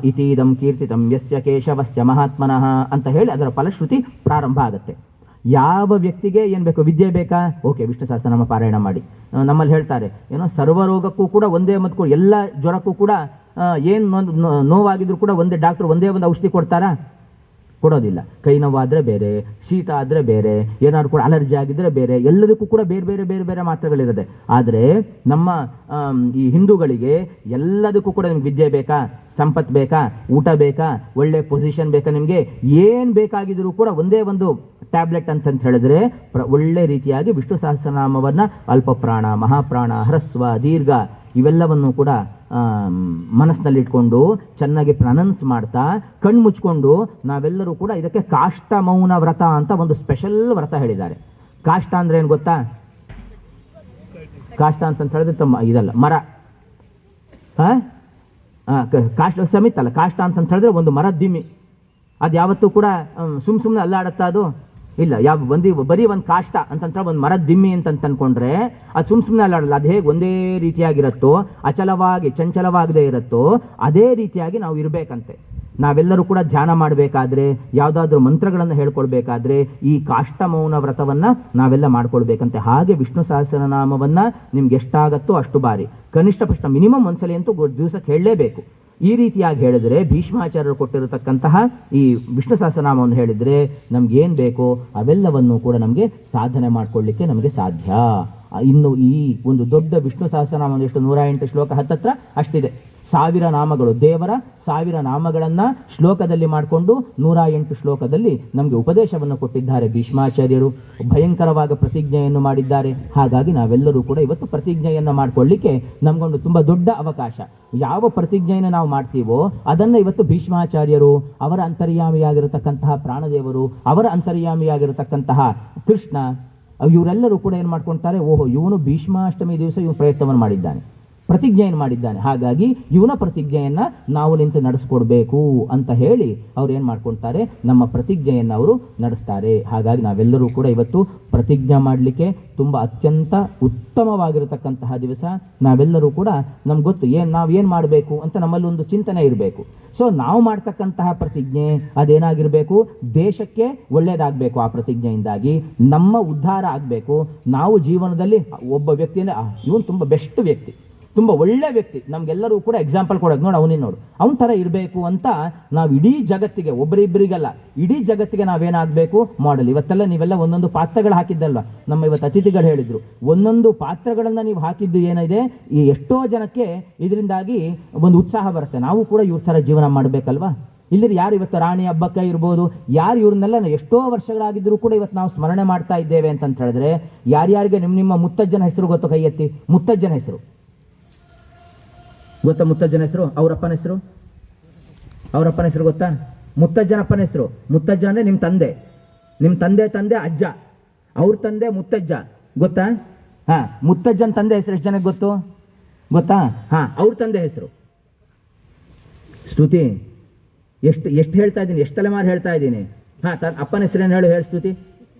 ಇತೀದಂ ಕೀರ್ತಿತಂ ಯಸ್ಯ ಕೇಶವಸ್ಯ ಮಹಾತ್ಮನಃ ಅಂತ ಹೇಳಿ ಅದರ ಫಲಶ್ರುತಿ ಪ್ರಾರಂಭ ಆಗುತ್ತೆ. ಯಾವ ವ್ಯಕ್ತಿಗೆ ಏನು ಬೇಕು, ವಿದ್ಯೆ ಬೇಕಾ, ಓಕೆ ವಿಷ್ಣು ಸಹಸ್ರನಾಮ ಪಾರಾಯಣ ಮಾಡಿ. ನಮ್ಮಲ್ಲಿ ಹೇಳ್ತಾರೆ ಏನೋ ಸರ್ವರೋಗಕ್ಕೂ ಕೂಡ ಒಂದೇ ಮದ್ದು, ಎಲ್ಲ ಜ್ವರಕ್ಕೂ ಕೂಡ ಏನು ನೋವಾಗಿದ್ರು ಕೂಡ ಒಂದೇ ಡಾಕ್ಟ್ರು ಒಂದೇ ಒಂದು ಔಷಧಿ ಕೊಡ್ತಾರಾ? ಕೊಡೋದಿಲ್ಲ. ಕೈ ನೋವಾದರೆ ಬೇರೆ, ಶೀತ ಆದರೆ ಬೇರೆ, ಏನಾದ್ರು ಕೂಡ ಅಲರ್ಜಿ ಆಗಿದ್ರೆ ಬೇರೆ, ಎಲ್ಲದಕ್ಕೂ ಕೂಡ ಬೇರೆ ಬೇರೆ ಮಾತ್ರೆಗಳಿರುತ್ತೆ. ಆದರೆ ನಮ್ಮ ಈ ಹಿಂದೂಗಳಿಗೆ ಎಲ್ಲದಕ್ಕೂ ಕೂಡ ನಿಮ್ಗೆ ವಿದ್ಯೆ ಬೇಕಾ, ಸಂಪತ್ತು ಬೇಕಾ, ಊಟ ಬೇಕಾ, ಒಳ್ಳೆ ಪೊಸಿಷನ್ ಬೇಕಾ, ನಿಮಗೆ ಏನು ಬೇಕಾಗಿದ್ರೂ ಕೂಡ ಒಂದೇ ಒಂದು ಟ್ಯಾಬ್ಲೆಟ್ ಅಂತಂತ ಹೇಳಿದ್ರೆ ಒಳ್ಳೆ ರೀತಿಯಾಗಿ ವಿಷ್ಣು ಸಹಸ್ರನಾಮವನ್ನು ಅಲ್ಪಪ್ರಾಣ, ಮಹಾಪ್ರಾಣ, ಹ್ರಸ್ವ, ದೀರ್ಘ ಇವೆಲ್ಲವನ್ನು ಕೂಡ ಮನಸ್ಸಿನಲ್ಲಿಟ್ಕೊಂಡು ಚೆನ್ನಾಗಿ ಪ್ರನೌನ್ಸ್ ಮಾಡ್ತಾ ಕಣ್ಣು ಮುಚ್ಕೊಂಡು ನಾವೆಲ್ಲರೂ ಕೂಡ ಇದಕ್ಕೆ ಕಾಷ್ಟ ಮೌನ ವ್ರತ ಅಂತ ಒಂದು ಸ್ಪೆಷಲ್ ವ್ರತ ಹೇಳಿದ್ದಾರೆ. ಕಾಷ್ಟ ಅಂದ್ರೆ ಏನು ಗೊತ್ತಾ? ಕಾಷ್ಟ ಅಂತ ಹೇಳಿದ್ರೆ ಇದಲ್ಲ, ಮರ. ಕಾಷ್ಟ ಸಮಿತ್ ಅಲ್ಲ, ಕಾಷ್ಟ ಅಂತ ಹೇಳಿದ್ರೆ ಒಂದು ಮರದ ದಿಮ್ಮಿ. ಅದು ಯಾವತ್ತೂ ಕೂಡ ಸುಮ್ಮನೆ ಅಲ್ಲಾಡುತ್ತಾ, ಅದು ಇಲ್ಲ, ಬರೀ ಒಂದು ಕಾಷ್ಟ ಅಂತಂದ್ರೆ ಒಂದು ಮರದ ದಿಮ್ಮಿ ಅಂತ ಅನ್ಕೊಂಡ್ರೆ ಅದು ಸುಮ್ಮನೆ ಅಲ್ಲಾಡಲ್ಲ. ಅದು ಹೇಗೆ ಒಂದೇ ರೀತಿಯಾಗಿರುತ್ತೋ, ಅಚಲವಾಗಿ ಚಂಚಲವಾಗದೇ ಇರುತ್ತೋ ಅದೇ ರೀತಿಯಾಗಿ ನಾವು ಇರಬೇಕಂತೆ. ನಾವೆಲ್ಲರೂ ಕೂಡ ಧ್ಯಾನ ಮಾಡಬೇಕಾದ್ರೆ, ಯಾವುದಾದ್ರೂ ಮಂತ್ರಗಳನ್ನು ಹೇಳ್ಕೊಳ್ಬೇಕಾದ್ರೆ ಈ ಕಾಷ್ಟ ಮೌನ ವ್ರತವನ್ನ ನಾವೆಲ್ಲ ಮಾಡ್ಕೊಳ್ಬೇಕಂತೆ. ಹಾಗೆ ವಿಷ್ಣು ಸಹಸ್ರನಾಮವನ್ನ ನಿಮ್ಗೆ ಎಷ್ಟಾಗತ್ತೋ ಅಷ್ಟು ಬಾರಿ, ಕನಿಷ್ಠ ಪಕ್ಷ ಮಿನಿಮಮ್ ಒಂದ್ಸಲಿ ಅಂತೂ ದಿವಸಕ್ಕೆ ಹೇಳಲೇಬೇಕು. ಈ ರೀತಿಯಾಗಿ ಹೇಳಿದ್ರೆ, ಭೀಷ್ಮಾಚಾರ್ಯರು ಕೊಟ್ಟಿರತಕ್ಕಂತಹ ಈ ವಿಷ್ಣು ಸಹಸ್ರನಾಮವನ್ನು ಹೇಳಿದ್ರೆ ನಮ್ಗೇನು ಬೇಕೋ ಅವೆಲ್ಲವನ್ನು ಕೂಡ ನಮಗೆ ಸಾಧನೆ ಮಾಡ್ಕೊಳ್ಳಿಕ್ಕೆ ನಮಗೆ ಸಾಧ್ಯ. ಇನ್ನು ಈ ಒಂದು ದೊಡ್ಡ ವಿಷ್ಣು ಸಹಸ್ರನಾಮ ಎಷ್ಟು 108 ಶ್ಲೋಕ ಹತ್ತತ್ರ ಅಷ್ಟಿದೆ. 1000 ನಾಮಗಳು, ದೇವರ 1000 ನಾಮಗಳನ್ನ ಶ್ಲೋಕದಲ್ಲಿ ಮಾಡಿಕೊಂಡು 108 ಶ್ಲೋಕದಲ್ಲಿ ನಮಗೆ ಉಪದೇಶವನ್ನು ಕೊಟ್ಟಿದ್ದಾರೆ ಭೀಷ್ಮಾಚಾರ್ಯರು. ಭಯಂಕರವಾದ ಪ್ರತಿಜ್ಞೆಯನ್ನು ಮಾಡಿದ್ದಾರೆ. ಹಾಗಾಗಿ ನಾವೆಲ್ಲರೂ ಕೂಡ ಇವತ್ತು ಪ್ರತಿಜ್ಞೆಯನ್ನು ಮಾಡಿಕೊಳ್ಳಿಕ್ಕೆ ನಮಗೊಂದು ತುಂಬ ದೊಡ್ಡ ಅವಕಾಶ. ಯಾವ ಪ್ರತಿಜ್ಞೆಯನ್ನು ನಾವು ಮಾಡ್ತೀವೋ ಅದನ್ನು ಇವತ್ತು ಭೀಷ್ಮಾಚಾರ್ಯರು, ಅವರ ಅಂತರ್ಯಾಮಿಯಾಗಿರತಕ್ಕಂತಹ ಪ್ರಾಣದೇವರು, ಅವರ ಅಂತರ್ಯಾಮಿಯಾಗಿರತಕ್ಕಂತಹ ಕೃಷ್ಣ, ಇವರೆಲ್ಲರೂ ಕೂಡ ಏನು ಮಾಡ್ಕೊಳ್ತಾರೆ, ಓಹೋ ಇವನು ಭೀಷ್ಮಾಷ್ಟಮಿ ದಿವಸ ಇವನು ಪ್ರಯತ್ನವನ್ನು ಮಾಡಿದ್ದಾನೆ, ಪ್ರತಿಜ್ಞೆಯನ್ನು ಮಾಡಿದ್ದಾನೆ, ಹಾಗಾಗಿ ಇವನ ಪ್ರತಿಜ್ಞೆಯನ್ನ ನಾವು ನಿಂತು ನಡೆಸ್ಕೊಡ್ಬೇಕು ಅಂತ ಹೇಳಿ ಅವ್ರು ಏನು ಮಾಡ್ಕೊಳ್ತಾರೆ, ನಮ್ಮ ಪ್ರತಿಜ್ಞೆಯನ್ನು ಅವರು ನಡೆಸ್ತಾರೆ. ಹಾಗಾಗಿ ನಾವೆಲ್ಲರೂ ಕೂಡ ಇವತ್ತು ಪ್ರತಿಜ್ಞೆ ಮಾಡಲಿಕ್ಕೆ ತುಂಬ ಅತ್ಯಂತ ಉತ್ತಮವಾಗಿರತಕ್ಕಂತಹ ದಿವಸ. ನಾವೆಲ್ಲರೂ ಕೂಡ ನಮ್ಗೆ ಗೊತ್ತು ನಾವೇನು ಮಾಡಬೇಕು ಅಂತ ನಮ್ಮಲ್ಲಿ ಒಂದು ಚಿಂತನೆ ಇರಬೇಕು. ಸೊ ನಾವು ಮಾಡ್ತಕ್ಕಂತಹ ಪ್ರತಿಜ್ಞೆ ಅದೇನಾಗಿರಬೇಕು, ದೇಶಕ್ಕೆ ಒಳ್ಳೇದಾಗಬೇಕು. ಆ ಪ್ರತಿಜ್ಞೆಯಿಂದಾಗಿ ನಮ್ಮ ಉದ್ಧಾರ ಆಗಬೇಕು. ನಾವು ಜೀವನದಲ್ಲಿ ಒಬ್ಬ ವ್ಯಕ್ತಿ ಅಂದರೆ ಇವನು ತುಂಬ ಬೆಸ್ಟ್ ವ್ಯಕ್ತಿ, ತುಂಬ ಒಳ್ಳೆ ವ್ಯಕ್ತಿ, ನಮಗೆಲ್ಲರೂ ಕೂಡ ಎಕ್ಸಾಂಪಲ್ ಕೊಡೋದು, ನೋಡಿ ಅವನಿಗೆ ನೋಡು ಅವನ ಥರ ಇರಬೇಕು ಅಂತ ನಾವು ಇಡೀ ಜಗತ್ತಿಗೆ, ಒಬ್ಬರಿಬ್ಬರಿಗಲ್ಲ ಇಡೀ ಜಗತ್ತಿಗೆ ನಾವೇನಾಗಬೇಕು ಮಾಡೆಲ್. ಇವತ್ತೆಲ್ಲ ನೀವೆಲ್ಲ ಒಂದೊಂದು ಪಾತ್ರಗಳು ಹಾಕಿದ್ದಲ್ವ, ನಮ್ಮ ಇವತ್ತು ಅತಿಥಿಗಳು ಹೇಳಿದ್ರು, ಒಂದೊಂದು ಪಾತ್ರಗಳನ್ನು ನೀವು ಹಾಕಿದ್ದು ಏನಿದೆ, ಈ ಎಷ್ಟೋ ಜನಕ್ಕೆ ಇದರಿಂದಾಗಿ ಒಂದು ಉತ್ಸಾಹ ಬರುತ್ತೆ, ನಾವು ಕೂಡ ಇವ್ರ ಥರ ಜೀವನ ಮಾಡಬೇಕಲ್ವಾ. ಇಲ್ಲಿ ಯಾರು ಇವತ್ತು ರಾಣಿ ಹಬ್ಬಕ್ಕ ಇರ್ಬೋದು, ಯಾರು ಇವ್ರನ್ನೆಲ್ಲ ಎಷ್ಟೋ ವರ್ಷಗಳಾಗಿದ್ರು ಕೂಡ ಇವತ್ತು ನಾವು ಸ್ಮರಣೆ ಮಾಡ್ತಾ ಇದ್ದೇವೆ ಅಂತ ಹೇಳಿದ್ರೆ, ಯಾರ್ಯಾರಿಗೆ ನಿಮ್ಮ ಮುತ್ತಜ್ಜನ ಹೆಸರು ಗೊತ್ತು? ಕೈ ಎತ್ತಿ. ಮುತ್ತಜ್ಜನ ಹೆಸರು ಗೊತ್ತಾ? ಮುತ್ತಜ್ಜನ ಹೆಸರು, ಅವರಪ್ಪನ ಹೆಸರು, ಅವರಪ್ಪನ ಹೆಸರು ಗೊತ್ತಾ? ಮುತ್ತಜ್ಜನಪ್ಪನ ಹೆಸರು. ಮುತ್ತಜ್ಜ ಅಂದ್ರೆ ನಿಮ್ಮ ತಂದೆ, ನಿಮ್ಮ ತಂದೆ ಅಜ್ಜ, ಅವ್ರ ತಂದೆ ಮುತ್ತಜ್ಜ, ಗೊತ್ತಾ? ಹಾ, ಮುತ್ತಜ್ಜನ ತಂದೆ ಹೆಸರು ಎಷ್ಟು ಜನಕ್ಕೆ ಗೊತ್ತು? ಗೊತ್ತಾ? ಹಾ, ಅವ್ರ ತಂದೆ ಹೆಸರು. ಸ್ತುತಿ, ಎಷ್ಟು ಹೇಳ್ತಾ ಇದ್ದೀನಿ, ಎಷ್ಟು ತಲೆಮಾರು ಹೇಳ್ತಾ ಇದ್ದೀನಿ. ಹಾ, ಅಪ್ಪನ ಹೆಸರೇನು ಹೇಳು ಸ್ತುತಿ.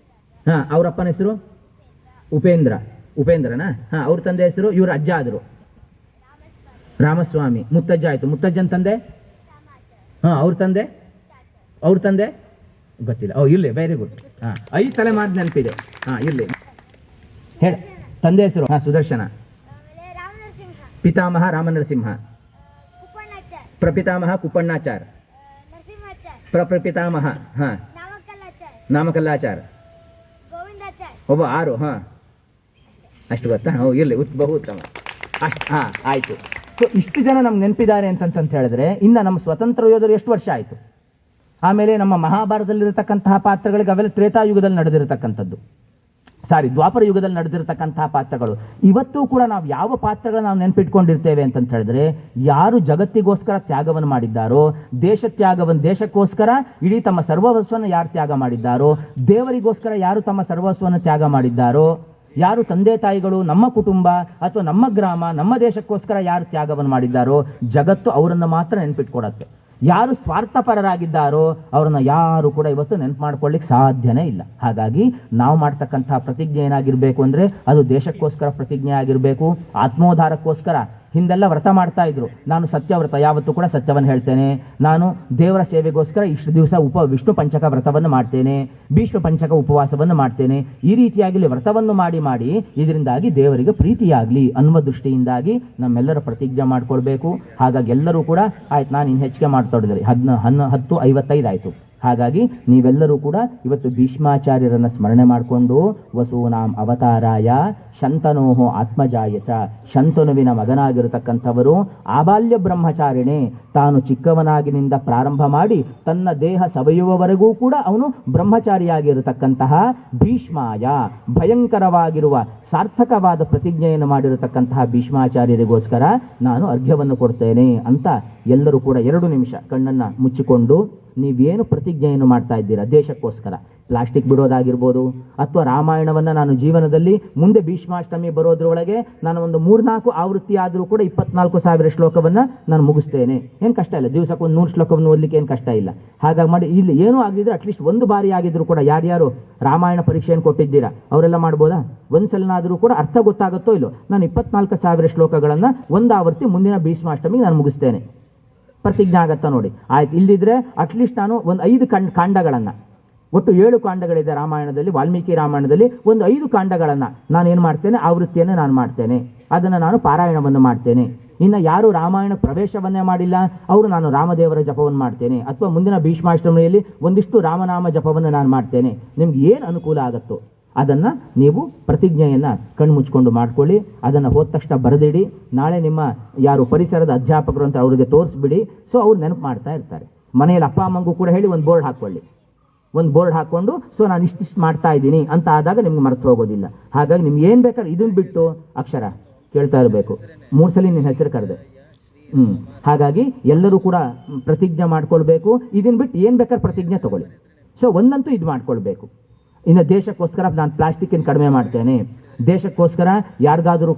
ಹಾ, ಅವ್ರ ಅಪ್ಪನ ಹೆಸರು ಉಪೇಂದ್ರನಾ? ಹಾ, ಅವ್ರ ತಂದೆ ಹೆಸರು, ಇವ್ರ ಅಜ್ಜ ಆದ್ರು ರಾಮಸ್ವಾಮಿ. ಮುತ್ತಜ್ಜ ಆಯ್ತು. ಮುತ್ತಜ್ಜನ ತಂದೆ? ಹಾ, ಅವ್ರ ತಂದೆ ಗೊತ್ತಿಲ್ಲ. ಇರ್ಲಿ, ವೆರಿ ಗುಡ್. ಹಾ, 5 ತಲೆಮಾರು ನೆನಪಿದೆ. ಹಾ, ಇರ್ಲಿ, ಹೇಳ ತಂದೆ ಹೆಸರು. ಹಾ, ಸುದರ್ಶನ. ಪಿತಾಮಹ ರಾಮನರಸಿಂಹ. ಪ್ರಪಿತಾಮಹ ಕುಪ್ಪಣ್ಣಾಚಾರ್. ಪ್ರಪಿತಾಮಹ ಹಾ ನಾಮಕಲ್ಲಾಚಾರ್. ಒಬ್ಬ 6. ಹಾ, ಅಷ್ಟು ಗೊತ್ತಾ? ಇರ್ಲಿ, ಬಹು ಉತ್ತಮ. ಹಾ, ಆಯ್ತು. ಸೊ ಇಷ್ಟು ಜನ ನಮ್ಗೆ ನೆನಪಿದ್ದಾರೆ ಅಂತಂತ ಹೇಳಿದ್ರೆ, ಇನ್ನು ನಮ್ಮ ಸ್ವತಂತ್ರ ಯೋಧರು ಎಷ್ಟು ವರ್ಷ ಆಯಿತು. ಆಮೇಲೆ ನಮ್ಮ ಮಹಾಭಾರತದಲ್ಲಿರತಕ್ಕಂತಹ ಪಾತ್ರಗಳಿಗೆ ಅವೆಲ್ಲ ತ್ರೇತಾಯುಗದಲ್ಲಿ ನಡೆದಿರತಕ್ಕಂಥದ್ದು, ದ್ವಾಪರ ಯುಗದಲ್ಲಿ ನಡೆದಿರತಕ್ಕಂತಹ ಪಾತ್ರಗಳು. ಇವತ್ತು ಕೂಡ ನಾವು ಯಾವ ಪಾತ್ರಗಳನ್ನ ನಾವು ನೆನಪಿಟ್ಕೊಂಡಿರ್ತೇವೆ ಅಂತಂತ ಹೇಳಿದ್ರೆ, ಯಾರು ಜಗತ್ತಿಗೋಸ್ಕರ ತ್ಯಾಗವನ್ನು ಮಾಡಿದ್ದಾರೋ, ದೇಶಕ್ಕೋಸ್ಕರ ಇಡೀ ತಮ್ಮ ಸರ್ವಸ್ವವನ್ನು ಯಾರು ತ್ಯಾಗ ಮಾಡಿದ್ದಾರೋ, ದೇವರಿಗೋಸ್ಕರ ಯಾರು ತಮ್ಮ ಸರ್ವಸ್ವವನ್ನು ತ್ಯಾಗ ಮಾಡಿದ್ದಾರೋ, ಯಾರು ತಂದೆ ತಾಯಿಗಳು, ನಮ್ಮ ಕುಟುಂಬ ಅಥವಾ ನಮ್ಮ ಗ್ರಾಮ, ನಮ್ಮ ದೇಶಕ್ಕೋಸ್ಕರ ಯಾರು ತ್ಯಾಗವನ್ನು ಮಾಡಿದ್ದಾರೋ, ಜಗತ್ತು ಅವರನ್ನು ಮಾತ್ರ ನೆನಪಿಟ್ಕೊಡತ್ತೆ. ಯಾರು ಸ್ವಾರ್ಥಪರರಾಗಿದ್ದಾರೋ ಅವರನ್ನು ಯಾರು ಕೂಡ ಇವತ್ತು ನೆನಪು ಮಾಡ್ಕೊಳ್ಳಿಕ್ಕೆ ಸಾಧ್ಯನೇ ಇಲ್ಲ. ಹಾಗಾಗಿ ನಾವು ಮಾಡ್ತಕ್ಕಂತಹ ಪ್ರತಿಜ್ಞೆ ಏನಾಗಿರಬೇಕು ಅಂದರೆ, ಅದು ದೇಶಕ್ಕೋಸ್ಕರ ಪ್ರತಿಜ್ಞೆ ಆಗಿರಬೇಕು, ಆತ್ಮೋದ್ಧಾರಕ್ಕೋಸ್ಕರ. ಹಿಂದೆಲ್ಲ ವ್ರತ ಮಾಡ್ತಾ ಇದ್ರು, ನಾನು ಸತ್ಯವ್ರತ, ಯಾವತ್ತೂ ಕೂಡ ಸತ್ಯವನ್ನು ಹೇಳ್ತೇನೆ, ನಾನು ದೇವರ ಸೇವೆಗೋಸ್ಕರ ಇಷ್ಟು ದಿವಸ ವಿಷ್ಣು ಪಂಚಕ ವ್ರತವನ್ನು ಮಾಡ್ತೇನೆ, ಭೀಷ್ಮ ಪಂಚಕ ಉಪವಾಸವನ್ನು ಮಾಡ್ತೇನೆ. ಈ ರೀತಿಯಾಗಿ ವ್ರತವನ್ನು ಮಾಡಿ ಇದರಿಂದಾಗಿ ದೇವರಿಗೆ ಪ್ರೀತಿಯಾಗಲಿ ಅನ್ನುವ ದೃಷ್ಟಿಯಿಂದಾಗಿ ನಮ್ಮೆಲ್ಲರ ಪ್ರತಿಜ್ಞೆ ಮಾಡ್ಕೊಳ್ಬೇಕು. ಹಾಗಾಗಿ ಎಲ್ಲರೂ ಕೂಡ ಆಯ್ತು, ನಾನು ಇನ್ನು ಹೆಚ್ಚಿಗೆ ಮಾಡ್ತೊಡಿದ್ರಿ, 10:55 ಆಯಿತು. ಹಾಗಾಗಿ ನೀವೆಲ್ಲರೂ ಕೂಡ ಇವತ್ತು ಭೀಷ್ಮಾಚಾರ್ಯರನ್ನು ಸ್ಮರಣೆ ಮಾಡಿಕೊಂಡು, ವಸೂನಾಂ ಅವತಾರಾಯ ಶಂತನೋಹೋ ಆತ್ಮಜಾಯಚ, ಶಂತನುವಿನ ಮಗನಾಗಿರತಕ್ಕಂಥವರು, ಆಬಾಲ್ಯ ಬ್ರಹ್ಮಚಾರಿಣೆ, ತಾನು ಚಿಕ್ಕವನಾಗಿನಿಂದ ಪ್ರಾರಂಭ ಮಾಡಿ ತನ್ನ ದೇಹ ಸವೆಯುವವರೆಗೂ ಕೂಡ ಅವನು ಬ್ರಹ್ಮಚಾರಿಯಾಗಿರತಕ್ಕಂತಹ ಭೀಷ್ಮಾಯ, ಭಯಂಕರವಾಗಿರುವ ಸಾರ್ಥಕವಾದ ಪ್ರತಿಜ್ಞೆಯನ್ನು ಮಾಡಿರತಕ್ಕಂತಹ ಭೀಷ್ಮಾಚಾರ್ಯರಿಗೋಸ್ಕರ ನಾನು ಅರ್ಘ್ಯವನ್ನು ಕೊಡ್ತೇನೆ ಅಂತ ಎಲ್ಲರೂ ಕೂಡ 2 ನಿಮಿಷ ಕಣ್ಣನ್ನು ಮುಚ್ಚಿಕೊಂಡು ನೀವೇನು ಪ್ರತಿಜ್ಞೆಯನ್ನು ಮಾಡ್ತಾ ಇದ್ದೀರಾ ದೇಶಕ್ಕೋಸ್ಕರ, ಪ್ಲಾಸ್ಟಿಕ್ ಬಿಡೋದಾಗಿರ್ಬೋದು, ಅಥವಾ ರಾಮಾಯಣವನ್ನು ನಾನು ಜೀವನದಲ್ಲಿ ಮುಂದೆ ಭೀಷ್ಮಾಷ್ಟಮಿ ಬರೋದ್ರೊಳಗೆ ನಾನು ಒಂದು 3-4 ಆವೃತ್ತಿ ಆದರೂ ಕೂಡ 24,000 ಶ್ಲೋಕವನ್ನು ನಾನು ಮುಗಿಸ್ತೇನೆ. ಏನು ಕಷ್ಟ ಇಲ್ಲ, ದಿವಸಕ್ಕೆ ಒಂದು 100 ಶ್ಲೋಕವನ್ನು ಓದಲಿಕ್ಕೆ ಏನು ಕಷ್ಟ ಇಲ್ಲ. ಹಾಗಾಗಿ ಮಾಡಿ ಇಲ್ಲಿ ಏನೂ ಆಗಿದ್ರೆ ಅಟ್ಲೀಸ್ಟ್ ಒಂದು ಬಾರಿ ಆಗಿದ್ರು ಕೂಡ ಯಾರ್ಯಾರು ರಾಮಾಯಣ ಪರೀಕ್ಷೆಯನ್ನು ಕೊಟ್ಟಿದ್ದೀರಾ ಅವರೆಲ್ಲ ಮಾಡ್ಬೋದಾ? ಒಂದು ಸಲನಾದರೂ ಕೂಡ ಅರ್ಥ ಗೊತ್ತಾಗುತ್ತೋ ಇಲ್ಲೋ, ನಾನು 24,000 ಶ್ಲೋಕಗಳನ್ನು ಒಂದು ಆವೃತ್ತಿ ಮುಂದಿನ ಭೀಷ್ಮಾಷ್ಟಮಿಗೆ ನಾನು ಮುಗಿಸ್ತೇನೆ. ಪ್ರತಿಜ್ಞೆ ಆಗತ್ತಾ ನೋಡಿ. ಆಯ್ತು, ಇಲ್ಲಿದ್ರೆ ಅಟ್ಲೀಸ್ಟ್ ನಾನು ಒಂದು 5 ಕಾಂಡಗಳನ್ನು, ಒಟ್ಟು 7 ಕಾಂಡಗಳಿದೆ ರಾಮಾಯಣದಲ್ಲಿ, ವಾಲ್ಮೀಕಿ ರಾಮಾಯಣದಲ್ಲಿ ಒಂದು 5 ಕಾಂಡಗಳನ್ನು ನಾನು ಏನು ಮಾಡ್ತೇನೆ, ಆವೃತ್ತಿಯನ್ನು ನಾನು ಮಾಡ್ತೇನೆ, ಅದನ್ನು ನಾನು ಪಾರಾಯಣವನ್ನು ಮಾಡ್ತೇನೆ. ಇನ್ನು ಯಾರು ರಾಮಾಯಣ ಪ್ರವೇಶವನ್ನೇ ಮಾಡಿಲ್ಲ ಅವರು ನಾನು ರಾಮದೇವರ ಜಪವನ್ನು ಮಾಡ್ತೇನೆ, ಅಥವಾ ಮುಂದಿನ ಭೀಷ್ಮಾಷ್ಟಮಿಯಲ್ಲಿ ಒಂದಿಷ್ಟು ರಾಮನಾಮ ಜಪವನ್ನು ನಾನು ಮಾಡ್ತೇನೆ. ನಿಮ್ಗೆ ಏನು ಅನುಕೂಲ ಆಗುತ್ತೋ ಅದನ್ನು ನೀವು ಪ್ರತಿಜ್ಞೆಯನ್ನು ಕಣ್ಮುಚ್ಕೊಂಡು ಮಾಡ್ಕೊಳ್ಳಿ. ಅದನ್ನು ಹೋದ ತಕ್ಷಣ ಬರೆದಿಡಿ. ನಾಳೆ ನಿಮ್ಮ ಯಾರು ಪರಿಸರದ ಅಧ್ಯಾಪಕರು ಅಂತ ಅವರಿಗೆ ತೋರಿಸ್ಬಿಡಿ. ಸೊ ಅವ್ರು ನೆನಪು ಮಾಡ್ತಾ ಇರ್ತಾರೆ. ಮನೆಯಲ್ಲಿ ಅಪ್ಪ ಅಮ್ಮಂಗೂ ಕೂಡ ಹೇಳಿ ಒಂದು ಬೋರ್ಡ್ ಹಾಕ್ಕೊಳ್ಳಿ. ಒಂದು ಬೋರ್ಡ್ ಹಾಕ್ಕೊಂಡು ಸೊ ನಾನು ಇಷ್ಟಿಷ್ಟು ಮಾಡ್ತಾ ಇದ್ದೀನಿ ಅಂತ ಆದಾಗ ನಿಮ್ಗೆ ಮರೆತು ಹೋಗೋದಿಲ್ಲ. ಹಾಗಾಗಿ ನಿಮ್ಗೆ ಏನು ಬೇಕಾದ್ರೆ ಇದನ್ನು ಬಿಟ್ಟು ಅಕ್ಷರ ಕೇಳ್ತಾ ಇರಬೇಕು. 3 ಸಲ ನಿನ್ನ ಹೆಸರು ಕರೆದೆ. ಹಾಗಾಗಿ ಎಲ್ಲರೂ ಕೂಡ ಪ್ರತಿಜ್ಞೆ ಮಾಡ್ಕೊಳ್ಬೇಕು. ಇದನ್ನು ಬಿಟ್ಟು ಏನು ಬೇಕಾದ್ರೆ ಪ್ರತಿಜ್ಞೆ ತಗೊಳ್ಳಿ. ಸೊ ಒಂದಂತೂ ಇದು ಮಾಡ್ಕೊಳ್ಬೇಕು, ಇನ್ನು ದೇಶಕ್ಕೋಸ್ಕರ ನಾನು ಪ್ಲಾಸ್ಟಿಕ್ಕನ್ನು ಕಡಿಮೆ ಮಾಡ್ತೇನೆ, ದೇಶಕ್ಕೋಸ್ಕರ ಯಾರಾದರೂ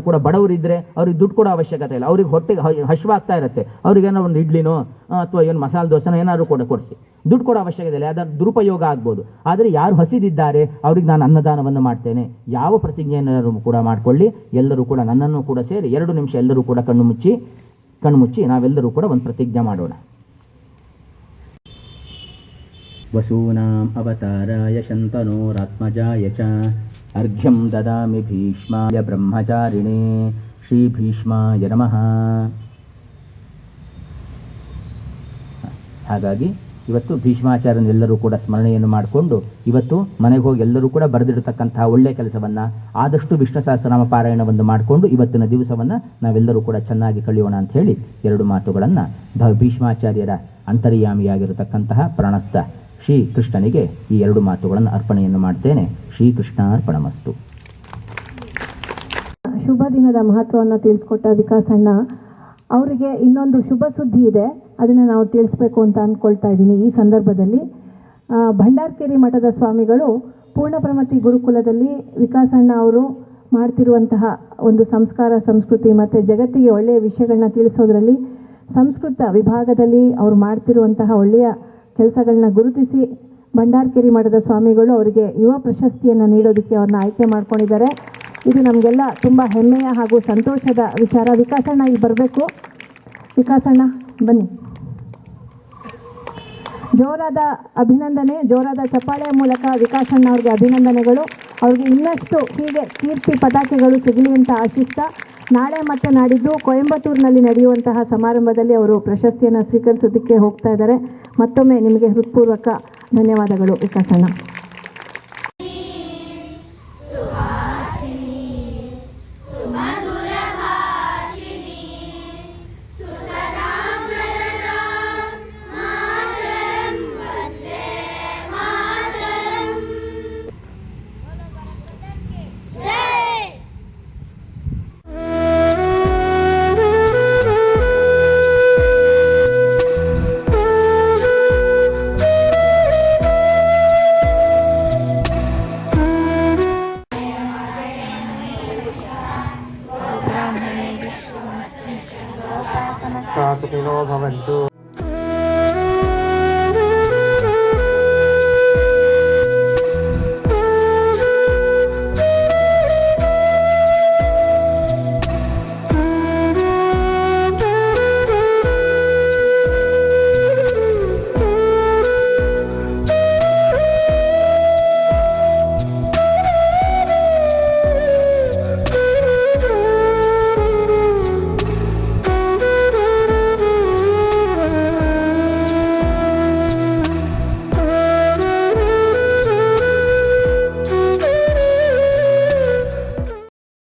ಕೂಡ ಬಡವರಿದ್ದರೆ ಅವ್ರಿಗೆ ದುಡ್ಡು ಕೊಡೋ ಅವಶ್ಯಕತೆ ಇಲ್ಲ. ಅವ್ರಿಗೆ ಹೊಟ್ಟೆಗೆ ಹಶ್ವಾಗ್ತಾ ಇರುತ್ತೆ, ಅವ್ರಿಗೇನೋ ಒಂದು ಇಡ್ಲಿನೋ ಅಥವಾ ಏನು ಮಸಾಲೆ ದೋಸೆನೋ ಏನಾದರೂ ಕೊಡಿಸಿ, ದುಡ್ಡು ಕೊಡೋ ಅವಶ್ಯಕತೆ ಇಲ್ಲ. ಅದರ ದುರುಪಯೋಗ ಆಗ್ಬೋದು. ಆದರೆ ಯಾರು ಹಸಿದಿದ್ದಾರೆ ಅವ್ರಿಗೆ ನಾನು ಅನ್ನದಾನವನ್ನು ಮಾಡ್ತೇನೆ. ಯಾವ ಪ್ರತಿಜ್ಞೆಯನ್ನು ಕೂಡ ಮಾಡಿಕೊಳ್ಳಿ. ಎಲ್ಲರೂ ಕೂಡ ನನ್ನನ್ನು ಕೂಡ ಸೇರಿ 2 ನಿಮಿಷ ಎಲ್ಲರೂ ಕೂಡ ಕಣ್ಣು ಮುಚ್ಚಿ ನಾವೆಲ್ಲರೂ ಕೂಡ ಒಂದು ಪ್ರತಿಜ್ಞೆ ಮಾಡೋಣ. ವಸೂನಾಂ ಅವತಾರಾಯ ಶಂತನೋರಾತ್ಮಜಾಯ ಚ ಅರ್ಘ್ಯಂ ದದಾಮಿ ಭೀಷ್ಮಾಯ ಬ್ರಹ್ಮಚಾರಿಣೇ ಶ್ರೀ ಭೀಷ್ಮಾಯ ನಮಃ. ಹಾಗಾಗಿ ಇವತ್ತು ಭೀಷ್ಮಾಚಾರ್ಯನೆಲ್ಲರೂ ಕೂಡ ಸ್ಮರಣೆಯನ್ನು ಮಾಡಿಕೊಂಡು ಇವತ್ತು ಮನೆಗೆ ಹೋಗಿ ಎಲ್ಲರೂ ಕೂಡ ಬರೆದಿರತಕ್ಕಂತಹ ಒಳ್ಳೆಯ ಕೆಲಸವನ್ನು ಆದಷ್ಟು ವಿಷ್ಣು ಸಹಸ್ರನಾಮ ಪಾರಾಯಣವನ್ನು ಮಾಡಿಕೊಂಡು ಇವತ್ತಿನ ದಿವಸವನ್ನು ನಾವೆಲ್ಲರೂ ಕೂಡ ಚೆನ್ನಾಗಿ ಕಳೆಯೋಣ ಅಂತ ಹೇಳಿ 2 ಮಾತುಗಳನ್ನು ಭೀಷ್ಮಾಚಾರ್ಯರ ಅಂತರ್ಯಾಮಿಯಾಗಿರತಕ್ಕಂತಹ ಪ್ರಾಣಸ್ಥ ಶ್ರೀ ಕೃಷ್ಣನಿಗೆ ಈ 2 ಮಾತುಗಳನ್ನು ಅರ್ಪಣೆಯನ್ನು ಮಾಡ್ತೇನೆ. ಶ್ರೀಕೃಷ್ಣಾರ್ಪಣಮಸ್ತು. ಶುಭ ದಿನದ ಮಹತ್ವವನ್ನು ತಿಳಿಸ್ಕೊಟ್ಟ ವಿಕಾಸಣ್ಣ ಅವರಿಗೆ ಇನ್ನೊಂದು ಶುಭ ಸುದ್ದಿ ಇದೆ, ಅದನ್ನು ನಾವು ತಿಳಿಸ್ಬೇಕು ಅಂತ ಅಂದ್ಕೊಳ್ತಾ ಇದ್ದೀನಿ. ಈ ಸಂದರ್ಭದಲ್ಲಿ ಭಂಡಾರಕೇರಿ ಮಠದ ಸ್ವಾಮಿಗಳು ಪೂರ್ಣಪ್ರಮತಿ ಗುರುಕುಲದಲ್ಲಿ ವಿಕಾಸಣ್ಣ ಅವರು ಮಾಡ್ತಿರುವಂತಹ ಒಂದು ಸಂಸ್ಕಾರ, ಸಂಸ್ಕೃತಿ ಮತ್ತು ಜಗತ್ತಿಗೆ ಒಳ್ಳೆಯ ವಿಷಯಗಳನ್ನ ತಿಳಿಸೋದ್ರಲ್ಲಿ ಸಂಸ್ಕೃತ ವಿಭಾಗದಲ್ಲಿ ಅವರು ಮಾಡ್ತಿರುವಂತಹ ಒಳ್ಳೆಯ ಕೆಲಸಗಳನ್ನ ಗುರುತಿಸಿ ಭಂಡಾರಕೇರಿ ಮಠದ ಸ್ವಾಮಿಗಳು ಅವರಿಗೆ ಯುವ ಪ್ರಶಸ್ತಿಯನ್ನು ನೀಡೋದಕ್ಕೆ ಅವ್ರನ್ನ ಆಯ್ಕೆ ಮಾಡ್ಕೊಂಡಿದ್ದಾರೆ. ಇದು ನಮಗೆಲ್ಲ ತುಂಬ ಹೆಮ್ಮೆಯ ಹಾಗೂ ಸಂತೋಷದ ವಿಚಾರ. ವಿಕಾಸಣ್ಣ ಇಲ್ಲಿ ಬರಬೇಕು. ವಿಕಾಸಣ್ಣ ಬನ್ನಿ. ಜೋರಾದ ಅಭಿನಂದನೆ, ಜೋರಾದ ಚಪ್ಪಾಳೆಯ ಮೂಲಕ ವಿಕಾಸಣ್ಣ ಅವ್ರಿಗೆ ಅಭಿನಂದನೆಗಳು. ಅವ್ರಿಗೆ ಇನ್ನಷ್ಟು ಹೀಗೆ ಕೀರ್ತಿ ಪತಾಕೆಗಳು ಸಿಗಲಿ ಅಂತ ಆಶಿಸ್ತಾ ನಾಳೆ ಮತ್ತು ನಾಡಿದ್ದು ಕೊಯಂಬತ್ತೂರಿನಲ್ಲಿ ನಡೆಯುವಂತಹ ಸಮಾರಂಭದಲ್ಲಿ ಅವರು ಪ್ರಶಸ್ತಿಯನ್ನು ಸ್ವೀಕರಿಸೋದಕ್ಕೆ ಹೋಗ್ತಾ ಇದ್ದಾರೆ. ಮತ್ತೊಮ್ಮೆ ನಿಮಗೆ ಹೃತ್ಪೂರ್ವಕ ಧನ್ಯವಾದಗಳು ವಿಕಾಸಣ್ಣ.